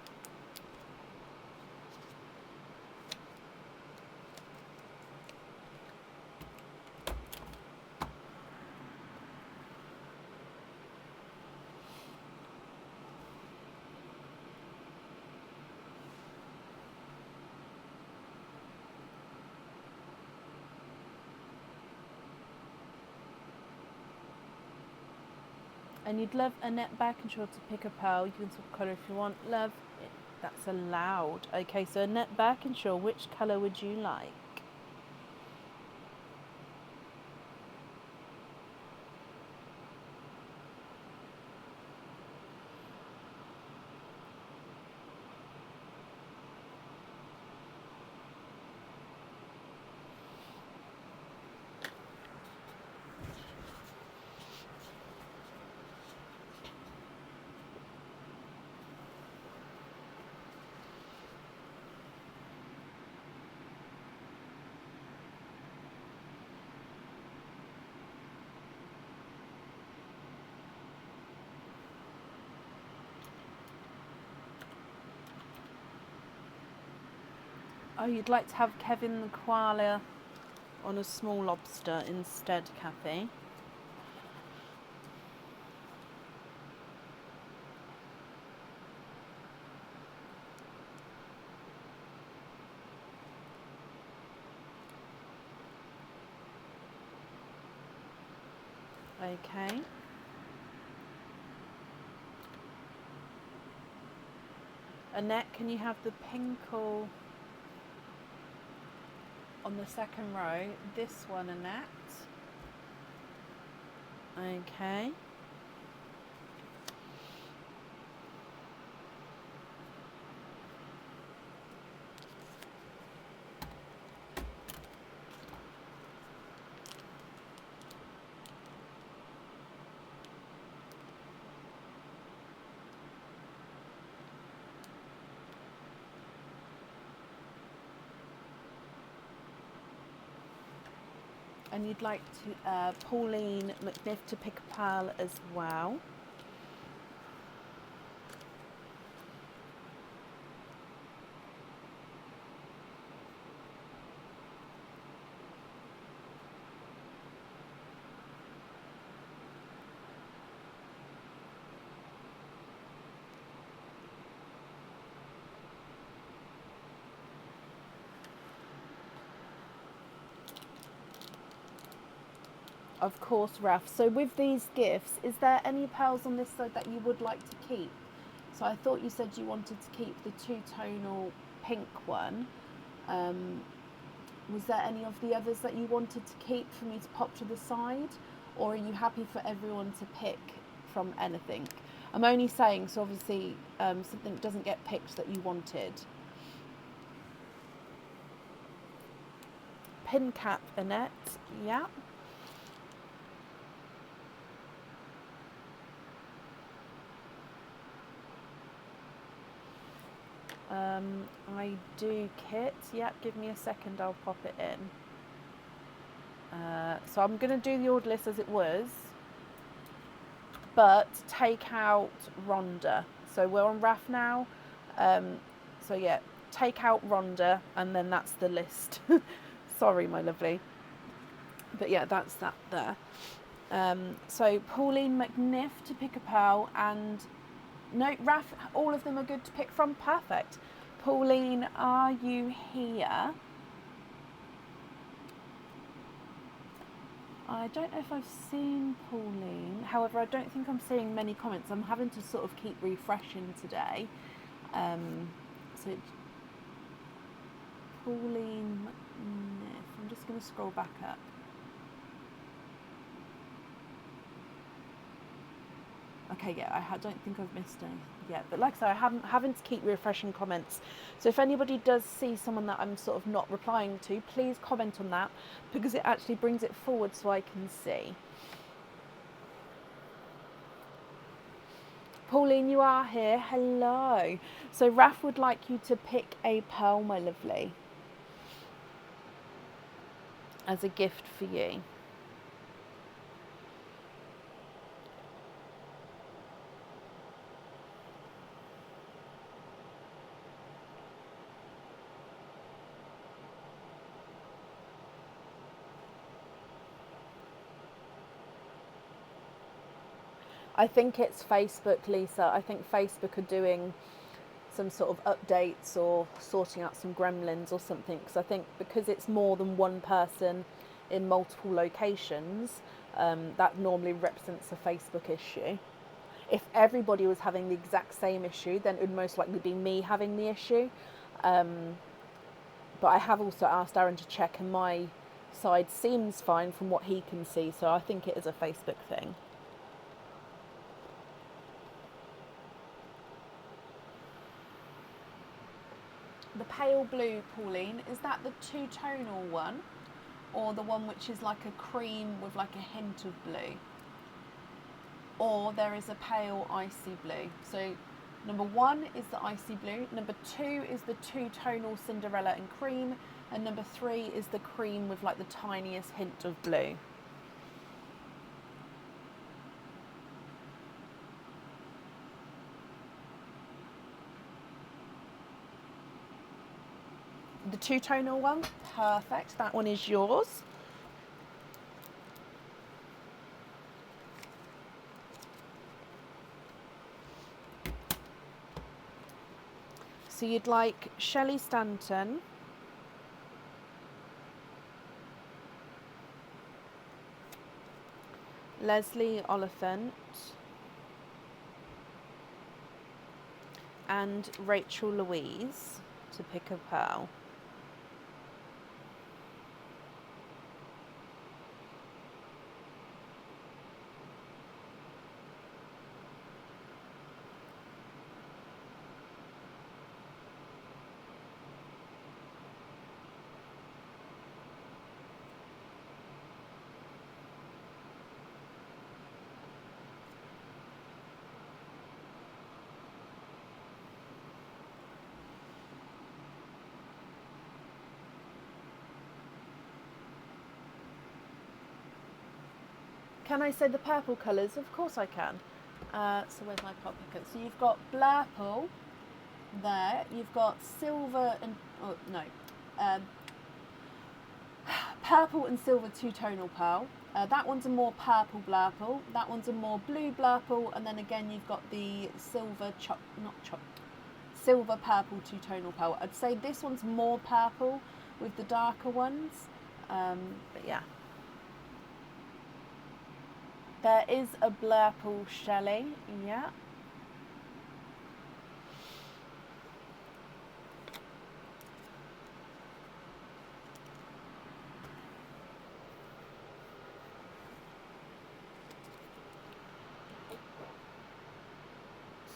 And you'd love Annette Backenshaw to pick a pearl. You can swap colour if you want. Love, that's allowed. Okay, so Annette Backenshaw, which colour would you like? Oh, you'd like to have Kevin the koala on a small lobster instead, Kathy? Okay. Annette, can you have the pinkle on the second row? This one, Annette. Okay. And you'd like to Pauline McNiff to pick a pal as well. Of course, Raf. So with these gifts, is there any pearls on this side that you would like to keep? So I thought you said you wanted to keep the two-tonal pink one. Was there any of the others that you wanted to keep for me to pop to the side? Or are you happy for everyone to pick from anything? I'm only saying, so obviously something doesn't get picked that you wanted. Pin cap, Annette. Yeah. I do kit. Yep, give me a second, I'll pop it in. So I'm going to do the order list as it was, but take out Rhonda. So we're on RAF now. So yeah, take out Rhonda and then that's the list. Sorry, my lovely. But yeah, that's that there. So Pauline McNiff to pick a pearl, and no, Raf, all of them are good to pick from. Perfect. Pauline, are you here? I don't know if I've seen Pauline. However, I don't think I'm seeing many comments. I'm having to sort of keep refreshing today. So Pauline McNiff. I'm just going to scroll back up. Okay, yeah, I don't think I've missed any yet. But like I say, I'm having to keep refreshing comments. So if anybody does see someone that I'm sort of not replying to, please comment on that, because it actually brings it forward so I can see. Pauline, you are here. Hello. So Raf would like you to pick a pearl, my lovely, as a gift for you. I think it's Facebook, Lisa. I think Facebook are doing some sort of updates or sorting out some gremlins or something, because I think because it's more than one person in multiple locations, that normally represents a Facebook issue. If everybody was having the exact same issue, then it would most likely be me having the issue. But I have also asked Aaron to check, and my side seems fine from what he can see, so I think it is a Facebook thing. The pale blue, Pauline, is that the two-tonal one, or the one which is like a cream with like a hint of blue? Or there is a pale icy blue. So number 1 is the icy blue, number 2 is the two-tonal Cinderella and cream, and number 3 is the cream with like the tiniest hint of blue. The two-tonal one? Perfect, that one is yours. So you'd like Shelley Stanton, Leslie Oliphant, and Rachel Louise to pick a pearl. Can I say the purple colours? Of course I can. So where's my pop picker? So you've got blurple there. You've got silver and purple and silver two-tonal pearl. That one's a more purple blurple. That one's a more blue blurple. And then again, you've got the silver silver purple two-tonal pearl. I'd say this one's more purple with the darker ones. But yeah. There is a blurple Shelley, yeah.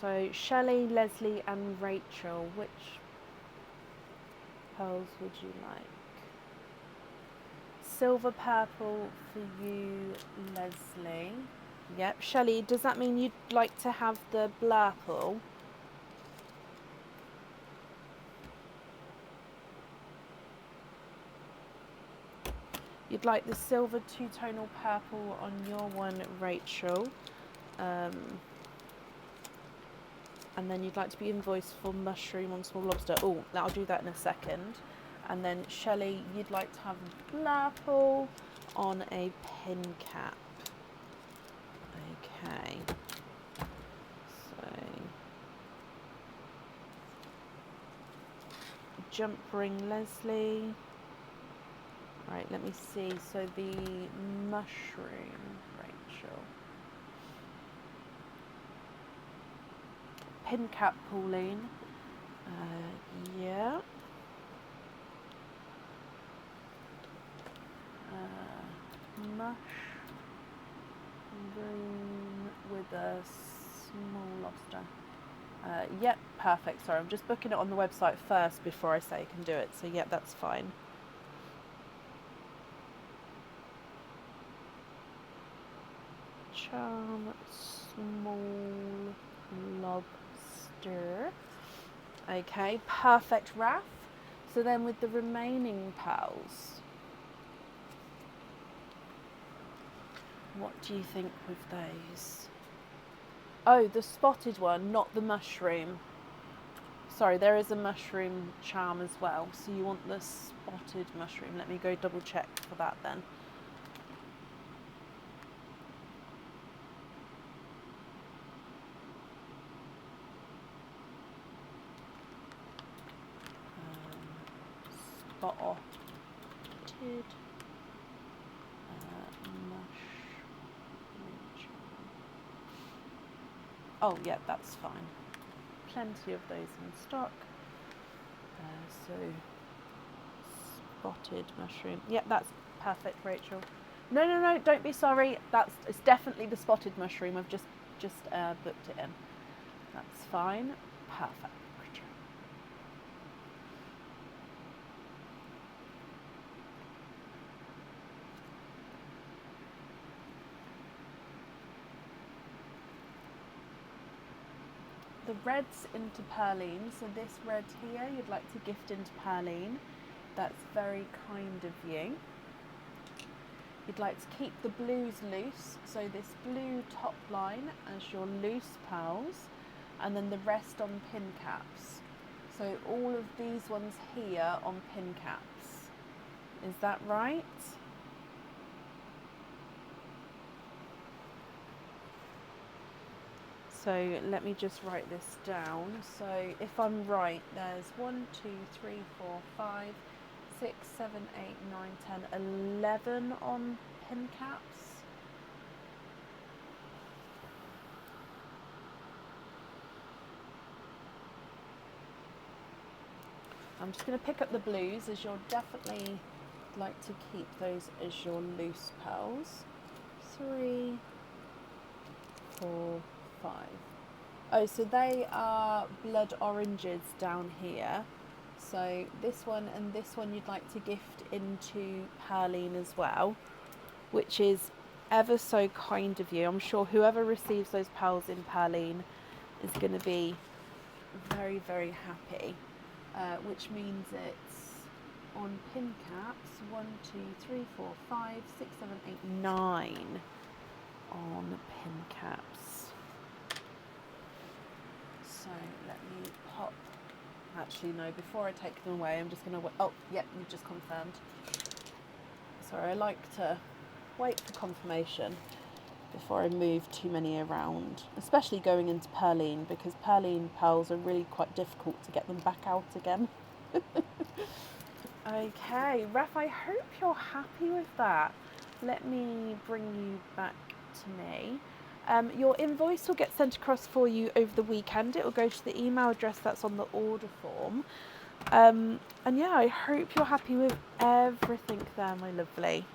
So Shelley, Leslie and Rachel, which pearls would you like? Silver purple for you, Leslie. Yep. Shelley, does that mean you'd like to have the blurple? You'd like the silver two-tonal purple on your one, Rachel. And then you'd like to be invoiced for mushroom on small lobster. Oh, I'll do that in a second. And then Shelley, you'd like to have blurple on a pin cap. Okay. So jump ring Leslie. Right, let me see. So the mushroom Rachel. Pin cap Pauline. Yeah. Mushroom with a small lobster. Yep, perfect. Sorry, I'm just booking it on the website first before I say I can do it. So yep, that's fine. Charm small lobster. Okay, perfect, Raf. So then with the remaining pearls, what do you think with those? Oh, the spotted one, not the mushroom. Sorry, there is a mushroom charm as well. So you want the spotted mushroom. Let me go double check for that then. Spotted oh, yeah, that's fine. Plenty of those in stock. So, spotted mushroom. Yep, that's perfect, Rachel. No, don't be sorry. It's definitely the spotted mushroom. I've just booked it in. That's fine. Perfect. The reds into Perline, so this red here you'd like to gift into Perline. That's very kind of you. You'd like to keep the blues loose, so this blue top line as your loose pearls, and then the rest on pin caps. So all of these ones here on pin caps. Is that right? So let me just write this down. So if I'm right, there's 1, 2, 3, 4, 5, 6, 7, 8, 9, 10, 11 on pin caps. I'm just going to pick up the blues, as you'll definitely like to keep those as your loose pearls. 3, 4, 5. Oh, so they are blood oranges down here. So this one and this one you'd like to gift into Perline as well, which is ever so kind of you. I'm sure whoever receives those pearls in Perline is going to be very, very happy. Which means it's on pin caps 1, 2, 3, 4, 5, 6, 7, 8, 9 on pin caps. So let me pop. Actually, no, before I take them away, I'm just going to. Oh, yep, you've just confirmed. Sorry, I like to wait for confirmation before I move too many around, especially going into Perline, because Perline pearls are really quite difficult to get them back out again. Okay, Raf, I hope you're happy with that. Let me bring you back to me. Your invoice will get sent across for you over the weekend. It will go to the email address that's on the order form. And yeah, I hope you're happy with everything there, my lovely.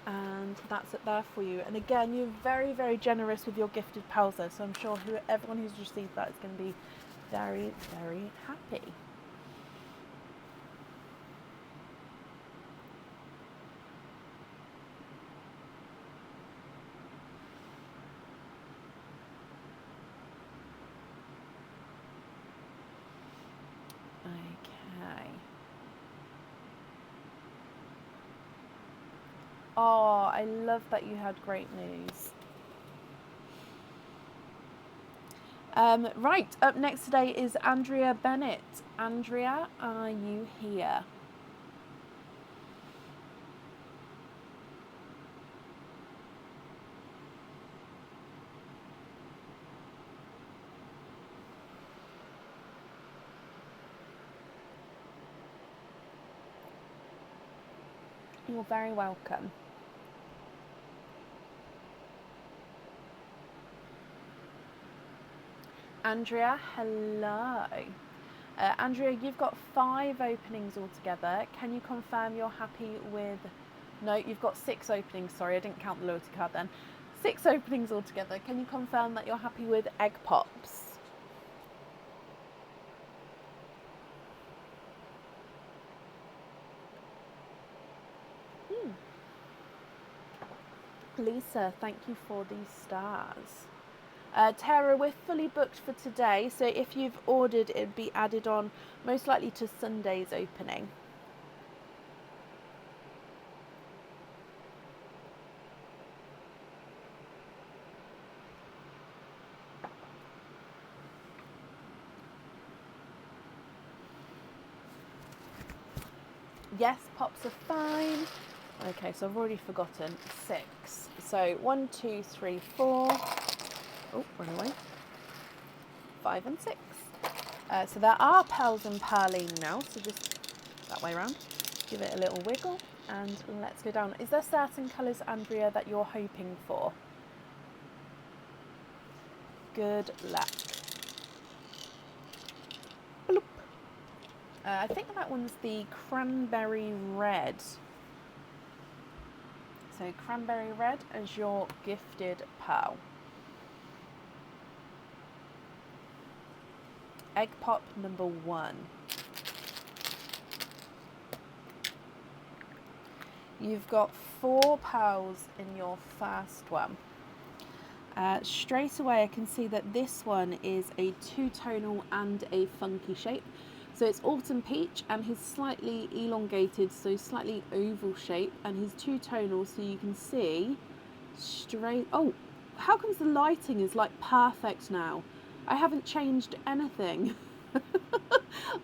And that's it there for you. And again, you're very, very generous with your gifted pearls there, so I'm sure everyone who's received that is going to be very, very happy. Okay. Oh, I love that you had great news. Right, up next today is Andrea Bennett. Andrea, are you here? You're very welcome. Andrea, hello. Andrea, you've got 5 openings altogether. Can you confirm you're happy with... No, you've got 6 openings. Sorry, I didn't count the loyalty card then. 6 openings altogether. Can you confirm that you're happy with egg pops? Lisa, thank you for these stars. Tara, we're fully booked for today, so if you've ordered, it'd be added on most likely to Sunday's opening. Yes, pops are fine. Okay, so I've already forgotten 6. So 1, 2, 3, 4. Oh, run away. 5 and 6. So there are pearls in Perline now, so just that way around. Give it a little wiggle and let's go down. Is there certain colours, Andrea, that you're hoping for? Good luck. Bloop. I think that one's the cranberry red. So cranberry red as your gifted pearl. Egg pop number 1. You've got 4 pearls in your first one. Straight away I can see that this one is a 2-tonal and a funky shape. So it's autumn peach and he's slightly elongated, so slightly oval shape, and he's 2-tonal, so you can see straight... Oh, how comes the lighting is like perfect now? I haven't changed anything.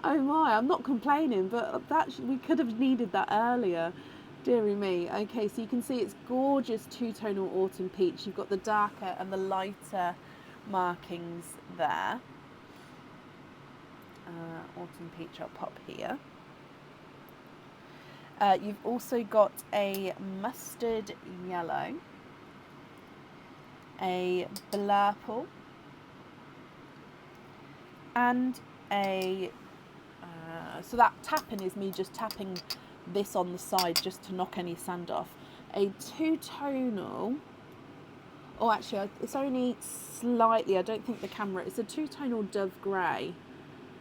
Oh my, I'm not complaining, but we could have needed that earlier. Deary me. Okay, so you can see it's gorgeous two-tonal autumn peach. You've got the darker and the lighter markings there. Autumn peach, I'll pop here. You've also got a mustard yellow, a blurple, and a so that tapping is me just tapping this on the side just to knock any sand off. A two-tonal, oh actually it's only slightly, I don't think the camera, it's a two-tonal dove grey,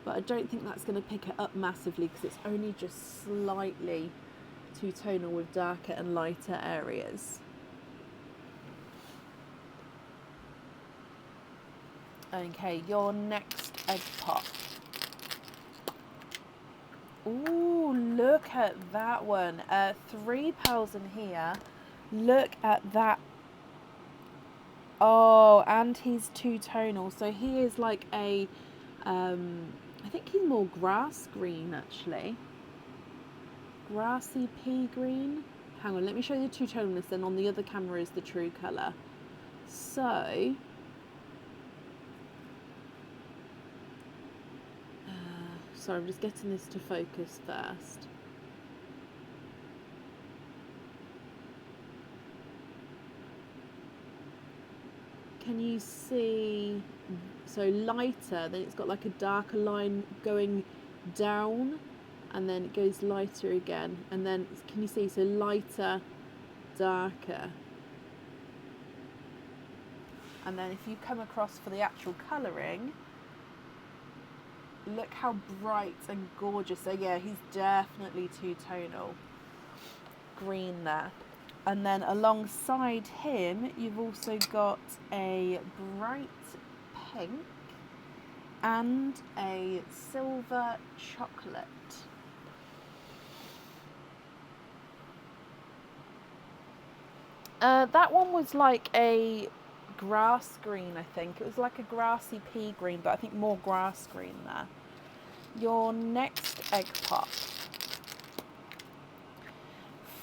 but I don't think that's going to pick it up massively because it's only just slightly two-tonal with darker and lighter areas. Okay, your next egg pop. Ooh, look at that one. 3 pearls in here. Look at that. Oh, and he's two-tonal. So he is like a, I think he's more grass green actually. Grassy pea green. Hang on, let me show you the two-tonalness, then on the other camera is the true colour. So, sorry, I'm just getting this to focus first. Can you see, so lighter, then it's got like a darker line going down, and then it goes lighter again, and then can you see, so lighter, darker. And then if you come across for the actual colouring, look how bright and gorgeous. So yeah, he's definitely two-tonal. Green there. And then alongside him, you've also got a bright pink and a silver chocolate. That one was like a grass green, I think. It was like a grassy pea green, but I think more grass green there. Your next egg pop.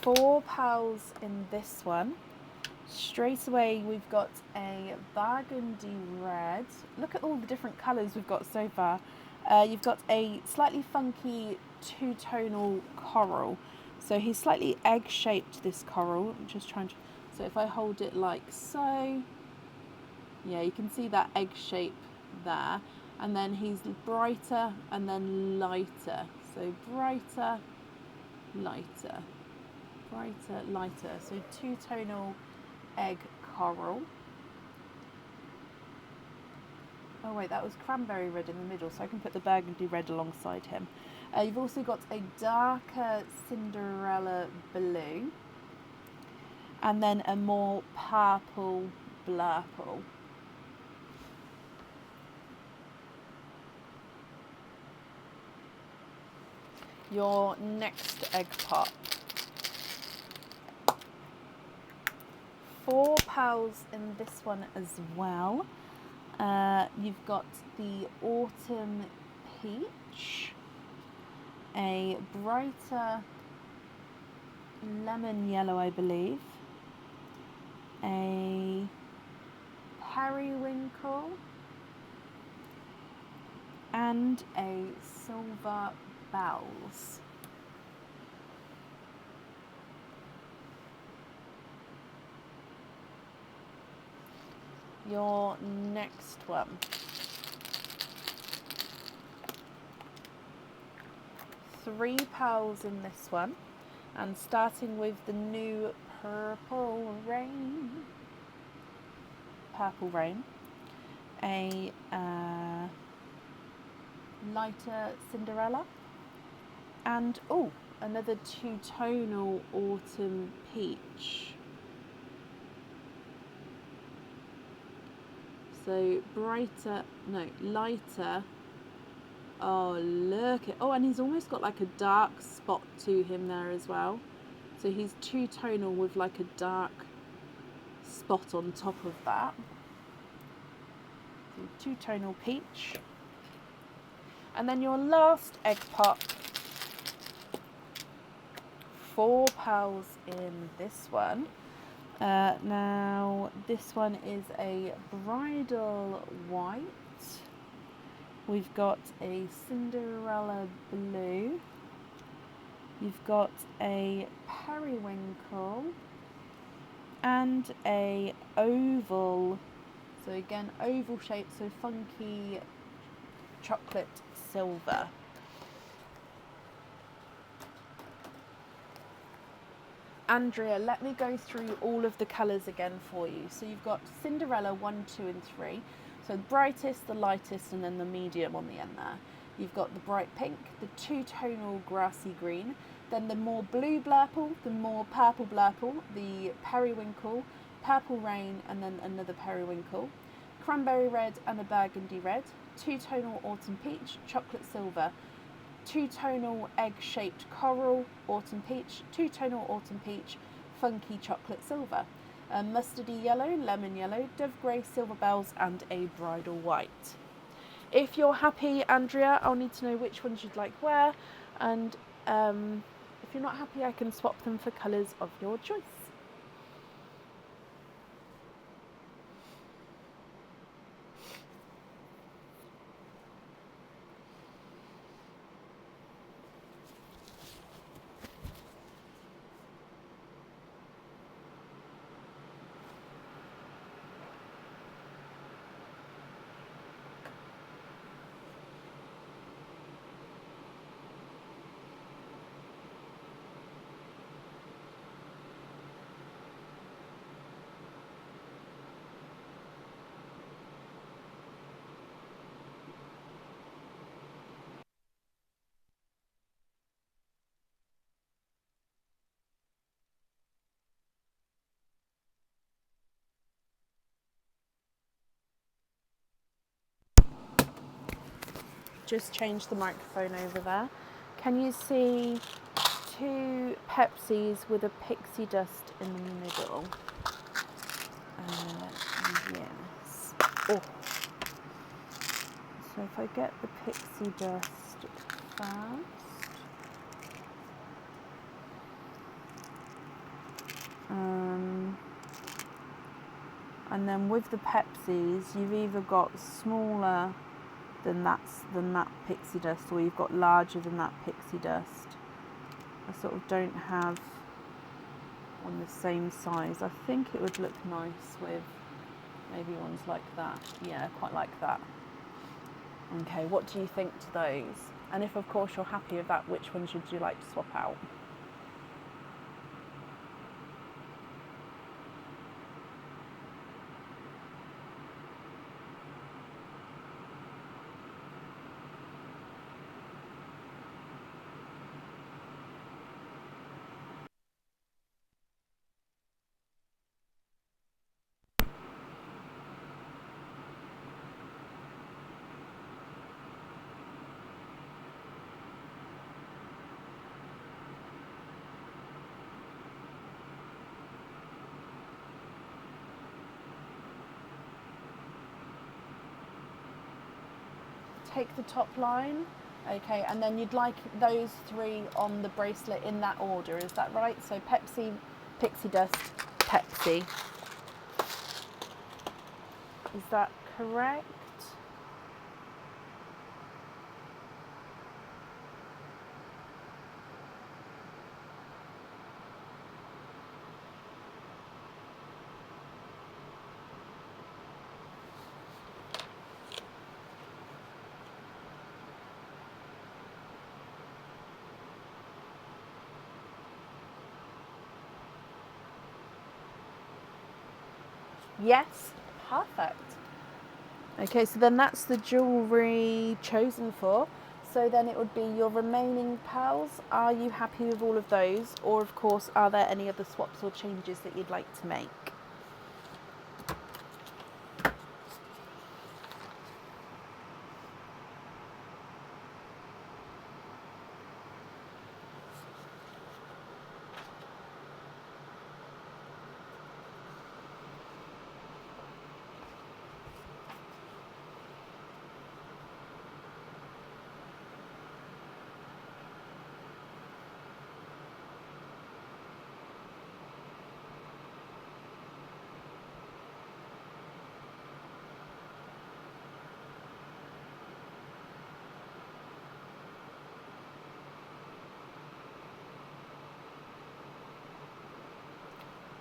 4 pearls in this one. Straight away we've got a burgundy red. Look at all the different colours we've got so far. You've got a slightly funky two-tonal coral. So he's slightly egg-shaped, this coral. I'm just trying to... So if I hold it like so, yeah, you can see that egg shape there. And then he's brighter and then lighter. So brighter, lighter, brighter, lighter. So two-tonal egg coral. Oh wait, that was cranberry red in the middle, so I can put the burgundy red alongside him. You've also got a darker Cinderella blue, and then a more purple blurple. Your next egg pop. 4 pearls in this one as well. You've got the autumn peach, a brighter lemon yellow, I believe, a periwinkle, and a silver bells. Your next one. 3 pearls in this one, and starting with the new purple rain, a lighter Cinderella, and oh, another two-tonal autumn peach. So brighter, no, lighter. Oh, look at, oh, and he's almost got like a dark spot to him there as well. So he's two-tonal with like a dark spot on top of that. So two-tonal peach. And then your last egg pot, 4 pearls in this one. Now this one is a bridal white. We've got a Cinderella blue. You've got a periwinkle and a oval. So again, oval shape, so funky chocolate silver. Andrea, let me go through all of the colours again for you. So you've got Cinderella 1, 2 and 3. So the brightest, the lightest and then the medium on the end there. You've got the bright pink, the two-tonal grassy green, then the more blue blurple, the more purple blurple, the periwinkle, purple rain and then another periwinkle, cranberry red and a burgundy red, two-tonal autumn peach, chocolate silver, two-tonal egg-shaped coral, autumn peach, two-tonal autumn peach, funky chocolate silver, mustardy yellow, lemon yellow, dove grey, silver bells and a bridal white. If you're happy, Andrea, I'll need to know which ones you'd like where, and if you're not happy, I can swap them for colours of your choice. Just change the microphone over there. Can you see 2 Pepsis with a pixie dust in the middle? Yes. Oh. So if I get the pixie dust first. And then with the Pepsis, you've either got smaller than that pixie dust, or you've got larger than that pixie dust. I sort of don't have on the same size. I think it would look nice with maybe ones like that. Yeah, quite like that. Okay, what do you think to those? And if of course you're happy with that, which ones would you like to swap out? Take the top line, okay, and then you'd like those 3 on the bracelet in that order, is that right? So Pepsi, pixie dust, Pepsi. Is that correct? Yes, perfect. Okay, so then that's the jewellery chosen for. So then it would be your remaining pearls. Are you happy with all of those? Or of course, are there any other swaps or changes that you'd like to make?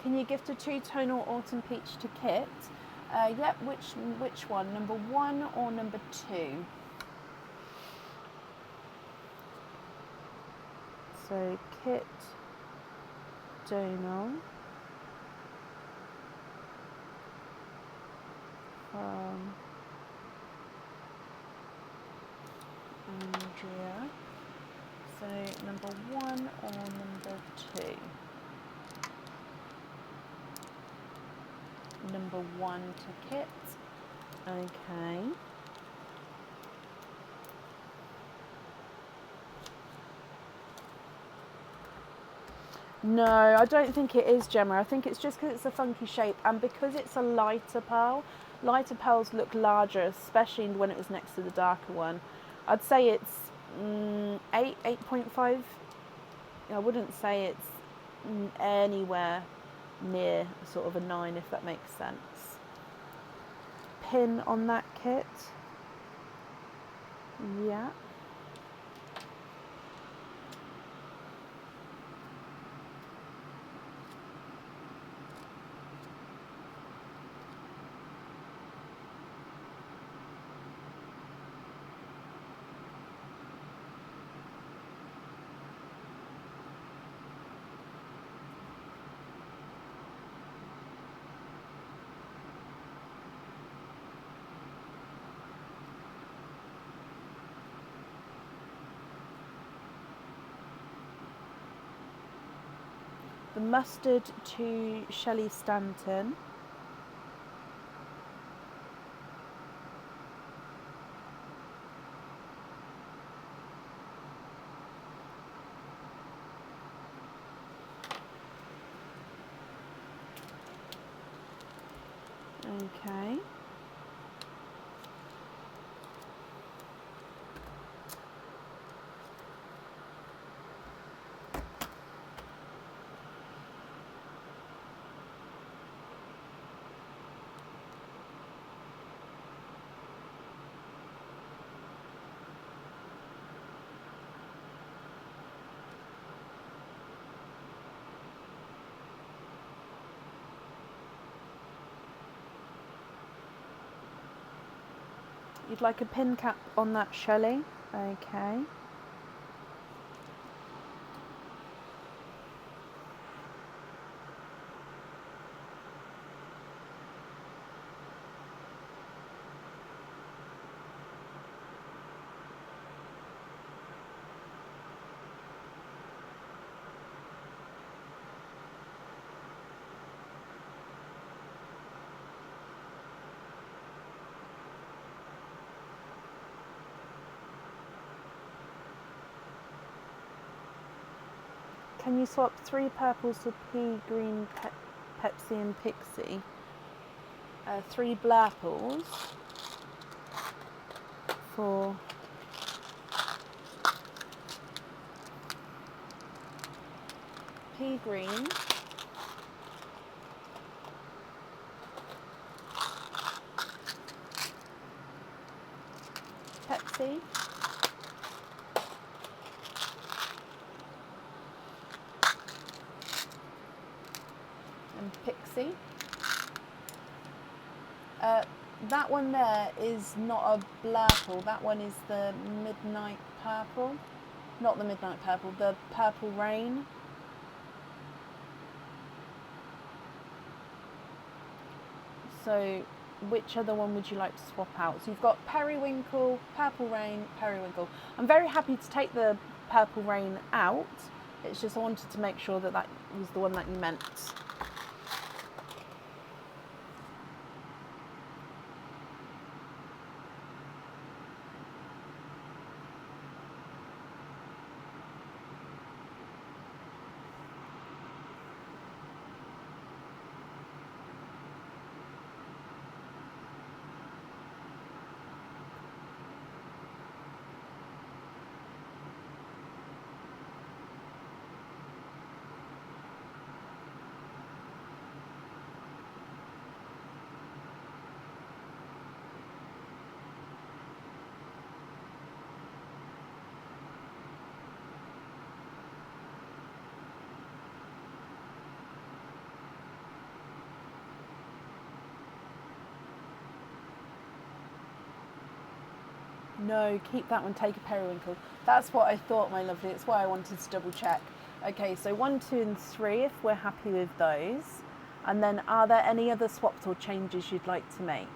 Can you gift a two-tonal autumn peach to Kit? Yep, which one? Number 1 or number 2? So Kit Donal from Andrea. So number 1 or number 2? Number 1 to Kit. Okay. No, I don't think it is, Gemma. I think it's just because it's a funky shape and because it's a lighter pearl. Lighter pearls look larger, especially when it was next to the darker one. I'd say it's 8.5. I wouldn't say it's anywhere near sort of a 9, if that makes sense. Pin on that kit. Yeah. The mustard to Shelley Stanton. Okay. You'd like a pin cap on that, Shelley? Okay. Can you swap 3 purples for pea green, Pepsi and Pixie? 3 blurples for pea green, Pepsi, and Pixie. That one there is not a blurple, that one is the midnight purple. Not the midnight purple, the purple rain. So which other one would you like to swap out? So you've got Periwinkle, Purple Rain, Periwinkle. I'm very happy to take the Purple Rain out. It's just I wanted to make sure that that was the one that you meant. No, keep that one, take a periwinkle. That's what I thought, my lovely. It's why I wanted to double check. Okay, so 1, 2 and 3 if we're happy with those. And then are there any other swaps or changes you'd like to make?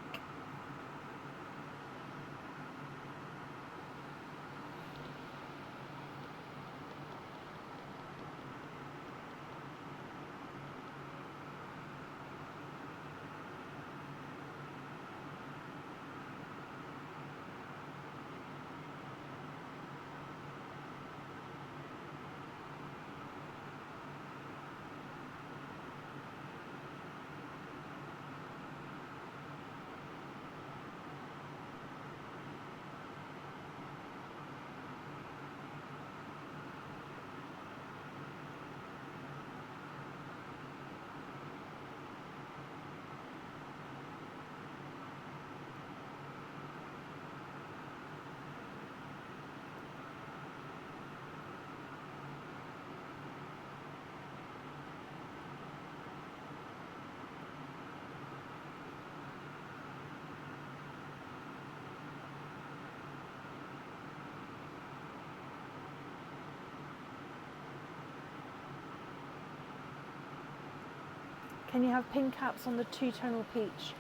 Can you have pin caps on the two-tonal peach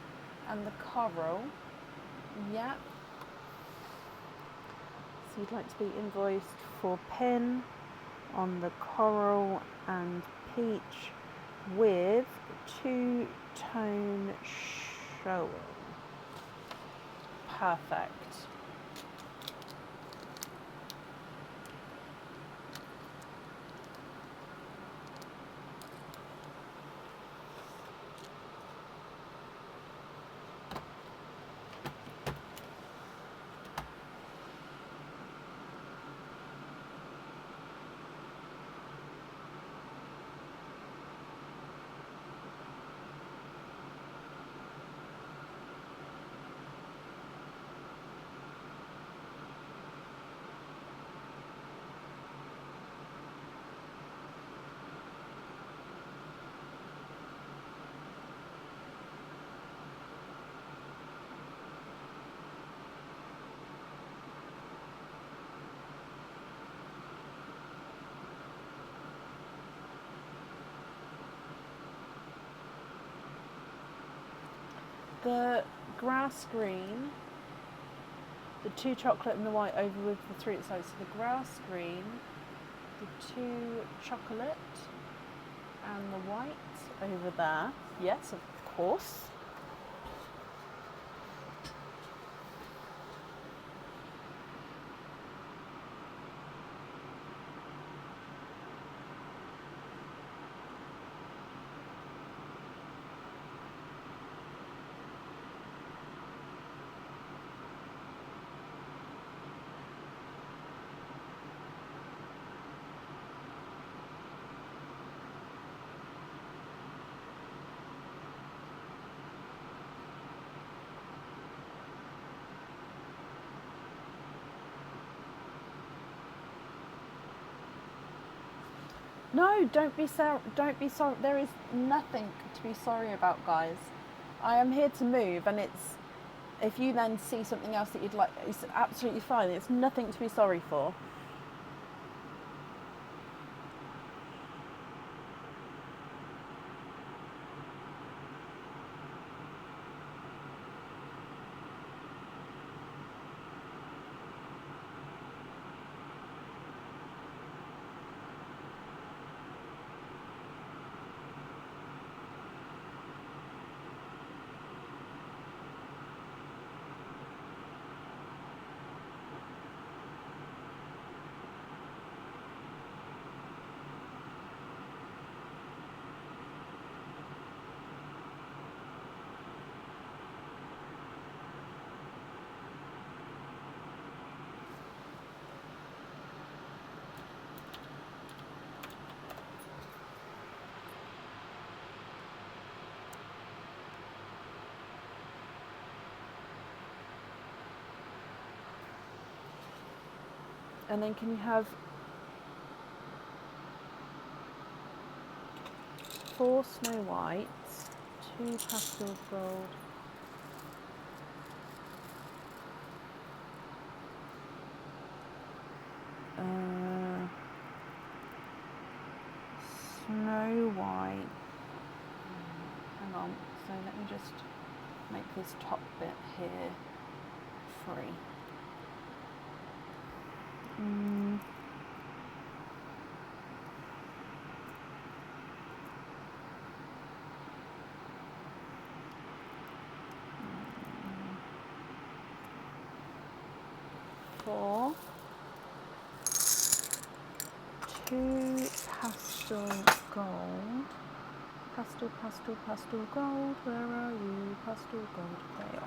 and the coral? Yep. So you'd like to be invoiced for pin on the coral and peach with two-tone show. Perfect. The grass green, the 2 chocolate and the white over with the 3 at sides. So the grass green, the 2 chocolate and the white over there. Yes, of course. No, don't be sorry. Don't be sorry. There is nothing to be sorry about, guys. I am here to move, and it's if you then see something else that you'd like, it's absolutely fine. It's nothing to be sorry for. And then can you have 4 Snow Whites, 2 pastel gold, right. Hang on, so let me just make this top bit here free. For 2 pastel gold. Pastel gold, where are you? Pastel gold, there you are.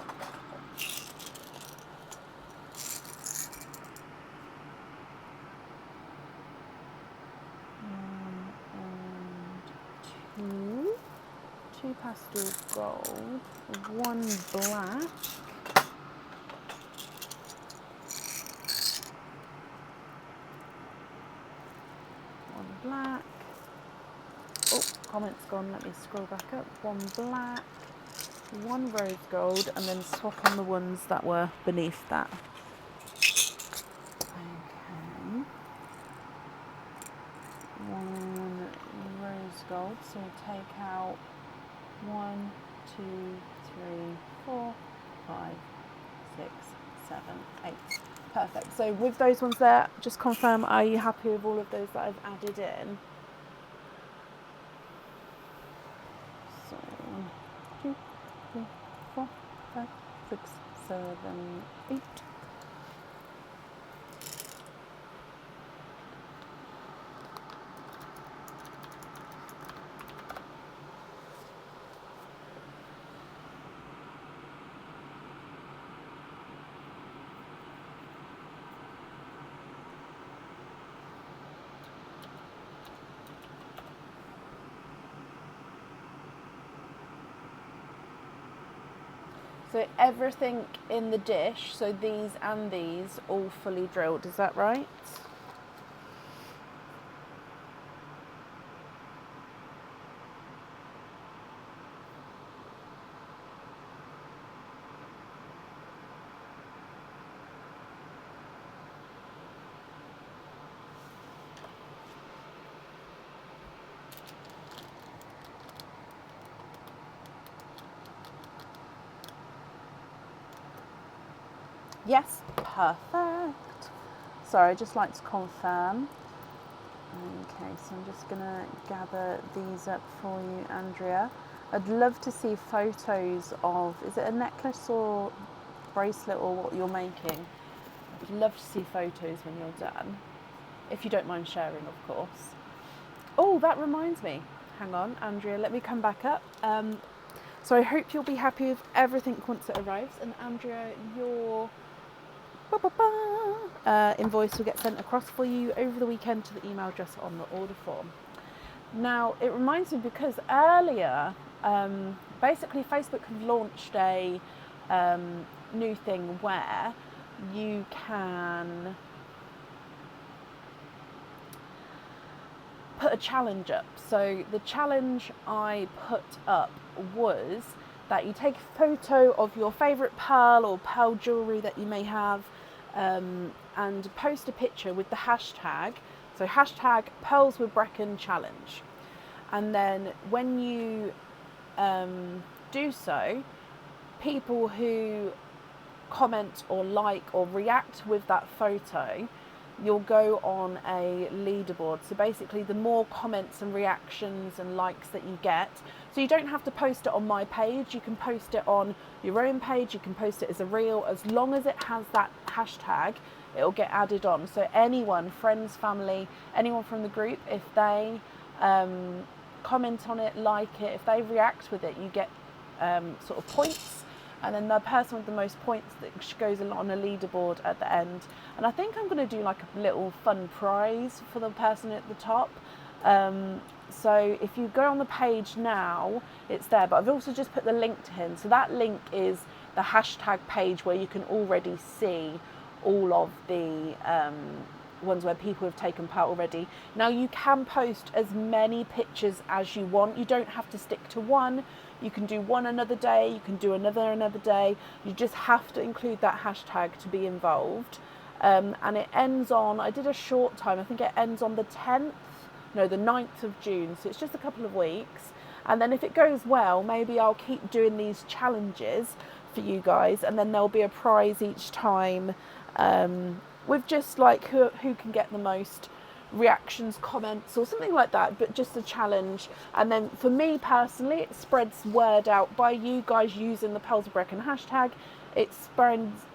And 2 pastel gold, 1 black, oh, comment's gone, let me scroll back up, 1 black, 1 rose gold, and then swap on the ones that were beneath that. Okay. 1 rose gold, so we'll take out 1, 2, 3, 4, 5, 6, 7, 8. Perfect. So with those ones there, just confirm, are you happy with all of those that I've added in? So 2, 3, 4, 5, 6, 7, 8. So everything in the dish, so these and these, all fully drilled, is that right? Yes, perfect. Sorry, I'd just like to confirm. Okay, so I'm just gonna gather these up for you, Andrea. I'd love to see photos of, is it a necklace or bracelet or what you're making? I'd love to see photos when you're done, if you don't mind sharing, of course. Oh, that reminds me. Hang on, Andrea, let me come back up. So I hope you'll be happy with everything once it arrives. And Andrea, your invoice will get sent across for you over the weekend to the email address on the order form. Now, it reminds me because earlier, basically Facebook have launched a new thing where you can put a challenge up. So the challenge I put up was that you take a photo of your favourite pearl or pearl jewellery that you may have, and post a picture with the hashtag, so hashtag Pearls with Brecon Challenge. And then when you do so, people who comment or like or react with that photo, you'll go on a leaderboard. So basically the more comments and reactions and likes that you get, so you don't have to post it on my page, you can post it on your own page, you can post it as a reel, as long as it has that hashtag, it'll get added on. So anyone, friends, family, anyone from the group, if they comment on it, like it, if they react with it, you get sort of points. And then the person with the most points that goes on a leaderboard at the end. And I think I'm going to do like a little fun prize for the person at the top. So if you go on the page now, it's there. But I've also just put the link to him. So that link is the hashtag page where you can already see all of the ones where people have taken part already. Now you can post as many pictures as you want. You don't have to stick to one. You can do one another day, you can do another day. You just have to include that hashtag to be involved. And it ends on, I did a short time, I think it ends on the 10th no, the 9th of June. So it's just a couple of weeks. And then if it goes well, maybe I'll keep doing these challenges for you guys, and then there'll be a prize each time, with just like who can get the most reactions, comments, or something like that, but just a challenge. And then for me personally, it spreads word out by you guys using the Pearls of Brecon hashtag. It spreads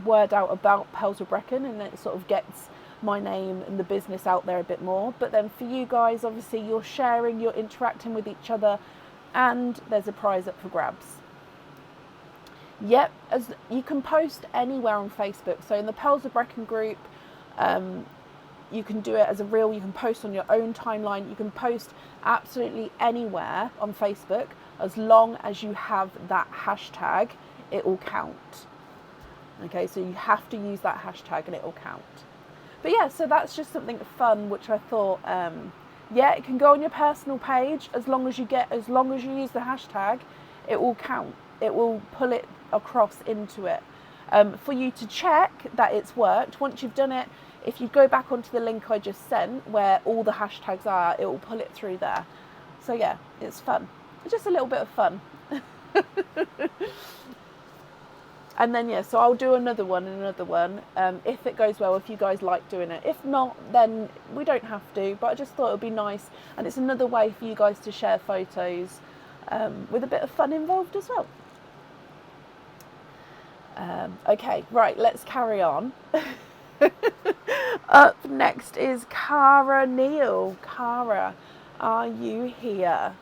word out about Pearls of Brecon, and it sort of gets my name and the business out there a bit more. But then for you guys, obviously you're sharing, you're interacting with each other, and there's a prize up for grabs. Yep, as you can post anywhere on Facebook. So in the Pearls of Brecon group, you can do it as a reel, you can post on your own timeline, you can post absolutely anywhere on Facebook. As long as you have that hashtag, it will count. Okay, so you have to use that hashtag and it will count. But yeah, so that's just something fun, which I thought, yeah, it can go on your personal page. As long as you use the hashtag, it will count. It will pull it across into it. For you to check that it's worked, once you've done it, if you go back onto the link I just sent where all the hashtags are, it will pull it through there. So yeah, it's fun. It's just a little bit of fun. And then yeah, so I'll do another one and another one, if it goes well, if you guys like doing it. If not, then we don't have to, but I just thought it would be nice, and it's another way for you guys to share photos, with a bit of fun involved as well. Okay, right, let's carry on. Up next is Cara Neal. Cara, are you here?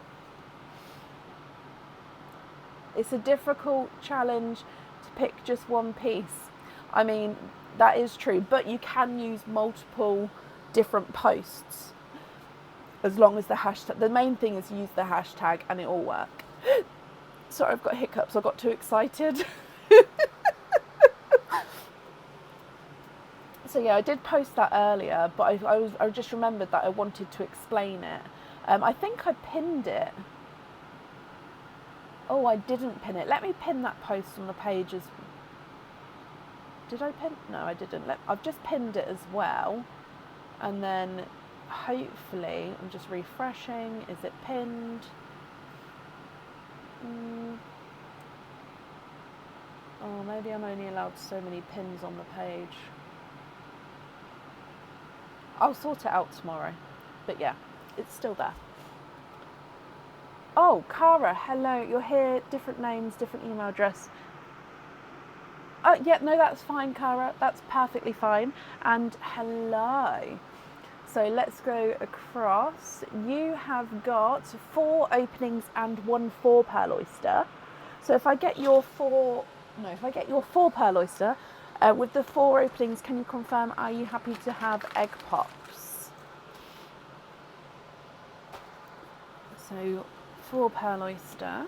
It's a difficult challenge to pick just one piece. I mean, that is true, but you can use multiple different posts as long as the hashtag, the main thing is use the hashtag and it will work. Sorry, I've got hiccups, I got too excited. So yeah, I did post that earlier, but I just remembered that I wanted to explain it. I think I pinned it. Oh, I didn't pin it. Let me pin that post on the page as... Did I pin? No, I didn't. I've just pinned it as well. And then hopefully, I'm just refreshing. Is it pinned? Oh, maybe I'm only allowed so many pins on the page. I'll sort it out tomorrow. But yeah, it's still there. Oh, Cara, hello, you're here, different names, different email address. Oh, yeah, no, that's fine, Cara, that's perfectly fine. And hello. So let's go across. You have got 4 openings and 1 4 pearl oyster. So if I get your 4 pearl oyster, with the 4 openings, can you confirm, are you happy to have egg pops? So 4 pearl oyster.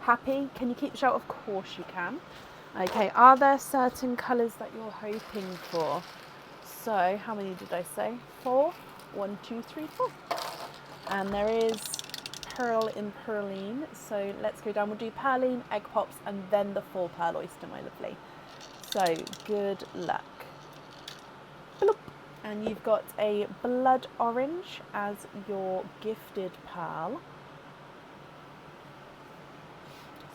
Happy? Can you keep the shout? Of course you can. Okay, are there certain colours that you're hoping for? So, how many did I say? 4? 1, 2, 3, 4. And there is pearl in Pearline. So let's go down. We'll do Pearline, egg pops, and then the 4 pearl oyster, my lovely. So, good luck. Bloop. And you've got a blood orange as your gifted pearl.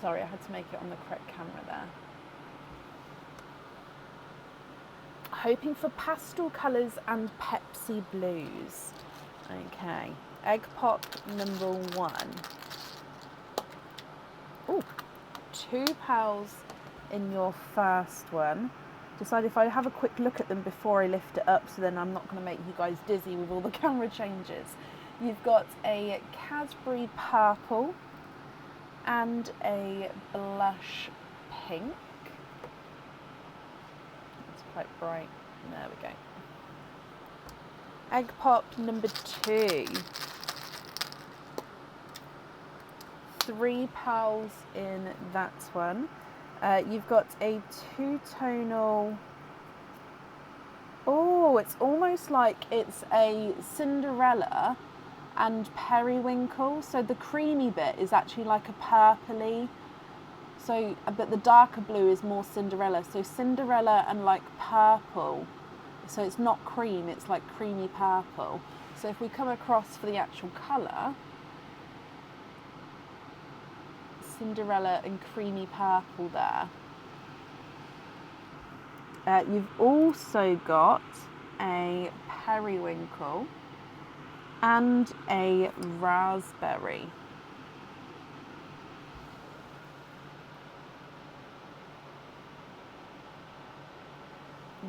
Sorry, I had to make it on the correct camera there. Hoping for pastel colours and Pepsi blues. Okay, egg pop number 1. Ooh, 2 pearls in your first one. Decide if I have a quick look at them before I lift it up, so then I'm not going to make you guys dizzy with all the camera changes. You've got a Cadbury purple and a blush pink. It's quite bright. There we go. Egg pop number 2. 3 pearls in that one. You've got a two-tonal. Oh, it's almost like it's a Cinderella and periwinkle. So the creamy bit is actually like a purpley. So, but the darker blue is more Cinderella. So Cinderella and like purple. So it's not cream, it's like creamy purple. So if we come across for the actual colour, Cinderella and creamy purple there. You've also got a periwinkle and a raspberry.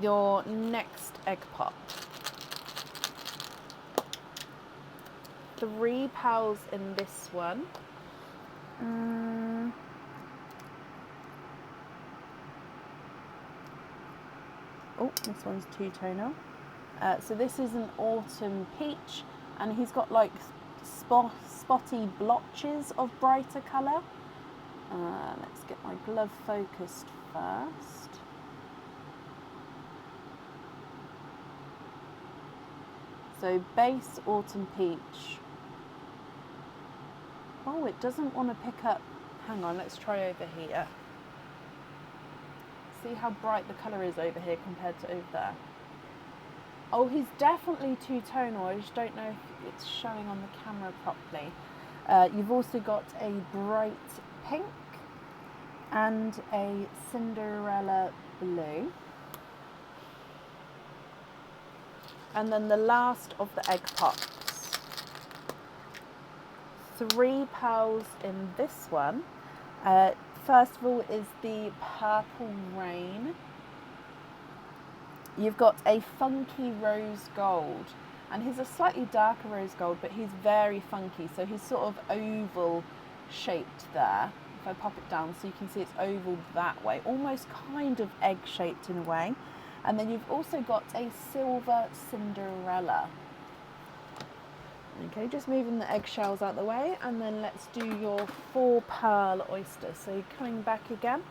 Your next egg pop. 3 pals in this one. Oh, this one's two-tonal. So this is an autumn peach, and he's got like spotty blotches of brighter colour. Let's get my glove focused first. So base autumn peach. Oh, it doesn't want to pick up. Hang on, let's try over here. See how bright the colour is over here compared to over there. Oh, he's definitely two-tonal. I just don't know if it's showing on the camera properly. You've also got a bright pink and a Cinderella blue. And then the last of the egg pops. 3 pals in this one. First of all is the purple rain. You've got a funky rose gold, and he's a slightly darker rose gold, but he's very funky. So he's sort of oval shaped there. If I pop it down so you can see it's oval that way, almost kind of egg shaped in a way. And then you've also got a silver Cinderella. Okay, just moving the eggshells out the way, and then let's do your 4 pearl oyster. So coming back again.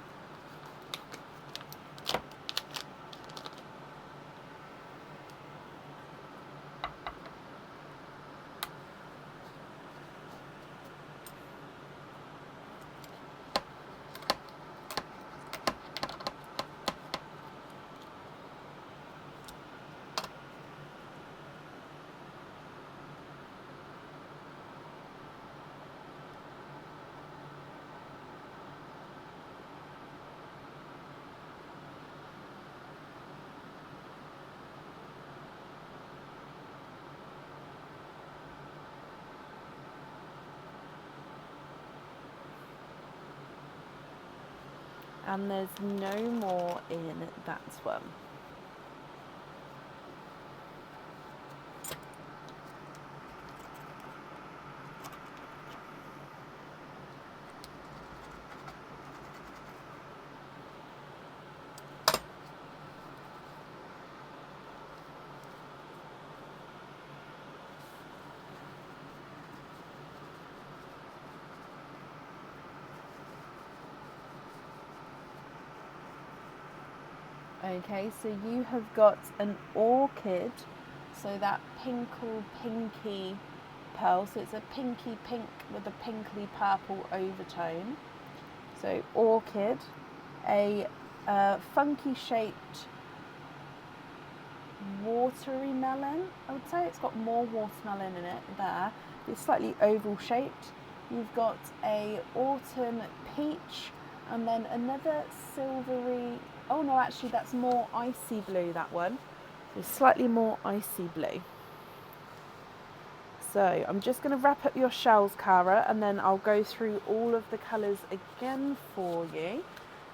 And there's no more in that one. Okay, so you have got an orchid, so that pinky pearl, so it's a pinky pink with a pinkly purple overtone. So orchid, a funky shaped watery melon, I would say. It's got more watermelon in it there. It's slightly oval shaped. You've got a autumn peach, and then another silvery. Oh no, actually that's more icy blue, that one. It's slightly more icy blue. So I'm just going to wrap up your shells, Cara, and then I'll go through all of the colours again for you,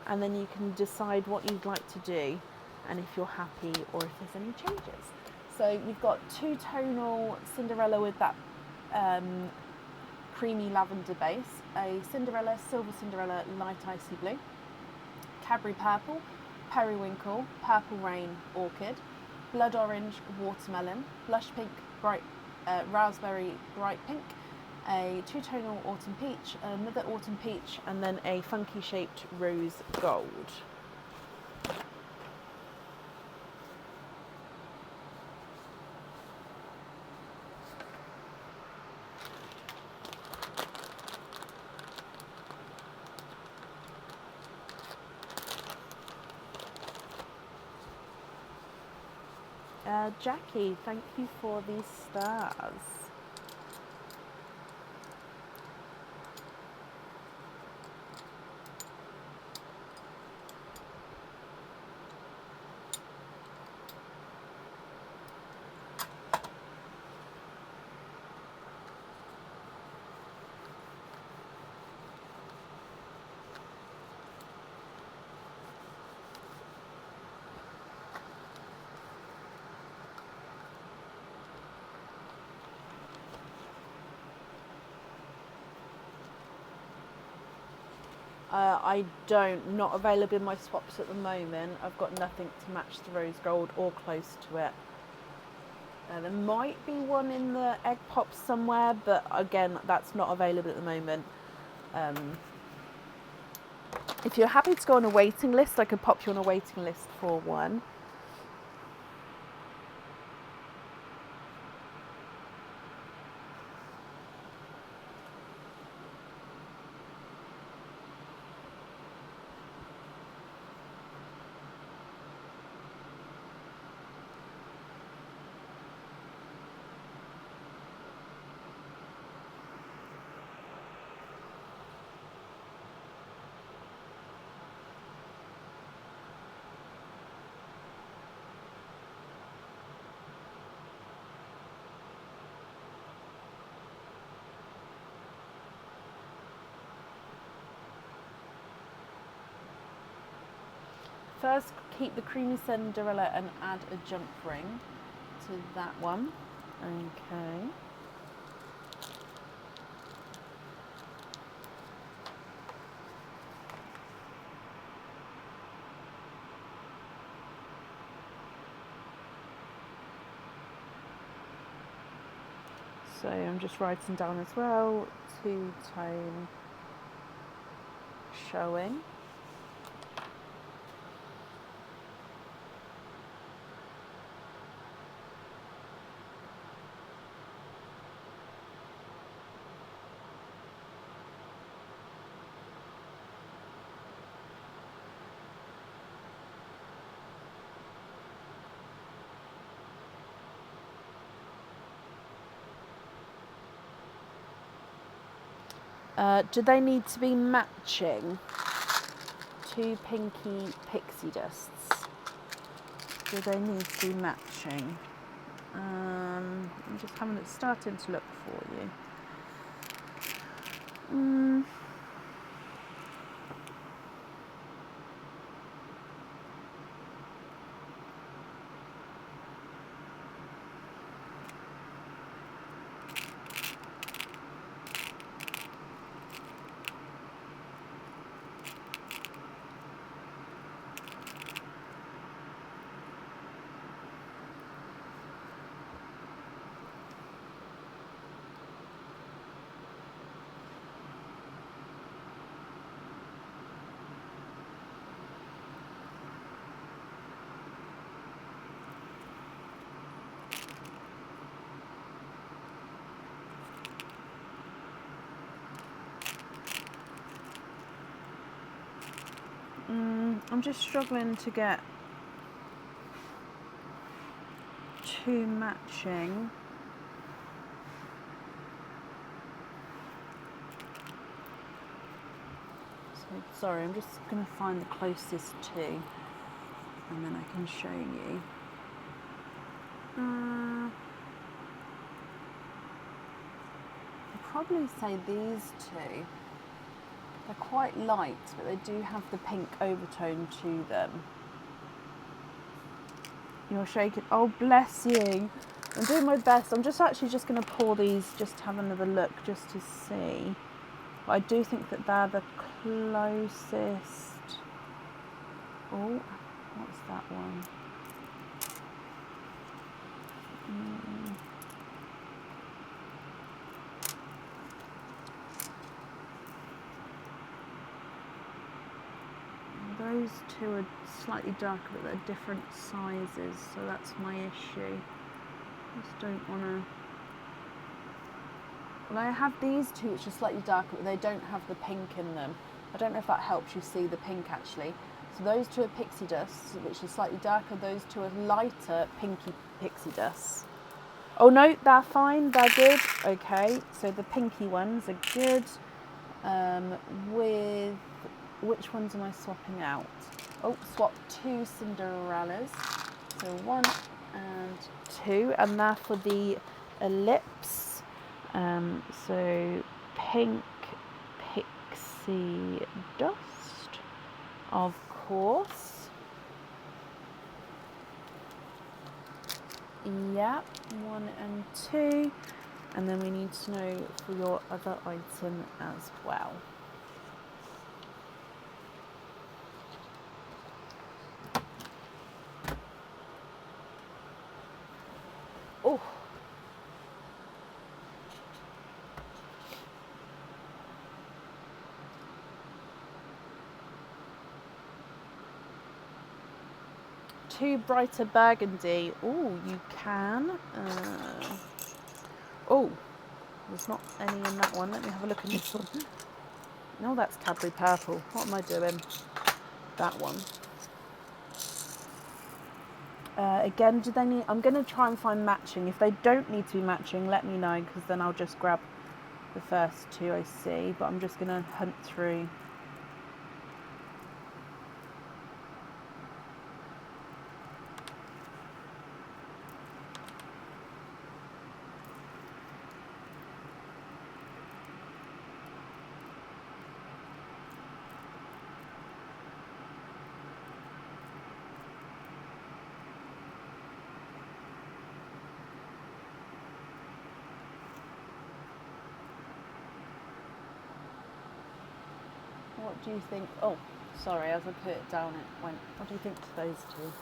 and then you can decide what you'd like to do and if you're happy or if there's any changes. So you've got two-tonal Cinderella with that creamy lavender base, a Cinderella, silver Cinderella, light icy blue, Cadbury purple, periwinkle, purple rain, orchid, blood orange, watermelon, blush pink, bright raspberry, bright pink, a two-tonal autumn peach, another autumn peach, and then a funky shaped rose gold. Jackie, thank you for these stars. I don't, not available in my swaps at the moment. I've got nothing to match the rose gold or close to it. There might be one in the egg pops somewhere, but again, that's not available at the moment. If you're happy to go on a waiting list, I could pop you on a waiting list for one. First, keep the creamy Cinderella and add a jump ring to that one. Okay. So I'm just writing down as well, two-tone showing. Do they need to be matching? Two pinky pixie dusts. Do they need to be matching? I'm just starting to look for you. I'm just struggling to get two matching. So, sorry, I'm just going to find the closest two and then I can show you. I'd probably say these two. They're quite light, but they do have the pink overtone to them. You're shaking. Oh, bless you. I'm doing my best. I'm just going to pour these, just to have another look, just to see. But I do think that they're the closest. Oh, what's that one? Those two are slightly darker, but they're different sizes, so that's my issue. Just don't want to... Well, I have these two which are slightly darker, but they don't have the pink in them. I don't know if that helps you see the pink actually. So those two are pixie dusts, which are slightly darker. Those two are lighter, pinky pixie dusts. Oh no, they're fine, they're good. Okay, so the pinky ones are good. With which ones am I swapping out? Oh, swap 2 Cinderellas. So 1 and 2, and they're for the ellipse. So pink pixie dust, of course. Yeah, 1 and 2. And then we need to know for your other item as well. Oh. Two brighter burgundy. Oh, you can. Oh, there's not any in that one. Let me have a look at this one. No, that's Cadbury purple. What am I doing? That one. Again, do they need... I'm going to try and find matching. If they don't need to be matching, let me know, because then I'll just grab the first two I see. But I'm just going to hunt through. What do you think? Oh, sorry, as I put it down, it went. What do you think to those two?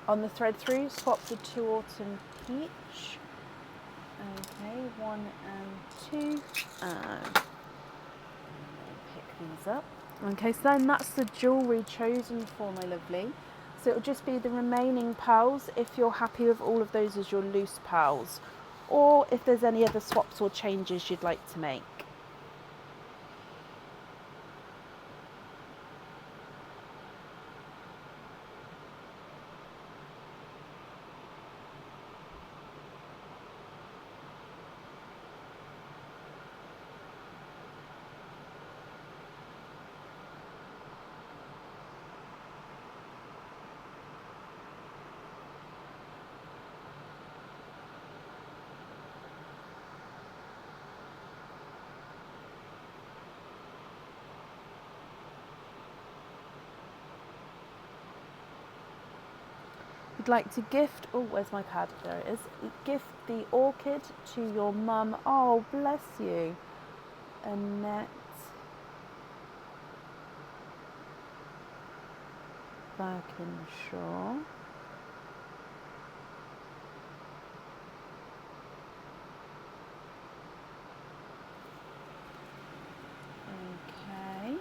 On the thread through, swap the 2 autumn peach. Okay, 1 and 2. Pick these up. Okay, so then that's the jewellery chosen for, my lovely. So it'll just be the remaining pearls if you're happy with all of those as your loose pearls, or if there's any other swaps or changes you'd like to make. You'd like to gift, oh, where's my card? There it is. Gift the orchid to your mum. Oh, bless you. Annette Birkinshaw. Okay.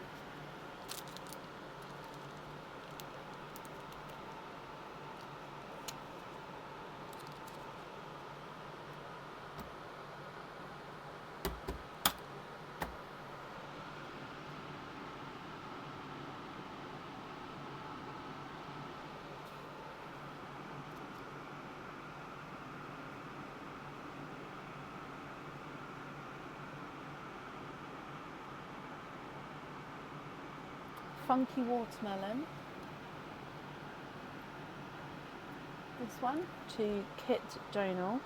Funky watermelon. this one to Kit Donal.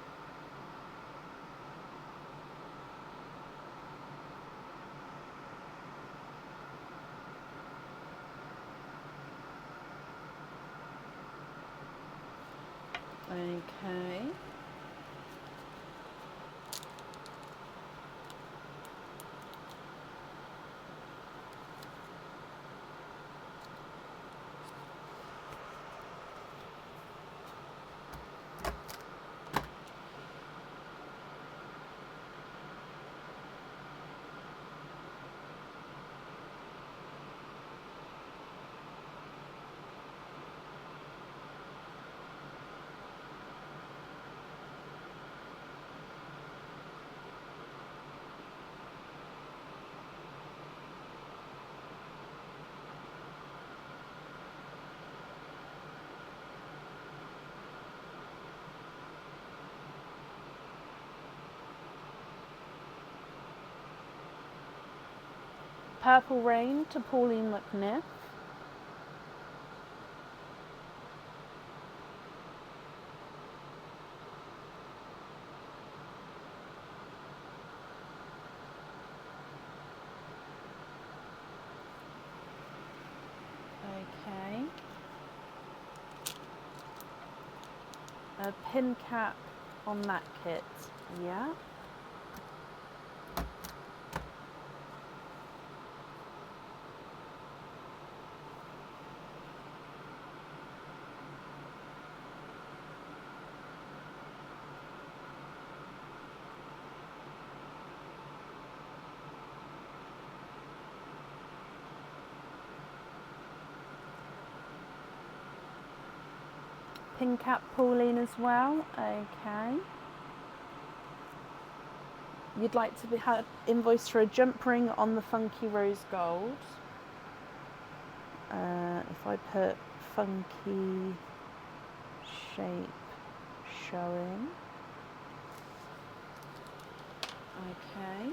Okay. Purple Rain to Pauline McNiff. Okay. A pin cap on that kit. Yeah. Pin cap Pauline as well. Okay. You'd like to be invoice for a jump ring on the Funky Rose Gold. If I put funky shape showing. Okay.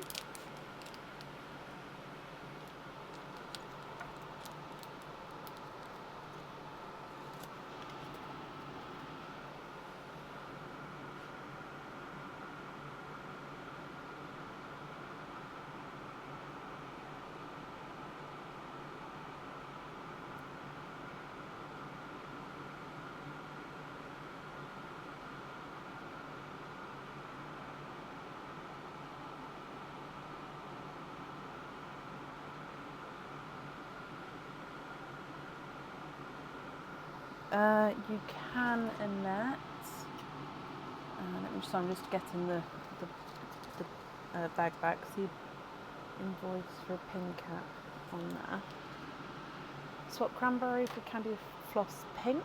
You can Annette. I'm just getting the bag back. See invoice for a pin cap on there. Swap cranberry for candy floss pink.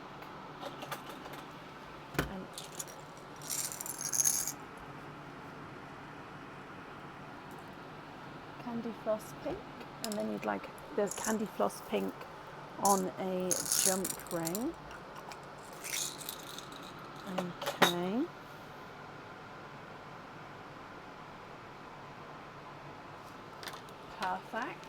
And candy floss pink. And then you'd like the candy floss pink on a jump ring. Okay. Perfect.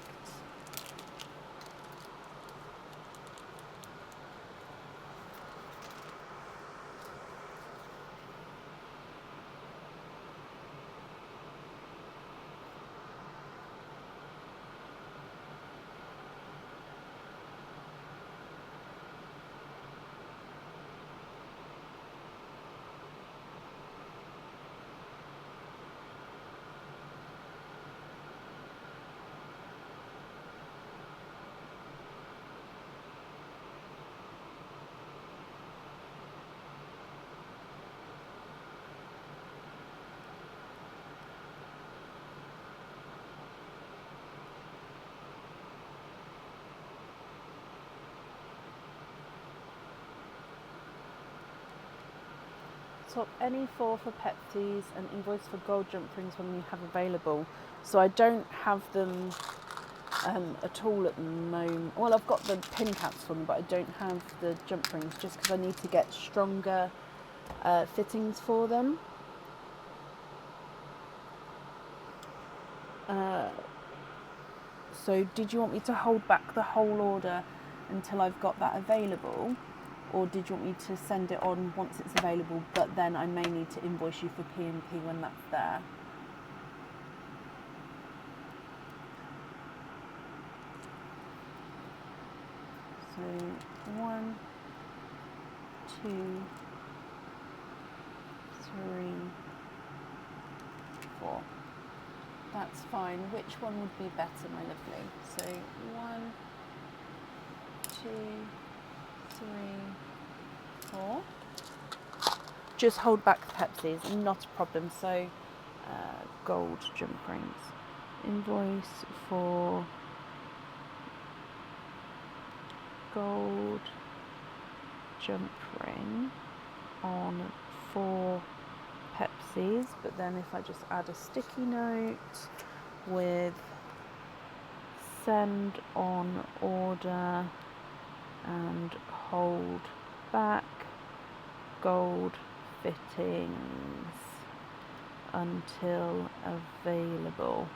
Swap any four for Pepsis and invoice for gold jump rings when you have available. So I don't have them at all at the moment. Well, I've got the pin caps for them, but I don't have the jump rings just because I need to get stronger fittings for them. So did you want me to hold back the whole order until I've got that available? or did you want me to send it on once it's available, but then I may need to invoice you for P&P when that's there? So 1, 2, 3, 4. That's fine. Which one would be better, my lovely? So 1, 2, 3, 4. Just hold back the Pepsis, not a problem. So gold jump rings. Invoice for gold jump ring on 4 Pepsis, but then if I just add a sticky note with send on order and hold back gold fittings until available.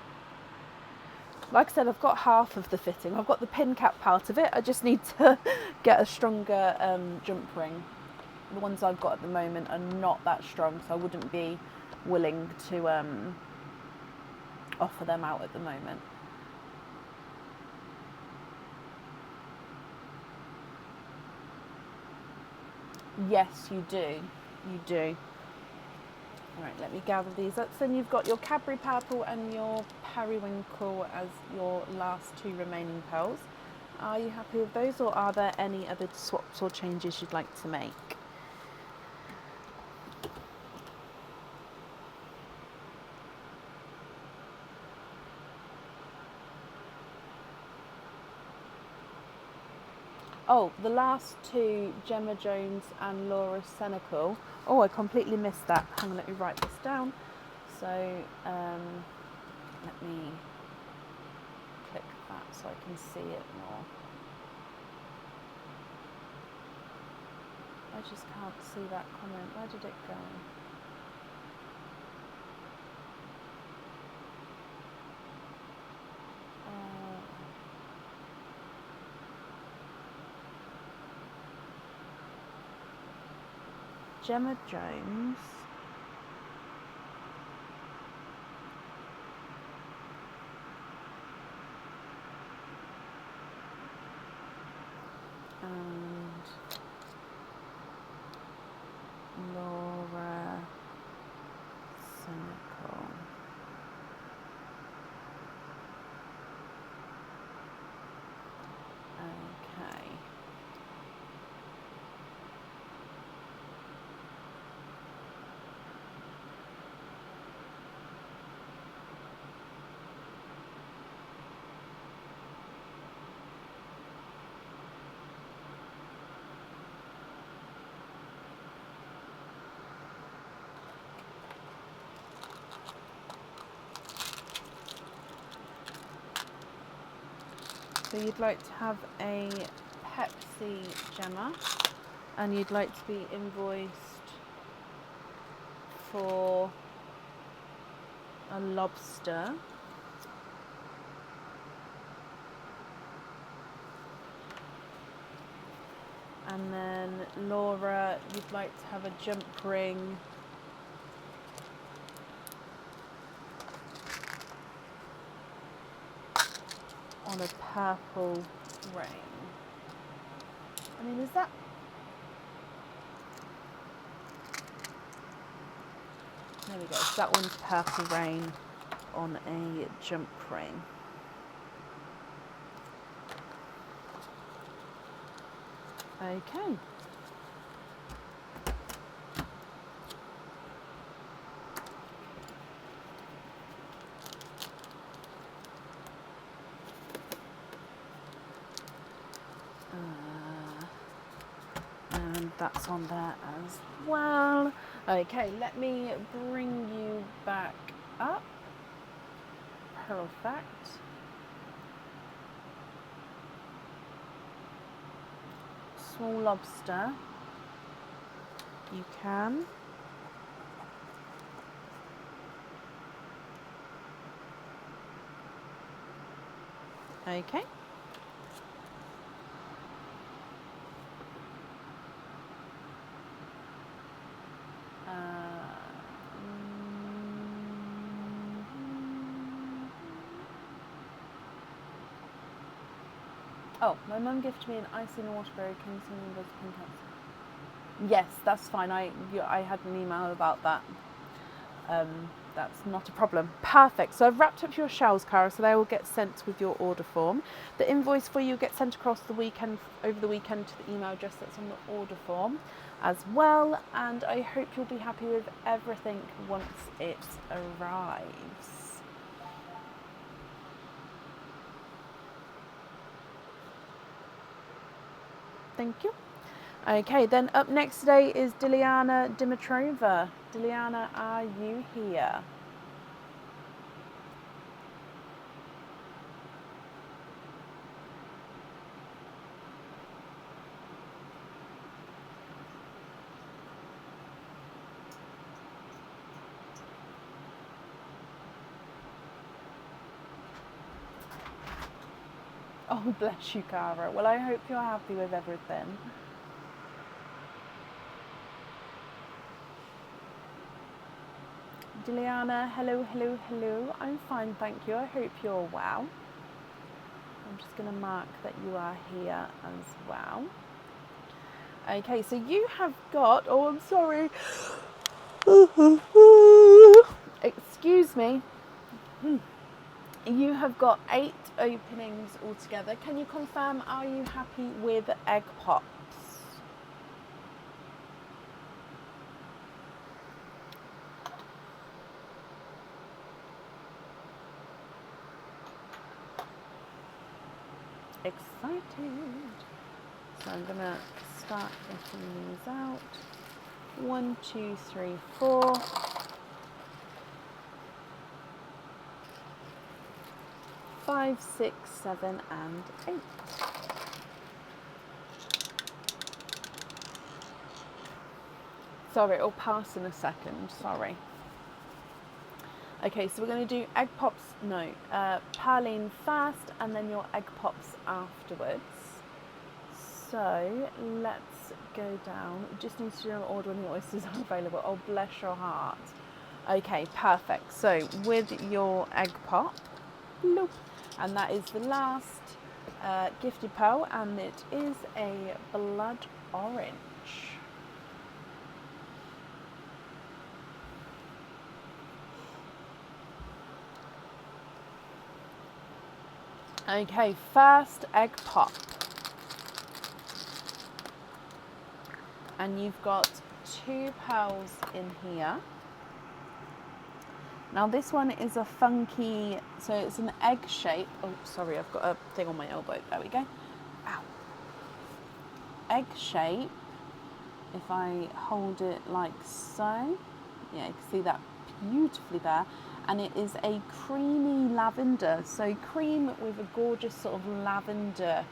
Like I said, I've got half of the fitting. I've got the pin cap part of it. I just need to get a stronger jump ring. The ones I've got at the moment are not that strong, so I wouldn't be willing to offer them out at the moment. Yes, you do. You do. Right, let me gather these up. So then you've got your Cadbury Purple and your Periwinkle as your last 2 remaining pearls. Are you happy with those, or are there any other swaps or changes you'd like to make? Oh, the last 2, Gemma Jones and Laura Senecal. Oh, I completely missed that. Hang on, let me write this down. So let me click that so I can see it more. I just can't see that comment. Where did it go? Gemma Jones. And Laura Senecal. Okay. So you'd like to have a Pepsi Gemma, and you'd like to be invoiced for a lobster. And then Laura, you'd like to have a jump ring on a purple rain. I mean, is that... There we go. So that one's purple rain on a jump ring. Okay. And that's on there as well. Okay, let me bring you back up. Perfect. Small lobster. You can. Okay. Oh, my mum gifted me an icy and waterberry. Can you send me those pink cups? Yes, that's fine. I had an email about that. That's not a problem. Perfect. So I've wrapped up your shells, Cara, so they will get sent with your order form. The invoice for you gets sent across the weekend, over the weekend, to the email address that's on the order form as well. And I hope you'll be happy with everything once it arrives. Thank you. Okay, then up next today is Diliana Dimitrova. Diliana, are you here? Oh, bless you, Cara. Well, I hope you're happy with everything. Juliana, hello, hello, hello. I'm fine, thank you. I hope you're well. I'm just going to mark that you are here as well. Okay, so you have got, oh, I'm sorry. Excuse me. You have got 8 openings altogether. Can you confirm, are you happy with egg pops? Excited. So I'm going to start getting these out. 1, 2, 3, 4. 5, 6, 7, and 8. Sorry, it'll pass in a second. Sorry. Okay, so we're going to do egg pops. No, praline first, and then your egg pops afterwards. So let's go down. Just need to do an order when the oysters are available. Oh, bless your heart. Okay, perfect. So with your egg pop, bloop, and that is the last gifted pearl, and it is a blood orange. Okay, first egg pop. And you've got 2 pearls in here. Now this one is a funky, so it's an egg shape. Oh, sorry, I've got a thing on my elbow. There we go. Ow. Egg shape. If I hold it like so, yeah, you can see that beautifully there. And it is a creamy lavender, so cream with a gorgeous sort of lavender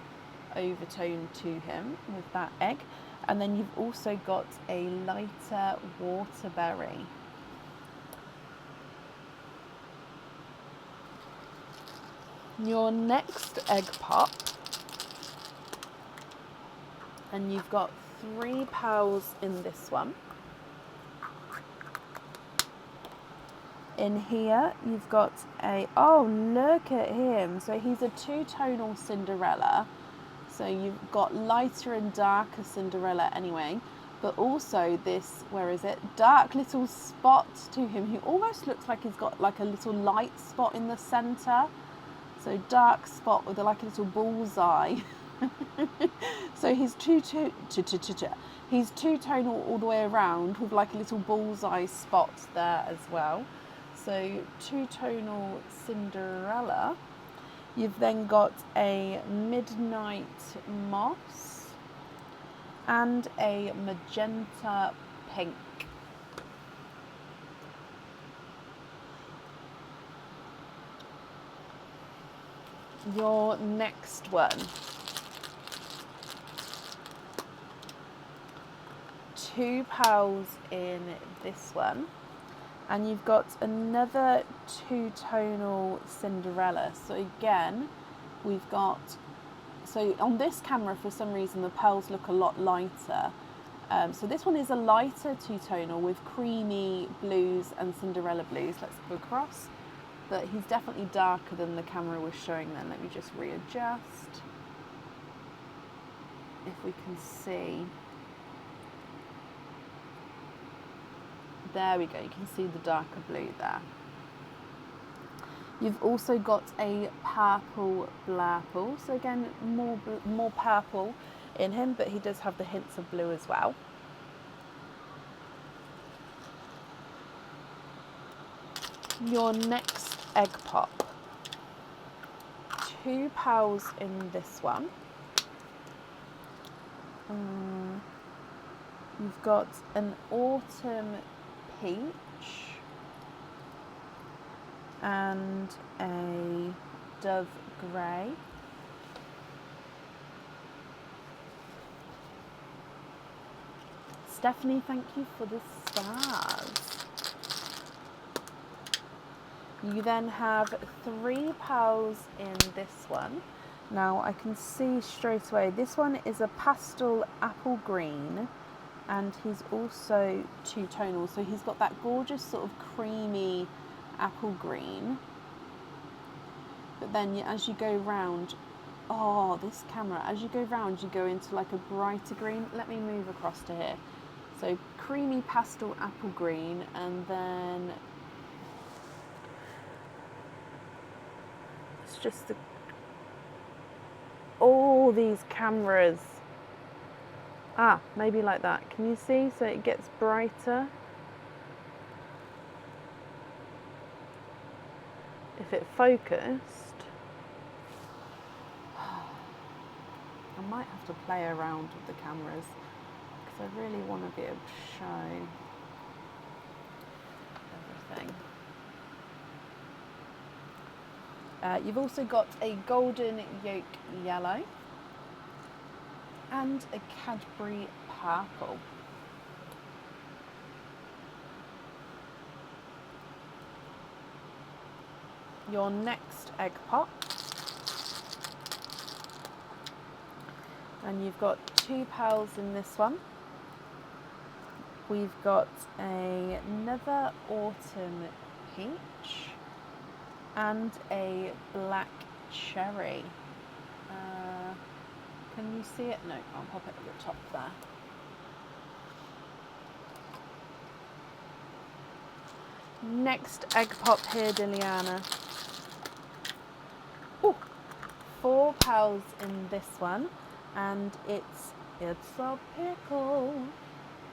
overtone to him with that egg. And then you've also got a lighter waterberry. Your next egg pop, and you've got 3 pearls in this one. In here, you've got oh, look at him. So he's a 2-tonal Cinderella. So you've got lighter and darker Cinderella anyway, but also this, where is it? Dark little spot to him. He almost looks like he's got like a little light spot in the center. So dark spot with like a little bullseye. So he's two-tonal all the way around with like a little bullseye spot there as well. So 2-tonal Cinderella. You've then got a midnight moss and a magenta pink. Your next one. 2 pearls in this one. And you've got another 2-tonal Cinderella. So again, we've got, so on this camera for some reason the pearls look a lot lighter. So this one is a lighter 2-tonal with creamy blues and Cinderella blues. Let's go across. But he's definitely darker than the camera was showing then. Let me just readjust. if we can see. There we go, you can see the darker blue there. You've also got a purple blurple, so again more purple in him, but he does have the hints of blue as well. Your next egg pop, 2 pals in this one. You've got an autumn peach and a dove grey. Stephanie, thank you for the stars. You then have 3 pals in this one. Now I can see straight away, this one is a pastel apple green, and he's also two-tonal. So he's got that gorgeous sort of creamy apple green. But then as you go round, oh, this camera, as you go round, you go into like a brighter green. Let me move across to here. So creamy pastel apple green, and then it's just the, all these cameras. Ah, maybe like that. Can you see? So it gets brighter. If it focused, I might have to play around with the cameras because I really want to be able to show everything. You've also got a golden yolk yellow and a Cadbury purple. Your next egg pop, and you've got 2 pals in this one. We've got another autumn peach and a black cherry. Can you see it? No, I'll pop it at the top there. Next egg pop here, Diliana. Ooh, 4 pals in this one, and it's a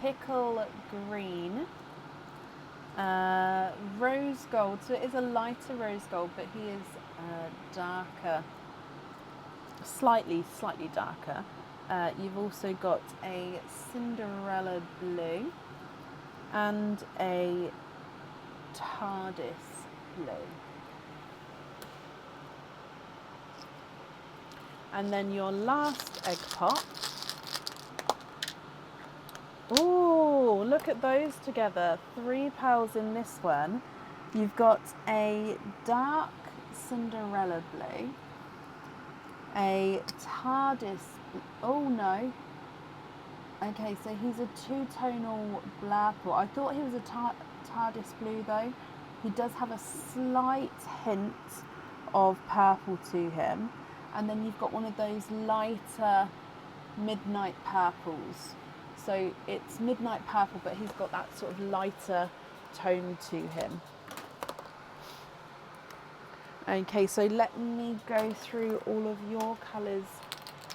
pickle green, rose gold. So it is a lighter rose gold, but he is darker, slightly darker. You've also got a Cinderella blue and a TARDIS blue. And then your last egg pop. Oh, look at those together. 3 pals in this one. You've got a dark Cinderella blue, a TARDIS. Oh no. Okay, so he's a two-tonal blurple. I thought he was a TARDIS blue though. He does have a slight hint of purple to him. And then you've got one of those lighter midnight purples. So it's midnight purple, but he's got that sort of lighter tone to him. Okay, so let me go through all of your colours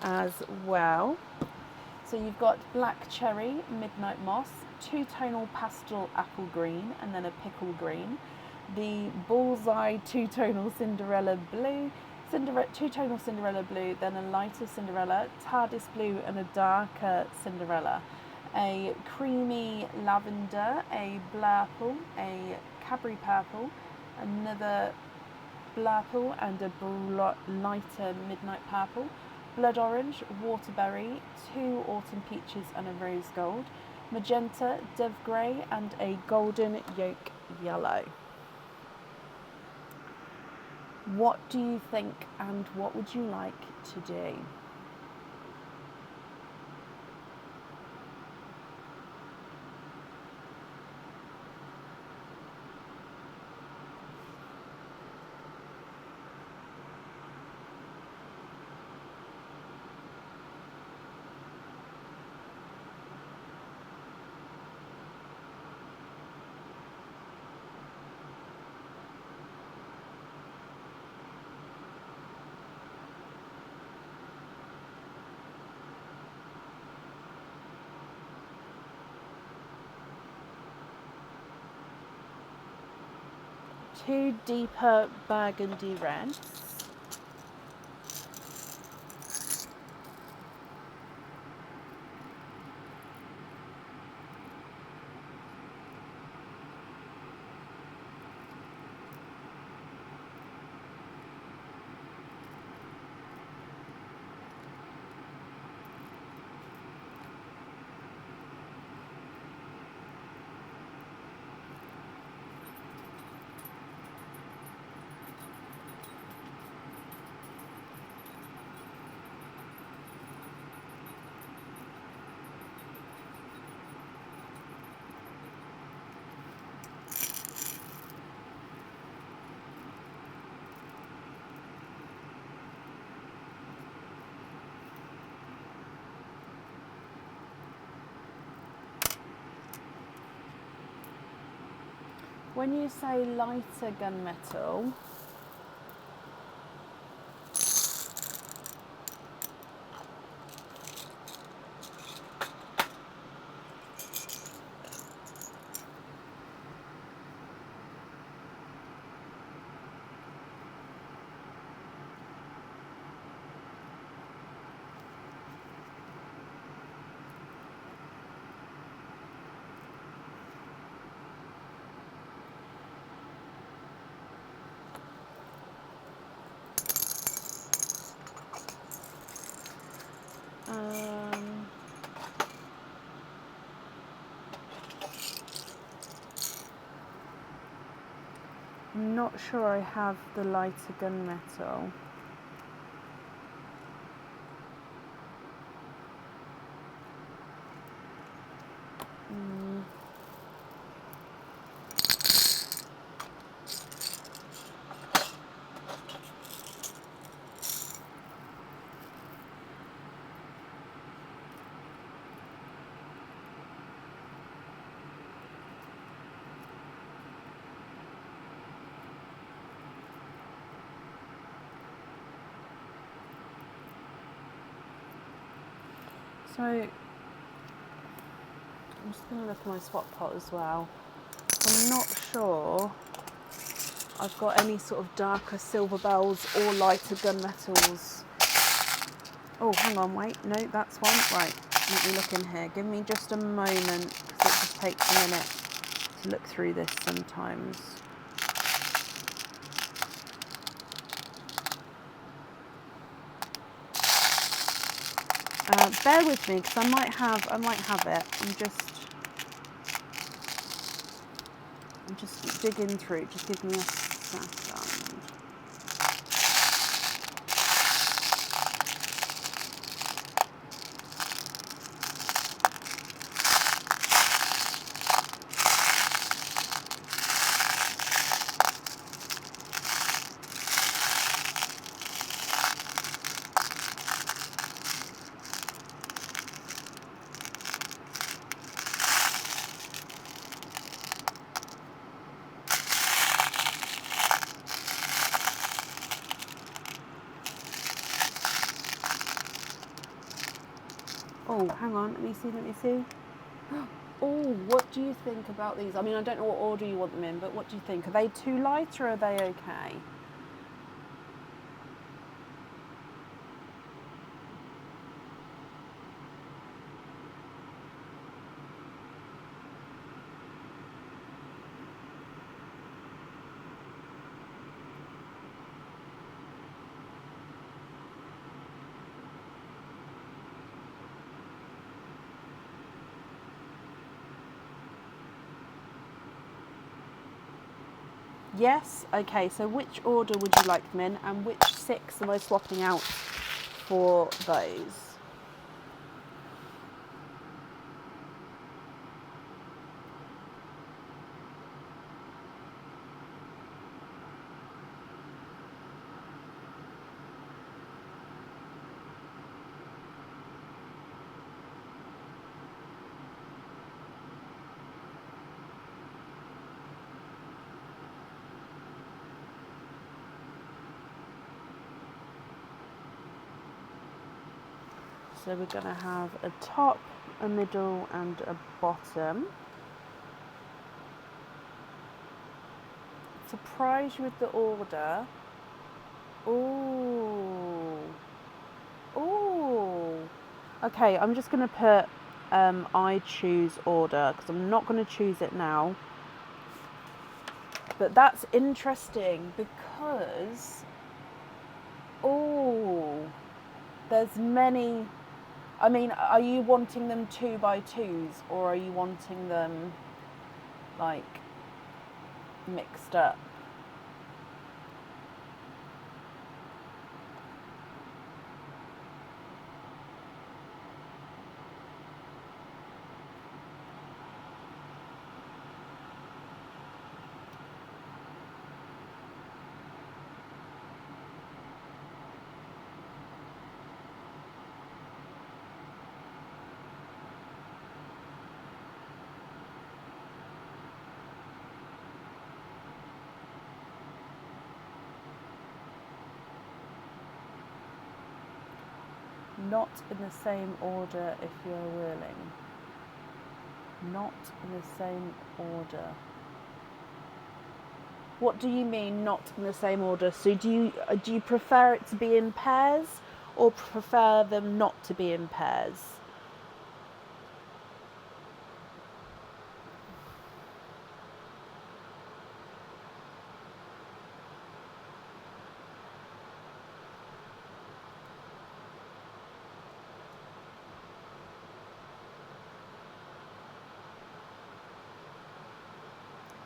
as well. So you've got black cherry, midnight moss, two-tonal pastel apple green, and then a pickle green. The bullseye two-tonal Cinderella blue, two-tonal Cinderella blue, then a lighter Cinderella, TARDIS blue, and a darker Cinderella. A creamy lavender, a blurple, a Cadbury purple, another blurple, and a lighter midnight purple. Blood orange, waterberry, 2 autumn peaches and a rose gold, magenta, dove grey, and a golden yolk yellow. What do you think, and what would you like to do? 2 deeper burgundy reds. When you say lighter gunmetal, I'm not sure I have the lighter gunmetal. So, I'm just going to look at my swap pot as well. I'm not sure I've got any sort of darker silver bells or lighter gunmetals. Oh, hang on, wait, no, that's one. Right, let me look in here. Give me just a moment, because it just takes a minute to look through this sometimes. Bear with me, because I might have it. I'm just digging through. Just give me a second. Oh, hang on, let me see. Oh, what do you think about these? I mean, I don't know what order you want them in, but what do you think? Are they too light or are they okay? Yes? Okay, so which order would you like them in, and which 6 am I swapping out for those? So we're going to have a top, a middle and a bottom. surprise you with the order. Ooh. Ooh. Okay, I'm just going to put I choose order because I'm not going to choose it now. But that's interesting because, oh, there's many. I mean, are you wanting them 2x2s or are you wanting them like mixed up? Not in the same order if you're willing. Not in the same order. What do you mean not in the same order? So do you prefer it to be in pairs or prefer them not to be in pairs?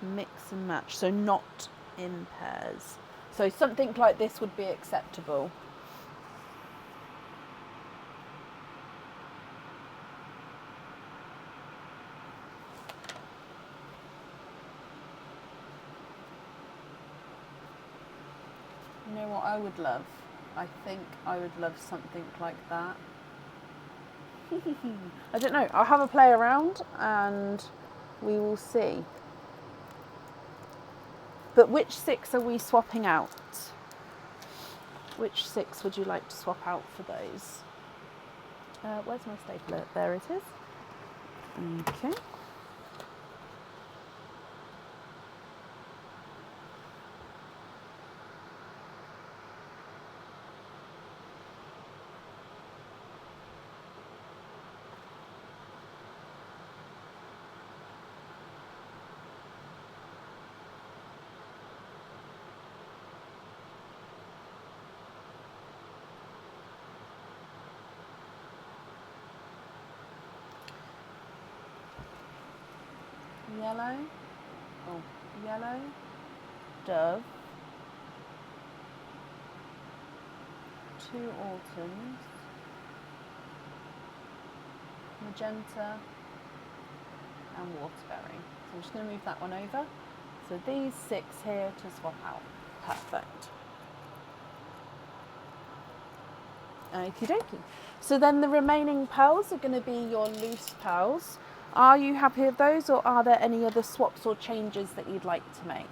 Mix and match, so not in pairs. So something like this would be acceptable. You know what I would love? I think I would love something like that. I don't know. I'll have a play around and we will see. But which 6 are we swapping out? Which 6 would you like to swap out for those? Where's my stapler? There it is. Okay. Yellow, yellow, dove, 2 autumns, magenta and waterberry. So I'm just going to move that one over. So these 6 here to swap out. Perfect. Okie dokie. So then the remaining pearls are going to be your loose pearls. Are you happy with those or are there any other swaps or changes that you'd like to make?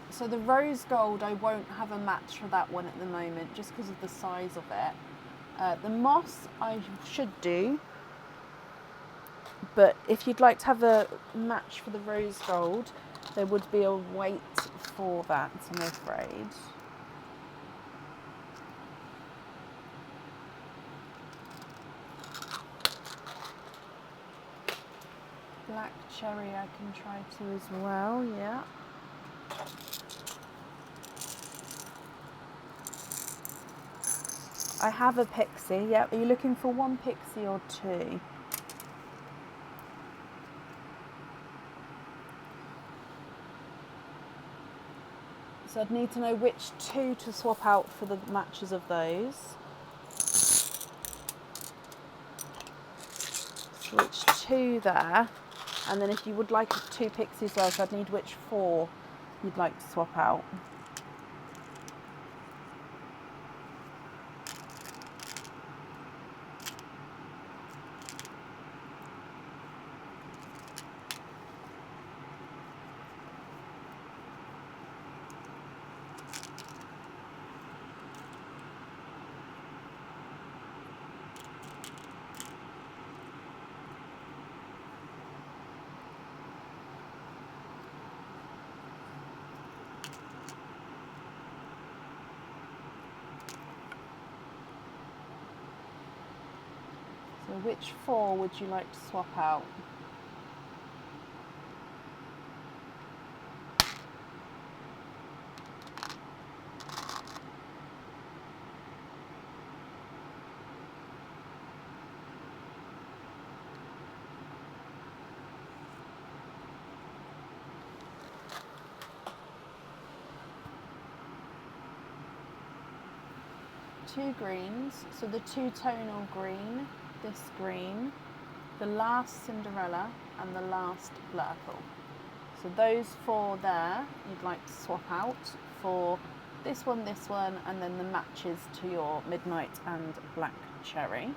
So the rose gold, I won't have a match for that one at the moment just because of the size of it. The moss I should do, but if you'd like to have a match for the rose gold, there would be a wait for that, I'm afraid. Black cherry I can try to as well, yeah. I have a pixie, yeah. Are you looking for 1 pixie or 2? So I'd need to know which 2 to swap out for the matches of those. So which 2 there, and then if you would like 2 pixies as well, so I'd need which 4 you'd like to swap out. So which 4 would you like to swap out? Two greens, so the 2 tonal green, this green, the last Cinderella and the last Blurple. So those 4 there you'd like to swap out for this one, and then the matches to your Midnight and Black Cherry.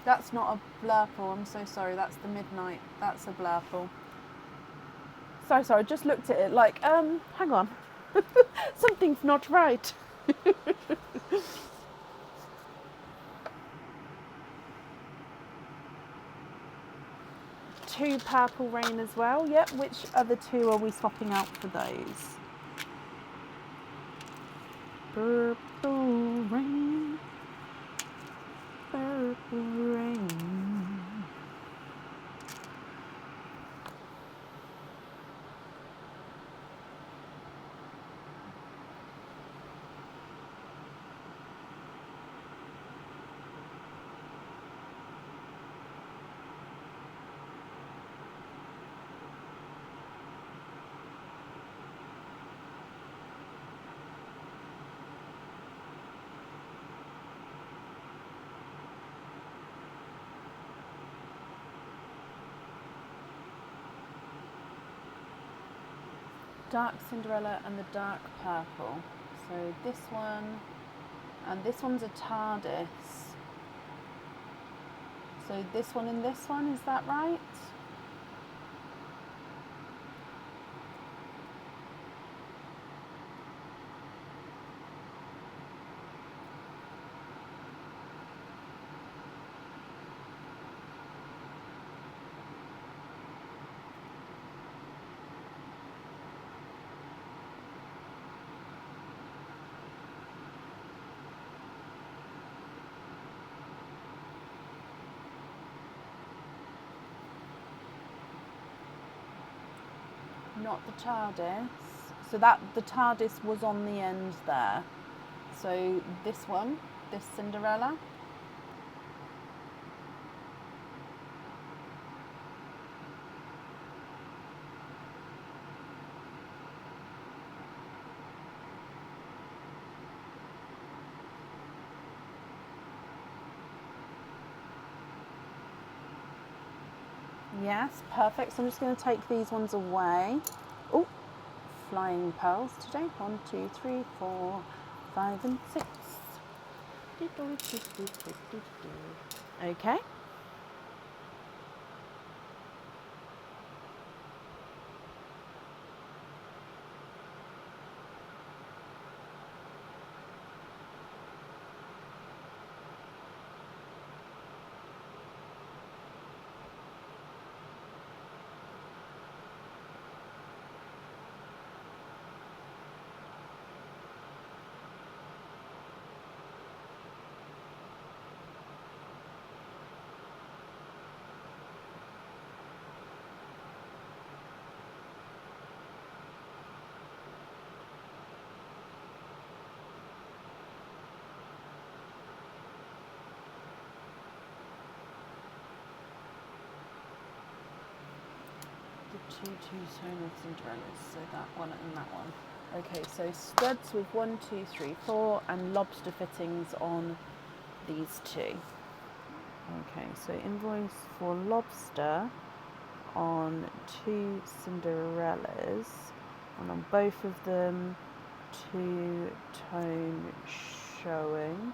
That's not a Blurple, I'm so sorry, that's the Midnight, that's a Blurple. So sorry, I just looked at it like, hang on, something's not right. 2 Purple Rain as well, yep, which other 2 are we swapping out for those? Purple Rain, Purple Rain. Dark Cinderella and the dark purple. So this one, and this one's a TARDIS. So this one and this one, is that right? Not the TARDIS. So that the TARDIS was on the end there. So this one, this Cinderella. Yes, perfect. So I'm just going to take these ones away. Oh, flying pearls today. 1, 2, 3, 4, 5 and 6. Okay. Two tonal Cinderellas, so that one and that one. Okay, so studs with 1, 2, 3, 4 and lobster fittings on these 2. Okay, so invoice for lobster on 2 Cinderellas, and on both of them 2 tone showing.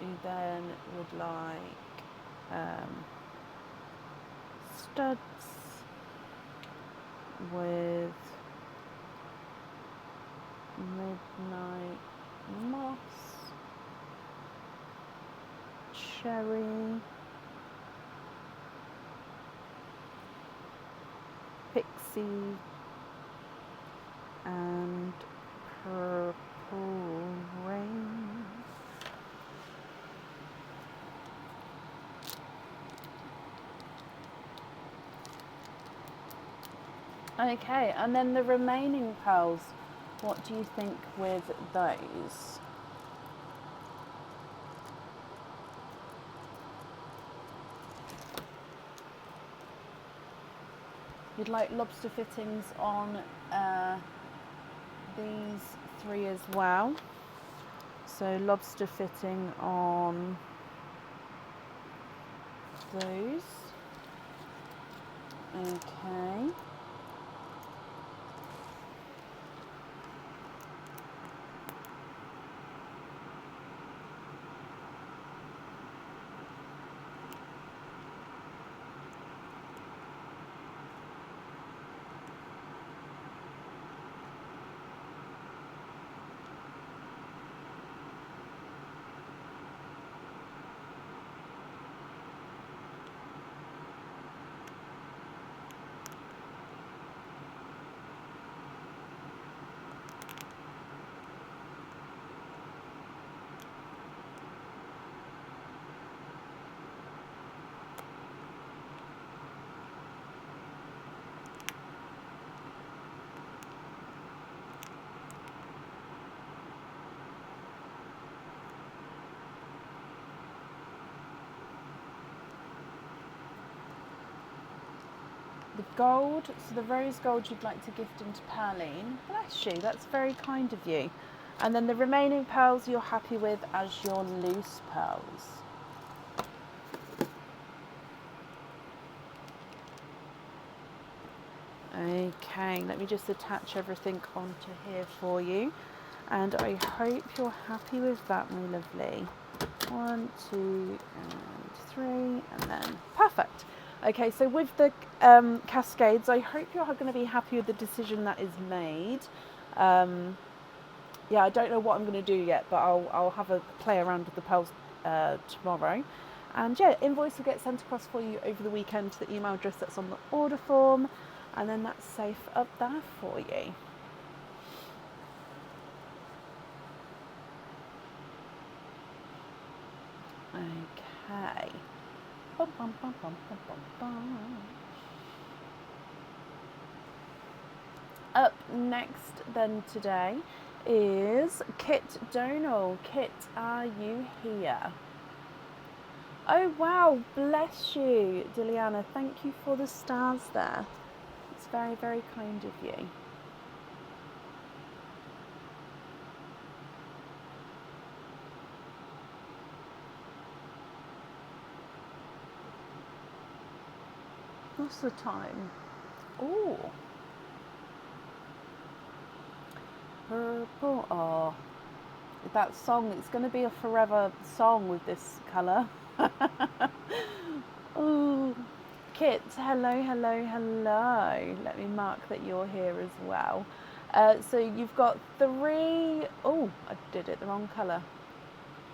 You then would like studs with midnight moss, cherry, icy and purple rain. Okay, and then the remaining pearls, what do you think with those? You'd like lobster fittings on these 3 as well. So lobster fitting on those. Okay. The gold, so the rose gold you'd like to gift into Pearline. Bless you, that's very kind of you. And then the remaining pearls you're happy with as your loose pearls. Okay, let me just attach everything onto here for you. And I hope you're happy with that, my lovely. 1, 2, and 3, and then perfect. Okay, so with the cascades, I hope you're going to be happy with the decision that is made. Yeah, I don't know what I'm going to do yet, but I'll have a play around with the pearls tomorrow. And yeah, invoice will get sent across for you over the weekend to the email address that's on the order form, and then that's safe up there for you. Okay. Bum, bum, bum, bum, bum, bum, bum. Up next then today is Kit Donal. Kit, are you here? Oh wow, bless you, Diliana. Thank you for the stars there. It's very, very kind of you. What's the time? Oh. Purple. Oh. That song, it's going to be a forever song with this colour. Oh. Kit, hello, hello, hello. Let me mark that you're here as well. So you've got 3, oh, I did it the wrong colour.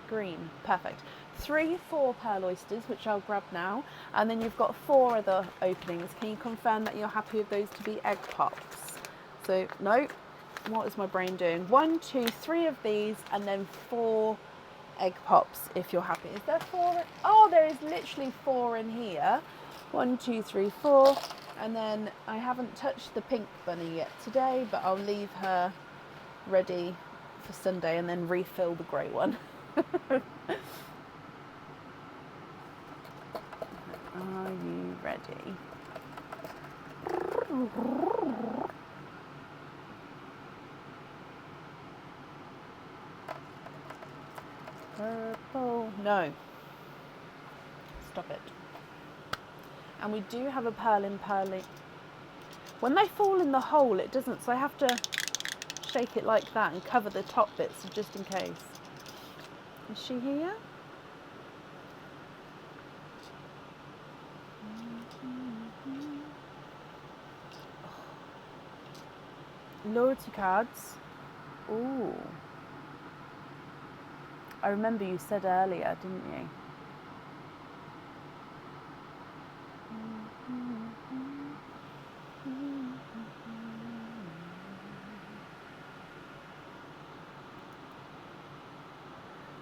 Green, perfect. 3 4 pearl oysters, which I'll grab now, and then you've got 4 other openings. Can you confirm that you're happy with those to be egg pops? So, no, what is my brain doing? 1, 2, 3 of these, and then 4 egg pops if you're happy. Is there 4? Oh, there is literally 4 in here. 1, 2, 3, 4, and then I haven't touched the pink bunny yet today, but I'll leave her ready for Sunday and then refill the grey one. Are you ready? Purple. No. Stop it. And we do have a Pearline. When they fall in the hole, it doesn't, so I have to shake it like that and cover the top bits just in case. Is she here? Loyalty cards. Ooh. I remember you said earlier, didn't you?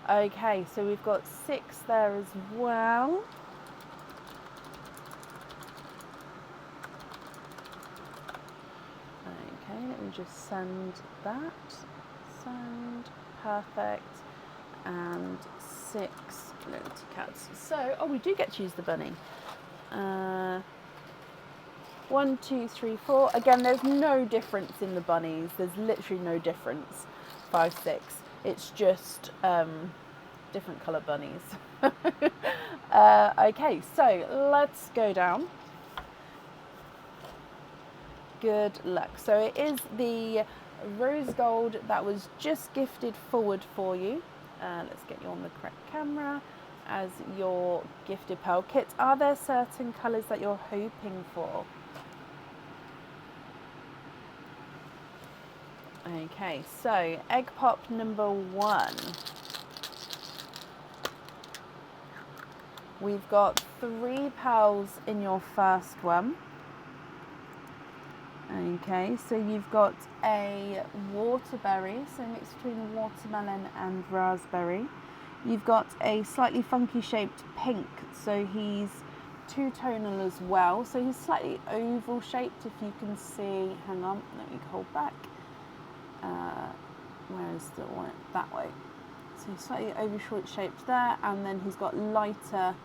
Okay, so we've got 6 there as well. Okay, let me just send that. Send, perfect. And 6 little cats. So, oh, we do get to use the bunny. 1, 2, 3, 4. Again, there's no difference in the bunnies. There's literally no difference. 5, 6. It's just different colour bunnies. Okay, so let's go down. Good luck. So it is the rose gold that was just gifted forward for you. Let's get you on the correct camera as your gifted pearl kit. Are there certain colours that you're hoping for? Okay, so egg pop number 1. We've got 3 pearls in your first one. Okay, so you've got a waterberry, so mixed between watermelon and raspberry. You've got a slightly funky shaped pink, so he's two-tonal as well. So he's slightly oval shaped, if you can see. Hang on, let me hold back. Where is the one? That way. So he's slightly oval shaped there, and then he's got lighter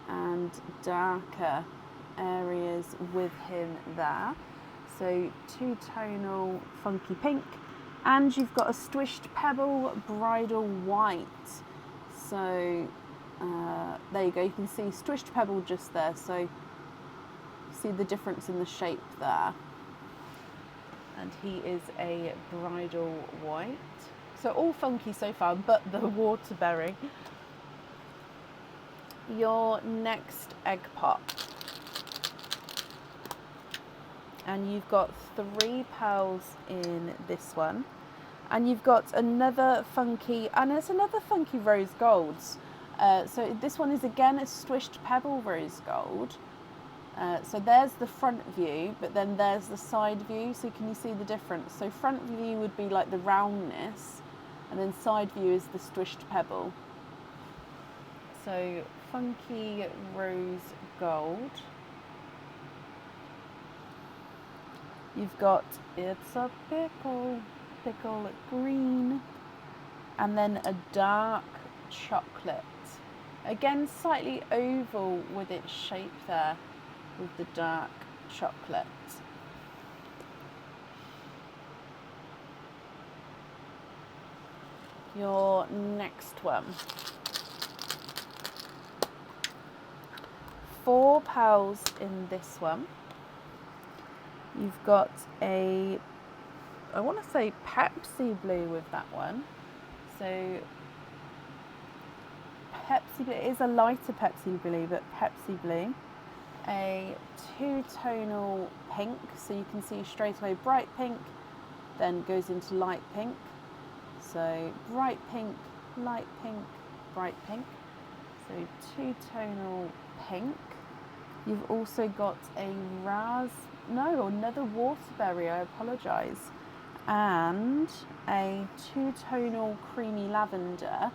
and darker areas with him there. So two-tonal funky pink, and you've got a squished pebble bridal white. So there you go, you can see squished pebble just there, so see the difference in the shape there. And he is a bridal white. So all funky so far, but the waterberry. Your next egg pop. And you've got 3 pearls in this one. And you've got another funky, and it's another funky rose golds. So this one is again a squished pebble rose gold. So there's the front view, but then there's the side view. So can you see the difference? So front view would be like the roundness, and then side view is the squished pebble. So funky rose gold. You've got it's a pickle green, and then a dark chocolate. Again, slightly oval with its shape there, with the dark chocolate. Your next one. 4 pearls in this one. You've got a, I want to say Pepsi blue with that one. So Pepsi blue, it is a lighter Pepsi blue, but Pepsi blue. A two-tonal pink, so you can see straight away bright pink, then goes into light pink. So bright pink, light pink, bright pink. So two-tonal pink. You've also got another waterberry, I apologise, and a two-tonal creamy lavender.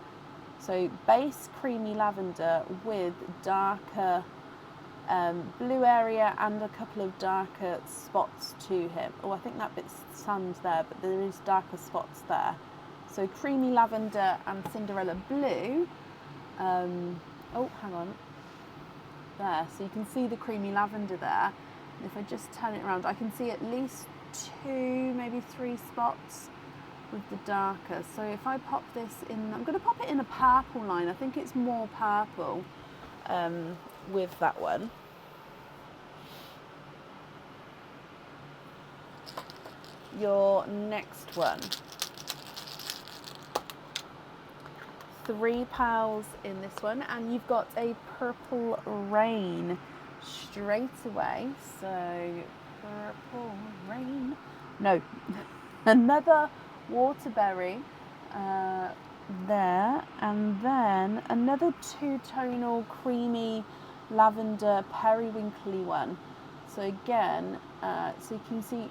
So base creamy lavender with darker blue area and a couple of darker spots to him. Oh, I think that bit's sand there, but there is darker spots there. So creamy lavender and Cinderella blue. Oh, hang on. There, so you can see the creamy lavender there. And if I just turn it around, I can see at least 2, maybe 3 spots with the darker. So if I pop this in, I'm going to pop it in a purple line. I think it's more purple with that one. Your next one. 3 pearls in this one, and you've got a purple rain straight away. So purple rain. No, another waterberry there, and then another two-tonal creamy lavender periwinkly one. So again, so you can see.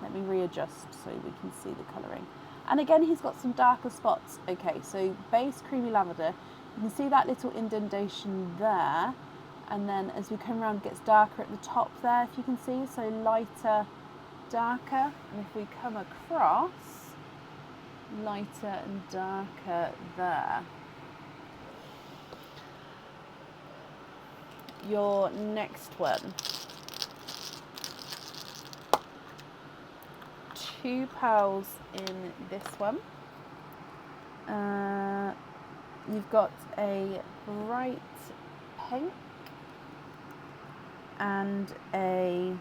Let me readjust so we can see the colouring. And again, he's got some darker spots. Okay, so base creamy lavender. You can see that little indentation there. And then as we come around, it gets darker at the top there, if you can see. So lighter, darker. And if we come across, lighter and darker there. Your next one. Two pearls in this one. You've got a bright pink and a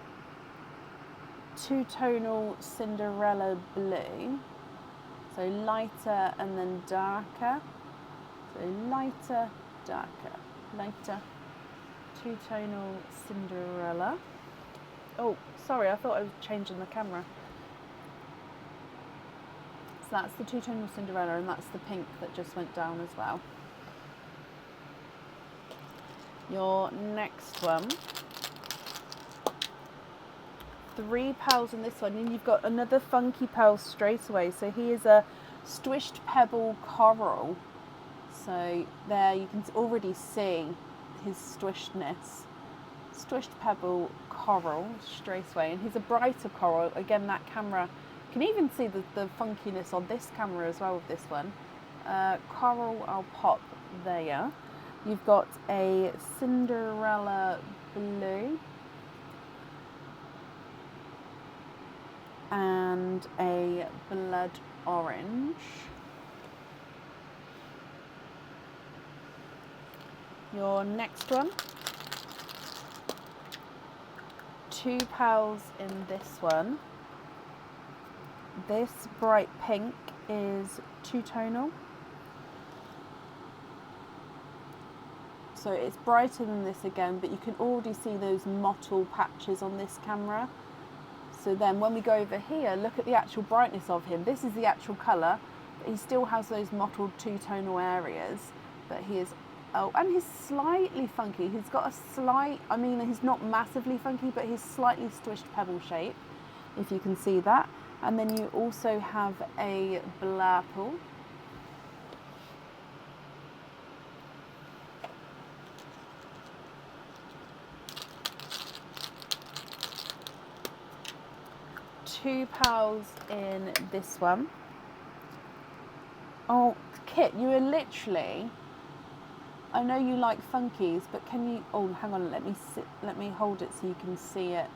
two-tonal Cinderella blue. So lighter and then darker. So lighter, darker, lighter, two-tonal Cinderella. Oh, sorry, I thought I was changing the camera. So that's the two-tonal Cinderella, and that's the pink that just went down as well. Your next one. Three pearls in this one, and you've got another funky pearl straight away. So he is a Squished Pebble Coral. So there you can already see his squishedness. Squished Pebble Coral straight away, and he's a brighter coral. Again, that camera, you can even see the funkiness on this camera as well with this one. Coral, I'll pop there. You've got a Cinderella blue and a blood orange. Your next one. Two pearls in this one. This bright pink is two-tonal. So it's brighter than this again, but you can already see those mottled patches on this camera. So then when we go over here, look at the actual brightness of him. This is the actual colour, but he still has those mottled two-tonal areas. But he is, oh, and he's slightly funky. He's got a slight, I mean, he's not massively funky, but he's slightly squished pebble shape, if you can see that. And then you also have a blurple. Two pearls in this one. Oh, Kit, you are literally, I know you like funkies, but can you, oh, hang on, let me hold it so you can see it.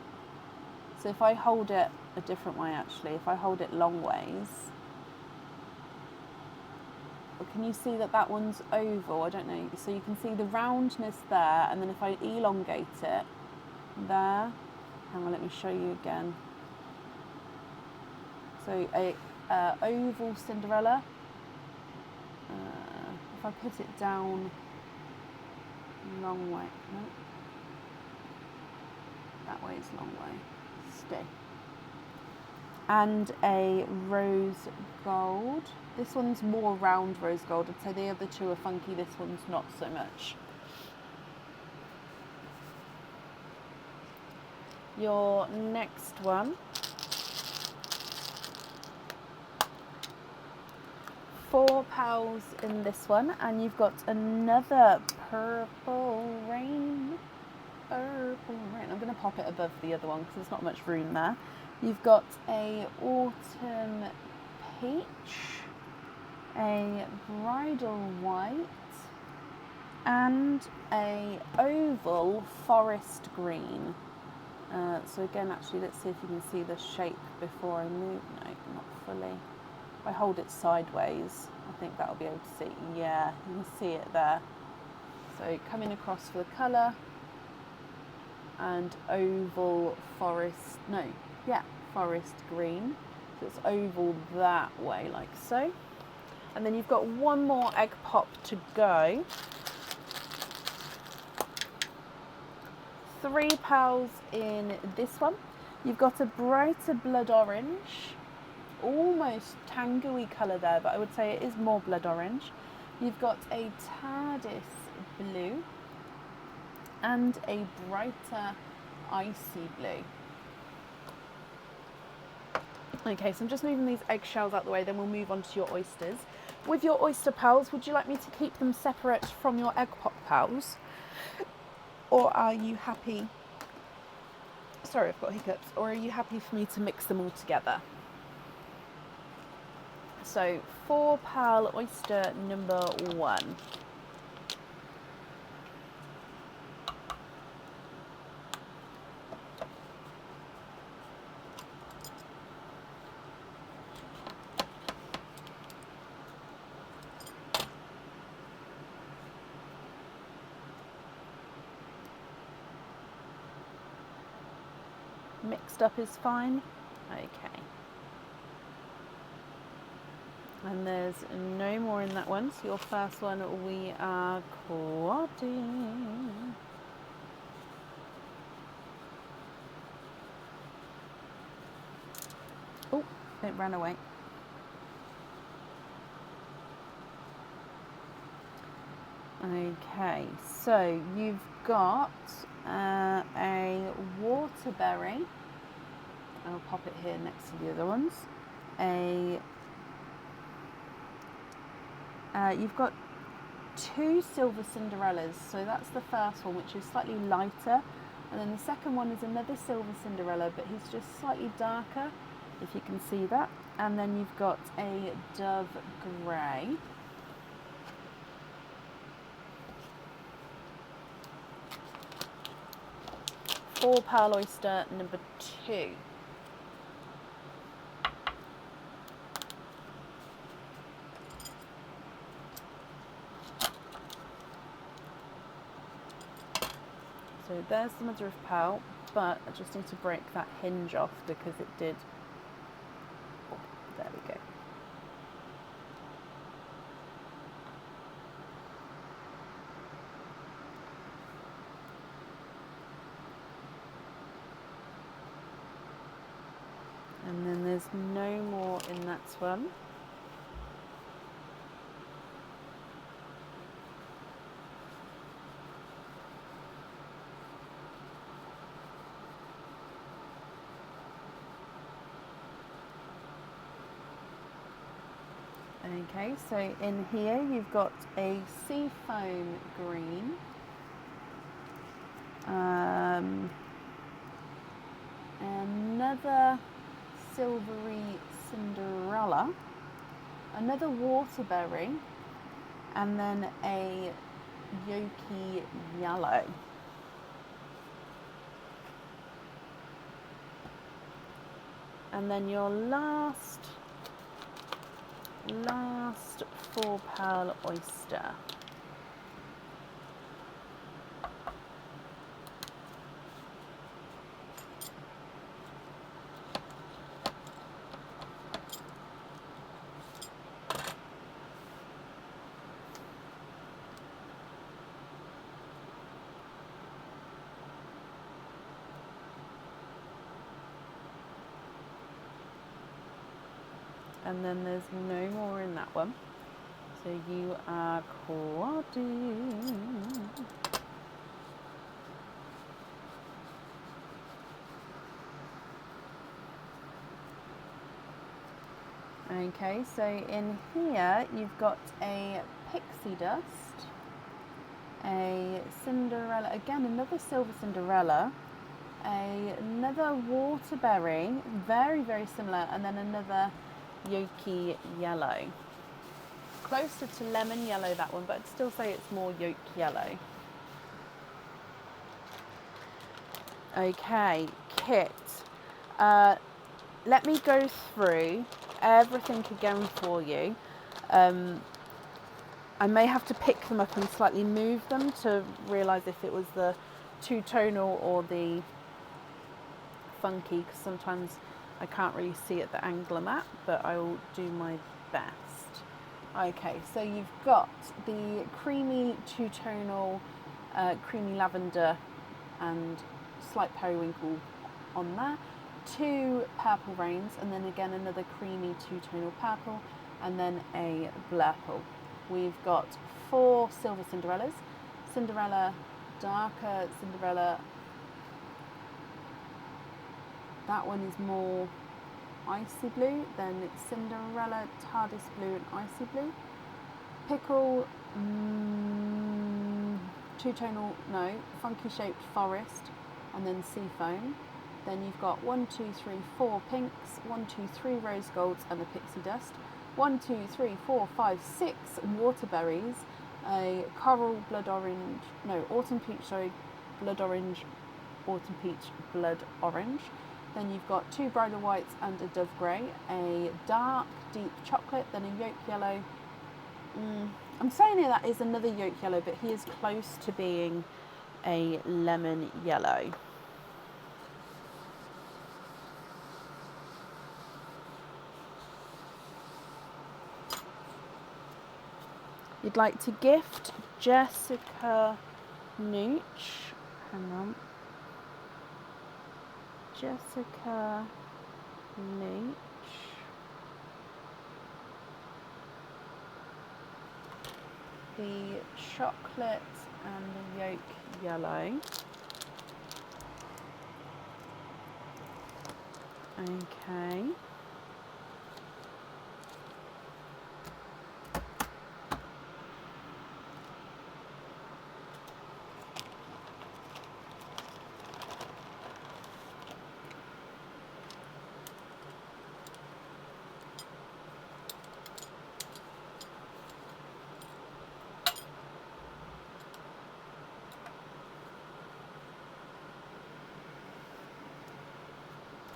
So if I hold it a different way, actually, if I hold it long ways, can you see that one's oval? I don't know. So you can see the roundness there, and then if I elongate it there, hang on, let me show you again. So a oval Cinderella. If I put it down long way, no, that way is long way. Stay. And a rose gold. This one's more round rose gold. I'd say the other two are funky. This one's not so much. Your next one. Four pearls in this one, and you've got another purple rain. Purple rain. I'm going to pop it above the other one because there's not much room there. You've got a autumn peach, a bridal white, and a oval forest green. So again, actually, let's see if you can see the shape before I move. No, not fully. If I hold it sideways, I think that'll be able to see. Yeah, you can see it there. So coming across for the colour, and oval forest, no, yeah, forest green. So it's oval that way, like so. And then you've got one more egg pop to go. Three pearls in this one. You've got a brighter blood orange, almost tango-y colour there, but I would say it is more blood orange. You've got a TARDIS blue and a brighter icy blue. Okay, so I'm just moving these eggshells out the way, then we'll move on to your oysters. With your oyster pearls, would you like me to keep them separate from your egg pop pearls? Or are you happy, sorry I've got hiccups, or are you happy for me to mix them all together? So 4 pearl oyster number 1. Mixed up is fine. Okay. And there's no more in that one. So your first one we are quadding. Oh, it ran away. Okay, so you've got a waterberry. I'll pop it here next to the other ones. You've got 2 silver Cinderellas, so that's the first one, which is slightly lighter, and then the second one is another silver Cinderella, but he's just slightly darker, if you can see that. And then you've got a dove grey. Four pearl oyster number 2. So there's the mother of pearl, but I just need to break that hinge off because it did. Oh, there we go. And then there's no more in that one. Okay, so in here you've got a sea foam green, another silvery Cinderella, another waterberry, and then a yolky yellow. And then your last 4 pearl oyster. And then there's no more in that one. So you are quadding. Okay, so in here you've got a pixie dust, a Cinderella, again another silver Cinderella, another waterberry, very, very similar, and then another yolky yellow. Closer to lemon yellow, that one, but I'd still say it's more yolk yellow. Okay, Kit, let me go through everything again for you. I may have to pick them up and slightly move them to realise if it was the two-tonal or the funky, because sometimes I can't really see at the angle I'm at, but I will do my best. Okay, so you've got the creamy two-tonal, creamy lavender and slight periwinkle on there. 2 purple rains, and then again another creamy two-tonal purple, and then a blurple. We've got 4 silver Cinderellas, Cinderella, darker Cinderella. That one is more icy blue, then it's Cinderella, TARDIS blue and icy blue. Pickle, two-tonal, no, funky shaped forest, and then seafoam. Then you've got 1, 2, 3, 4 pinks, 1, 2, 3 rose golds and a pixie dust. 1, 2, 3, 4, 5, 6 waterberries, a coral blood orange, no, autumn peach, sorry, blood orange, autumn peach, blood orange. Then you've got 2 bridal whites and a dove grey, a dark, deep chocolate, then a yolk yellow. I'm saying here that is another yolk yellow, but he is close to being a lemon yellow. You'd like to gift Jessica Nooch. Hang on. Jessica Nooch. The chocolate and the yolk yellow. Okay.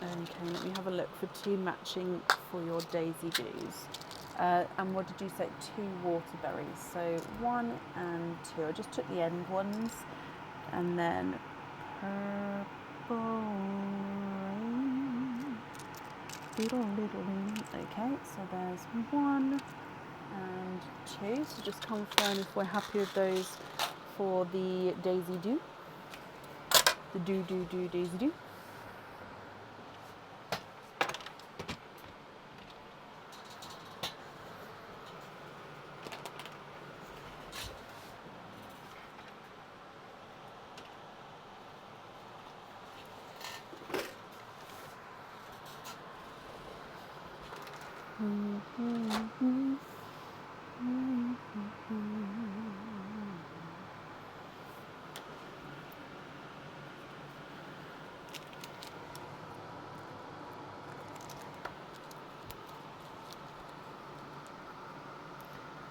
Okay, let me have a look for 2 matching for your Daisy Doos. And what did you say? 2 waterberries. So 1 and 2. I just took the end ones. And then purple rain. Okay, so there's 1 and 2. So just confirm if we're happy with those for the Daisy Doo. The Daisy Doo.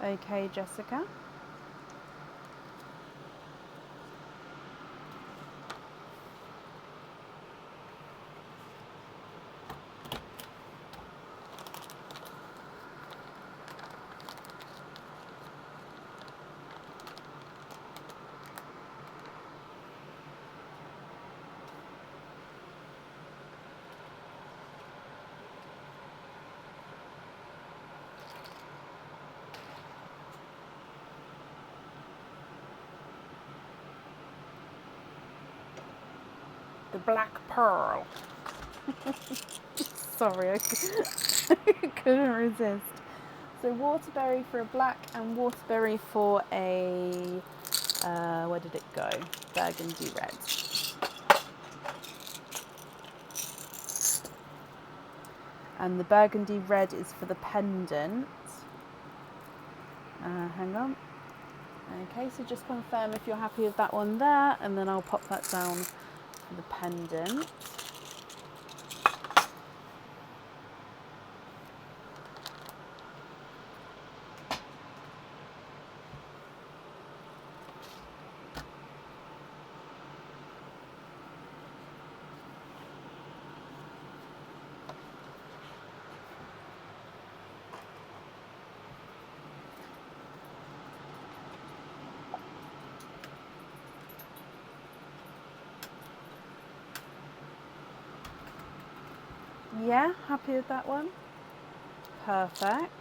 Okay, Jessica. The Black Pearl. Sorry, I couldn't resist. So waterberry for a black and waterberry for a, where did it go? Burgundy red. And the burgundy red is for the pendant. Hang on. Okay, so just confirm if you're happy with that one there, and then I'll pop that down for the pendant. Yeah, happy with that one? Perfect.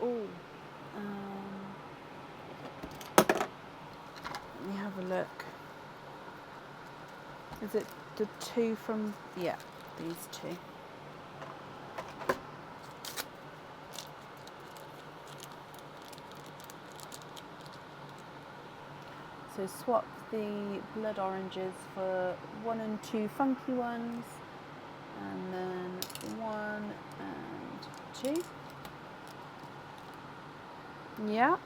Oh, let me have a look. Is it the two from, yeah, these two. So swap the blood oranges for 1 and 2 funky ones, and then 1 and 2. Yeah.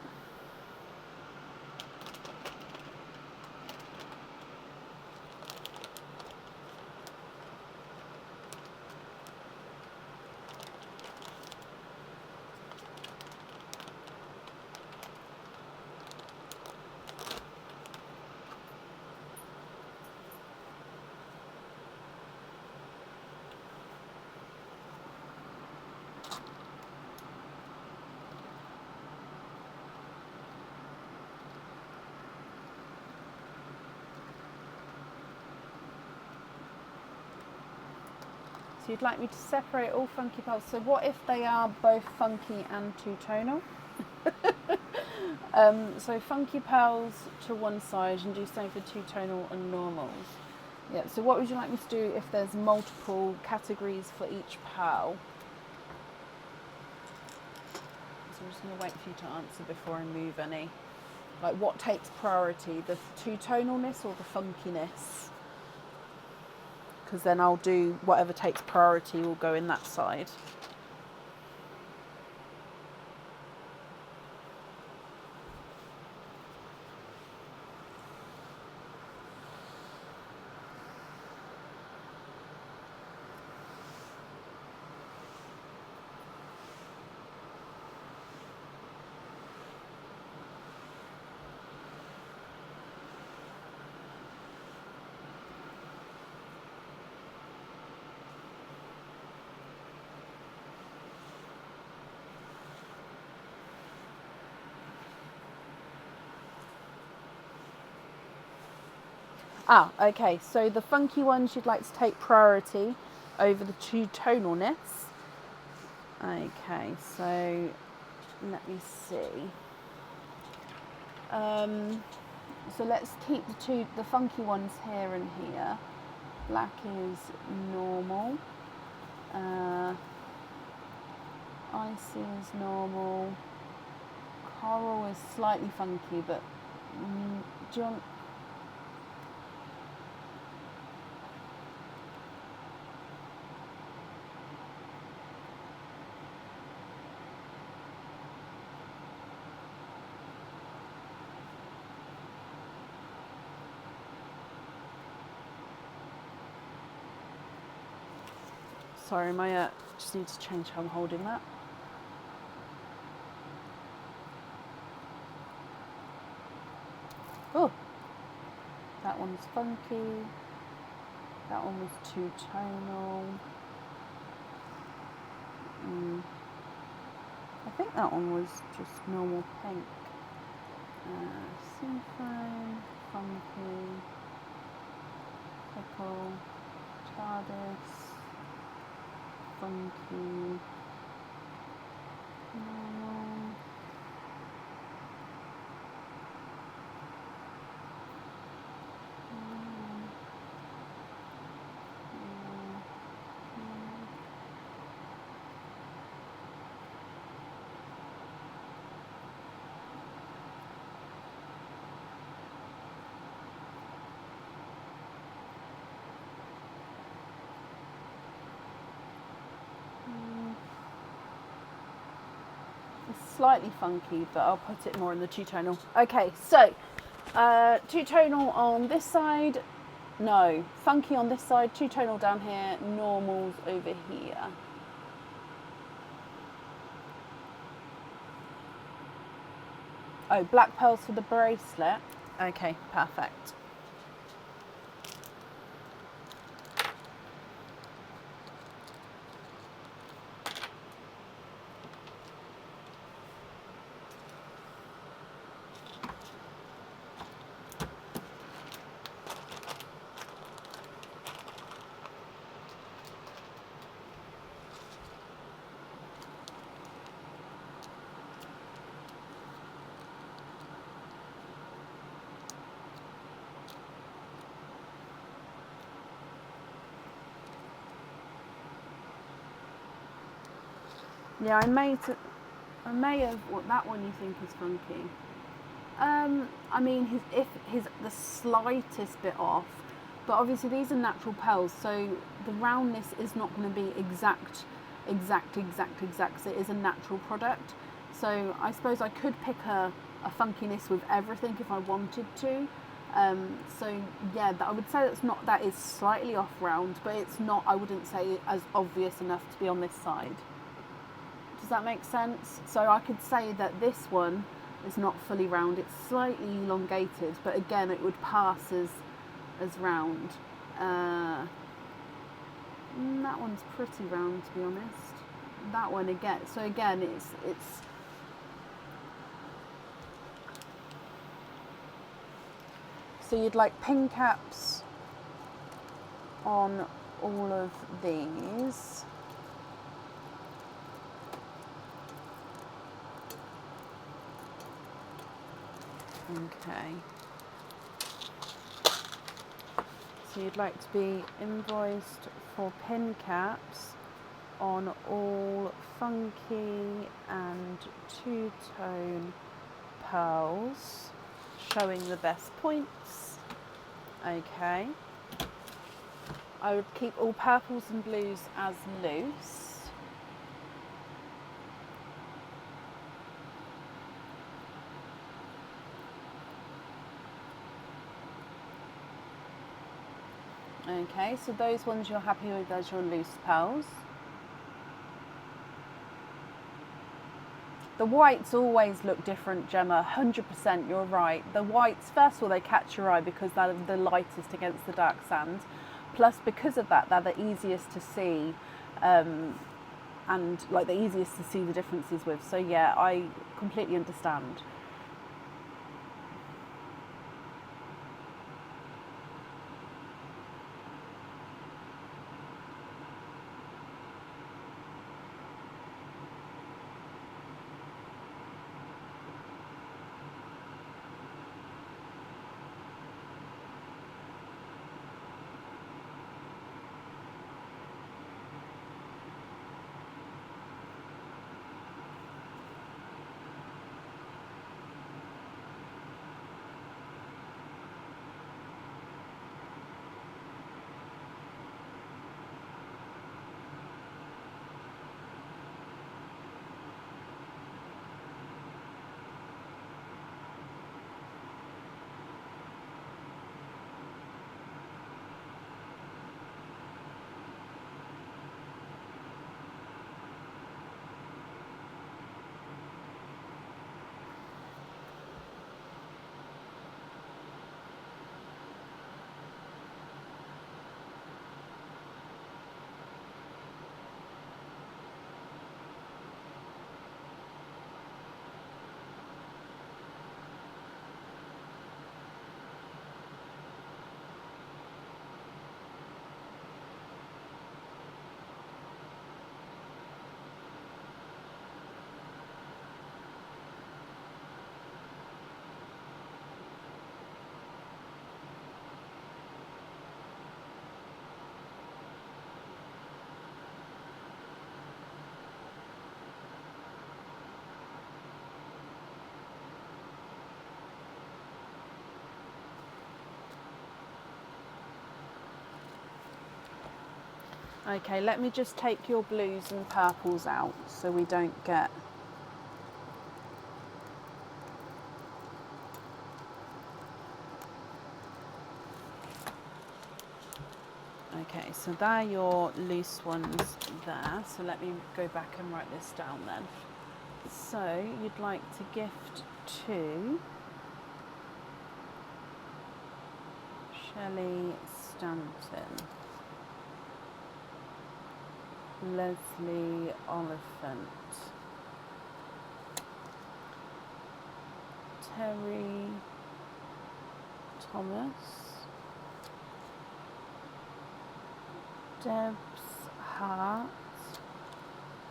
So you'd like me to separate all funky pals. So what if they are both funky and two-tonal? So funky pals to one side and do same for two-tonal and normals. Yeah, so what would you like me to do if there's multiple categories for each pal? So I'm just going to wait for you to answer before I move any. Like what takes priority, the two-tonalness or the funkiness? Because then I'll do whatever takes priority will go in that side. Ah, okay, so the funky ones you'd like to take priority over the two-tonalness. Okay, so let me see. So let's keep the funky ones here and here. Black is normal. Icy is normal. Coral is slightly funky, but do you want... Sorry, my just need to change how I'm holding that. Oh, that one's funky. That one was two-tonal. I think that one was just normal pink. Seafoam, funky, pickle, TARDIS, funky, normal. It's slightly funky, but I'll put it more in the two-tonal. Okay, so two-tonal on this side, no. Funky on this side, two-tonal down here, normals over here. Oh, black pearls for the bracelet. Okay, perfect. Yeah, I may have. What, that one you think is funky? I mean, if he's the slightest bit off, but obviously these are natural pearls, so the roundness is not going to be exact. So it is a natural product. So I suppose I could pick a funkiness with everything if I wanted to. So yeah, I would say that is slightly off round, but it's not. I wouldn't say as obvious enough to be on this side. Does that make sense? So I could say that this one is not fully round, it's slightly elongated, but again it would pass as round. That one's pretty round, to be honest. That one again, so again it's so you'd like pin caps on all of these. Okay. So you'd like to be invoiced for pin caps on all funky and two-tone pearls, showing the best points. Okay. I would keep all purples and blues as loose. Okay, so those ones you're happy with as your loose pearls. The whites always look different, Gemma, 100%, you're right. The whites, first of all, they catch your eye because they're the lightest against the dark sand. Plus, because of that, they're the easiest to see and like the easiest to see the differences with. So yeah, I completely understand. Okay, let me just take your blues and purples out so we don't get... Okay, so they're your loose ones there. So let me go back and write this down then. So you'd like to gift to Shelley Stanton, Leslie Oliphant, Terry Thomas, Deb's Hart,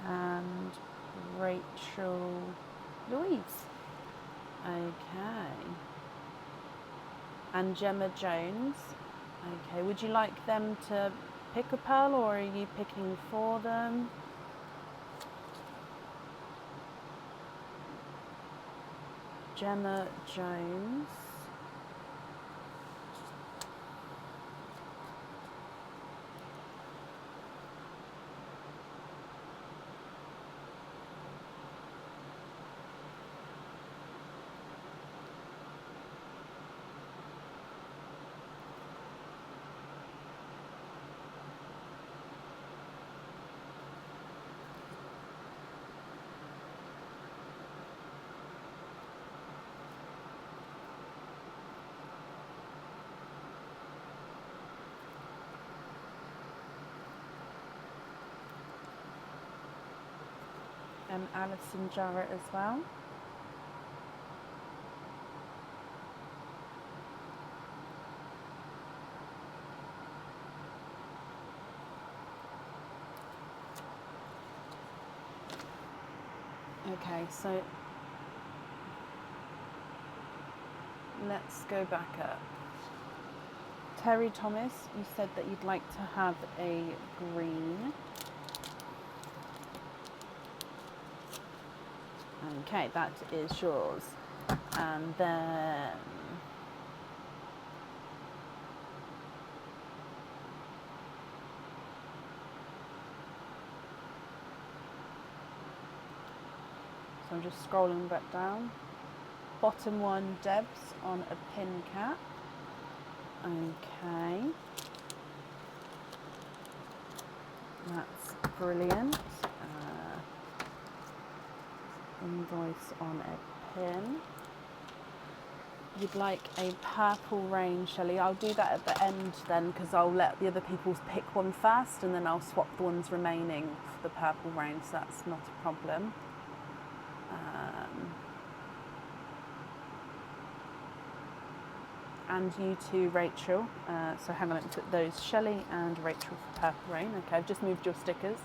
and Rachel Louise. Okay. And Gemma Jones. Okay, would you like them to pick a pearl or are you picking for them? Gemma Jones. And Alison Jarrett as well. Okay, so let's go back up. Terry Thomas, you said that you'd like to have a green. Okay, that is yours. And then so I'm just scrolling back down. Bottom one, Debs on a pin cap. Okay. That's brilliant. Invoice on a pin. You'd like a purple rain, Shelley. I'll do that at the end then, because I'll let the other people pick one first and then I'll swap the ones remaining for the purple rain, so that's not a problem. And you too, Rachel. So hang on, let me put those, Shelley and Rachel for purple rain. Okay, I've just moved your stickers.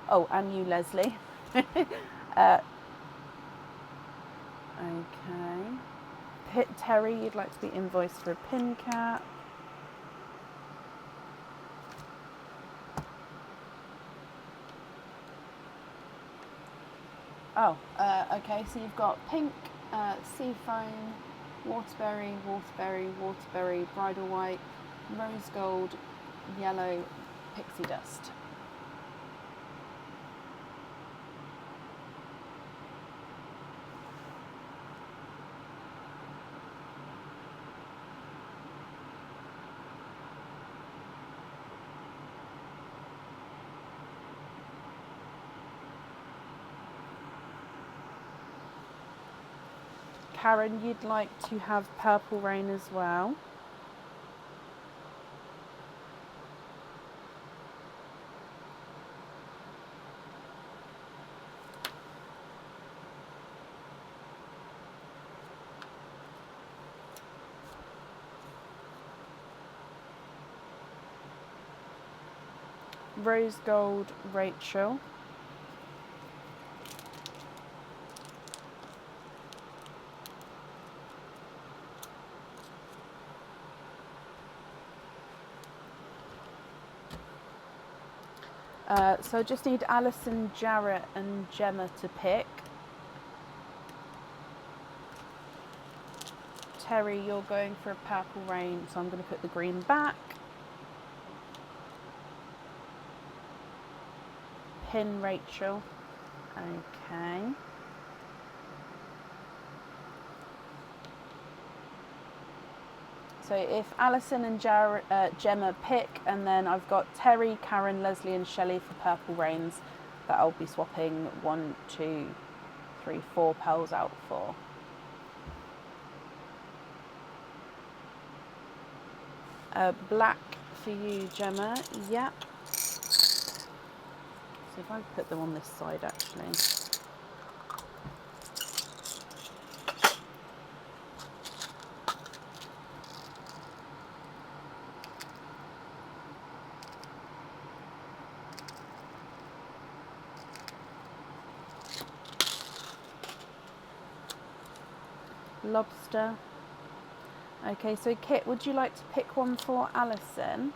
Oh, and you, Leslie. Okay. Terry, you'd like to be invoiced for a pin cap. Oh, okay, so you've got pink, seafoam, waterberry, waterberry, waterberry, bridal white, rose gold, yellow, pixie dust. Karen, you'd like to have purple rain as well. Rose gold, Rachel. So I just need Alison, Jarrett and Gemma to pick. Terry, you're going for a purple rain, so I'm going to put the green back. Pin Rachel. Okay. So if Alison and Gemma pick, and then I've got Terry, Karen, Leslie and Shelley for purple rains that I'll be swapping 1, 2, 3, 4 pearls out for. Black for you, Gemma. Yep. So if I put them on this side actually. Lobster. Okay, so Kit, would you like to pick one for Alison?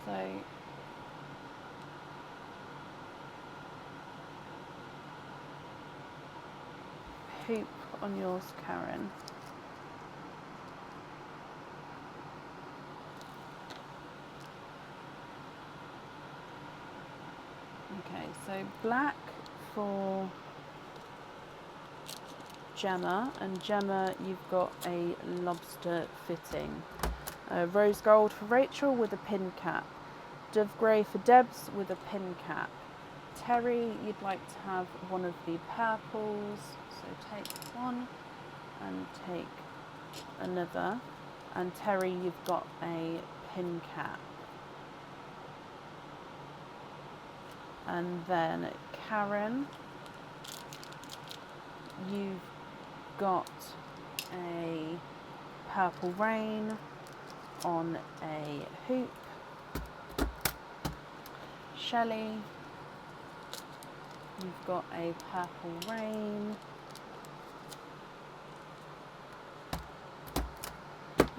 So hoop on yours, Karen? Okay, so black for Gemma, and Gemma, you've got a lobster fitting. Rose gold for Rachel with a pin cap. Dove grey for Debs with a pin cap. Terry, you'd like to have one of the purples, so take one and take another. And Terry, you've got a pin cap. And then Karen, you've got a purple rain on a hoop. Shelley, you've got a purple rain.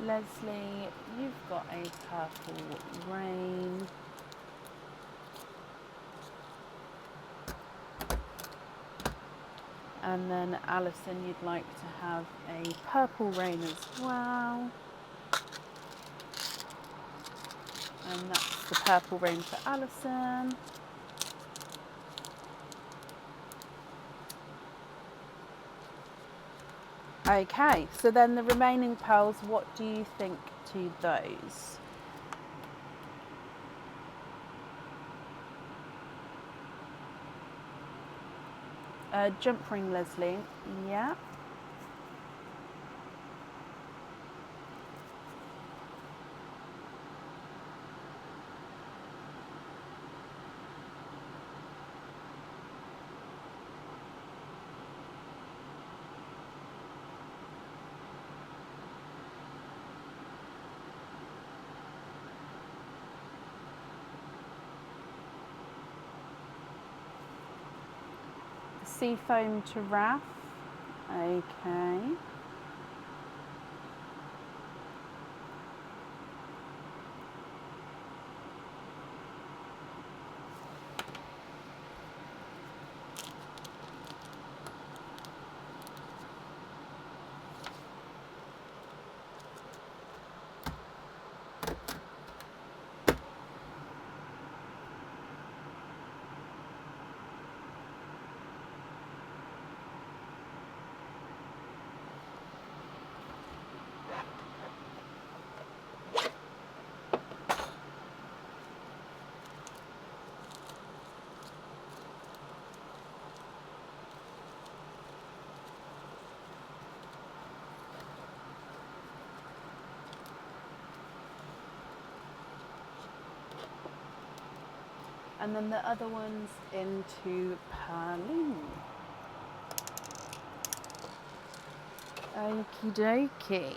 Leslie, you've got a purple rain. And then Alison, you'd like to have a purple rain as well. And that's the purple rain for Alison. Okay, so then the remaining pearls, what do you think to those? Jump ring, Leslie. Yeah. Sea foam to Raph. Okay. And then the other ones into Perlene. Okie dokie.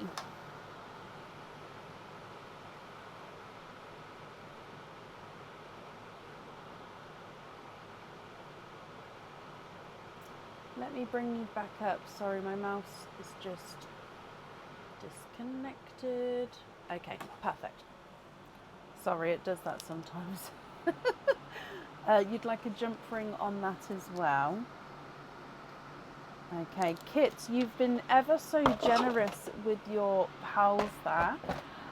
Let me bring you back up. Sorry, my mouse is just disconnected. Okay, perfect. Sorry, it does that sometimes. You'd like a jump ring on that as well. Okay, Kit, you've been ever so generous with your pals there.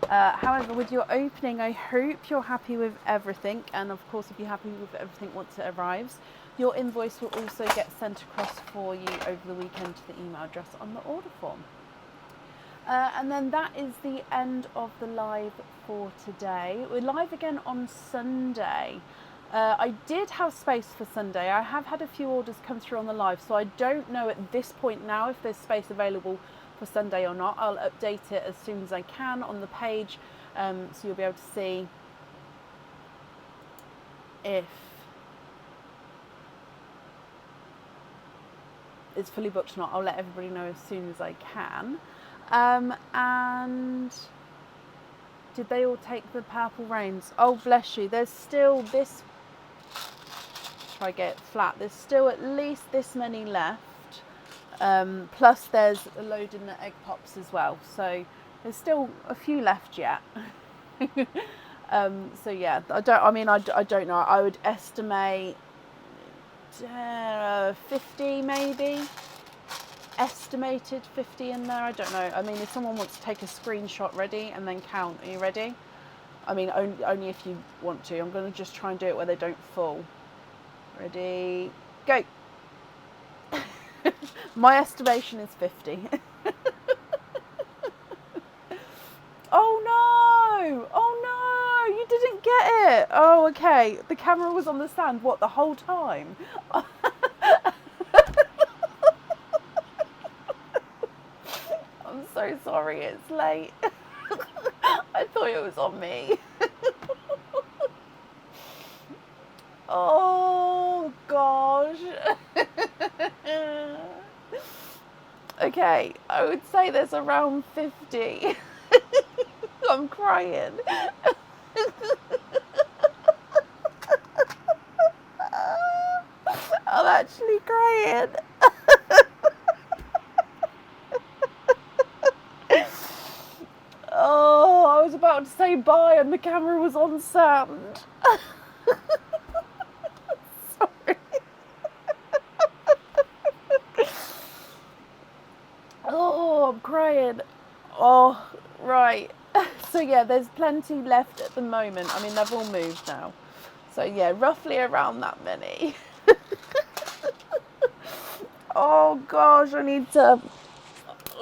However, with your opening, I hope you're happy with everything. And of course, if you're happy with everything once it arrives, your invoice will also get sent across for you over the weekend to the email address on the order form. And then that is the end of the live for today. We're live again on Sunday. I did have space for Sunday. I have had a few orders come through on the live, so I don't know at this point now if there's space available for Sunday or not. I'll update it as soon as I can on the page, so you'll be able to see if it's fully booked or not. I'll let everybody know as soon as I can. And did they all take the purple rains? Oh, bless you. There's still this. Try to get it flat. There's still at least this many left. Plus there's a load in the egg pops as well. So there's still a few left yet. So yeah, I don't know. I would estimate 50 maybe. estimated 50 in there. I don't know. I mean, if someone wants to take a screenshot, ready, and then count. Are you ready? I mean, only if you want to. I'm going to just try and do it where they don't fall. Ready, go. My estimation is 50. Oh no! Oh no! You didn't get it! Oh, okay. The camera was on the stand, what, the whole time? I'm so sorry, it's late. I thought it was on me. Oh gosh. Okay, I would say there's around 50. I'm crying. I'm actually crying. Oh, I was about to say bye and the camera was on sand. Sorry. Oh, I'm crying. Oh, right. So yeah, there's plenty left at the moment. I mean, they've all moved now. So yeah, roughly around that many. Oh gosh, I need to...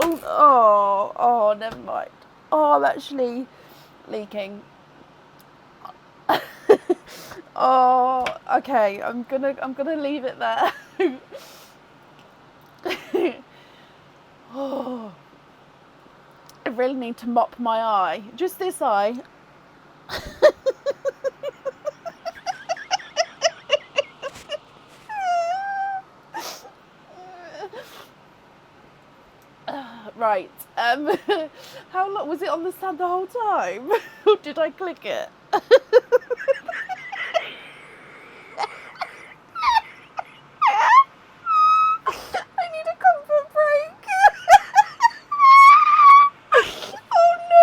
Oh, never mind. Oh, I'm actually leaking. Oh, okay. I'm gonna leave it there. Oh, I really need to mop my eye. Just this eye. Right. How long was it on the stand the whole time? Or did I click it? I need a comfort break. Oh no.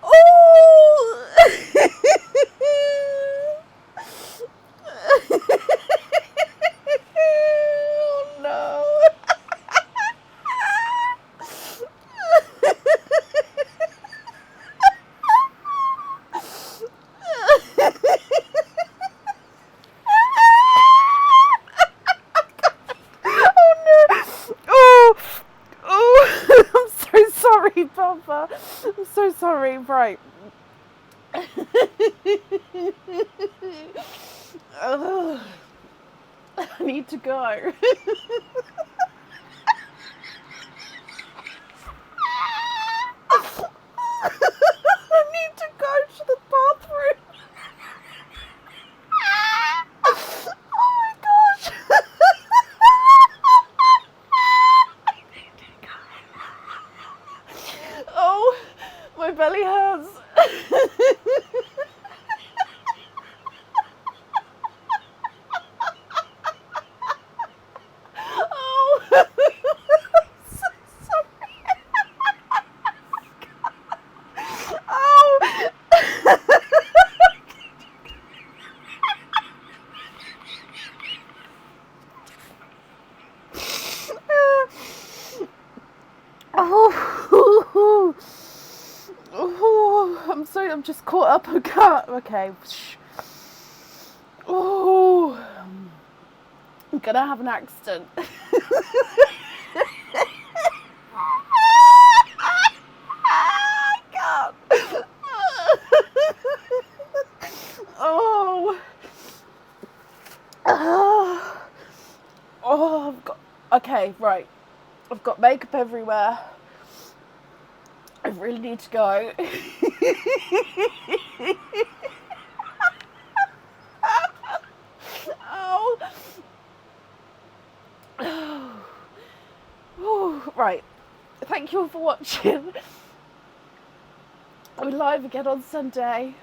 Oh. Oh no. I'm so sorry, Papa. I'm so sorry. Right. Ugh. I need to go. I need to go to the bathroom. Oh my gosh. Oh, my belly hurts. Oh, I'm so sorry. Oh. Oh. Oh, I'm sorry, I'm just caught up. Okay. Oh, I'm gonna have an accident. I can't. Oh. Oh, I've got... Okay, right. I've got makeup everywhere. I really need to go. Oh. Oh. Right. Thank you all for watching. I'll be live again on Sunday.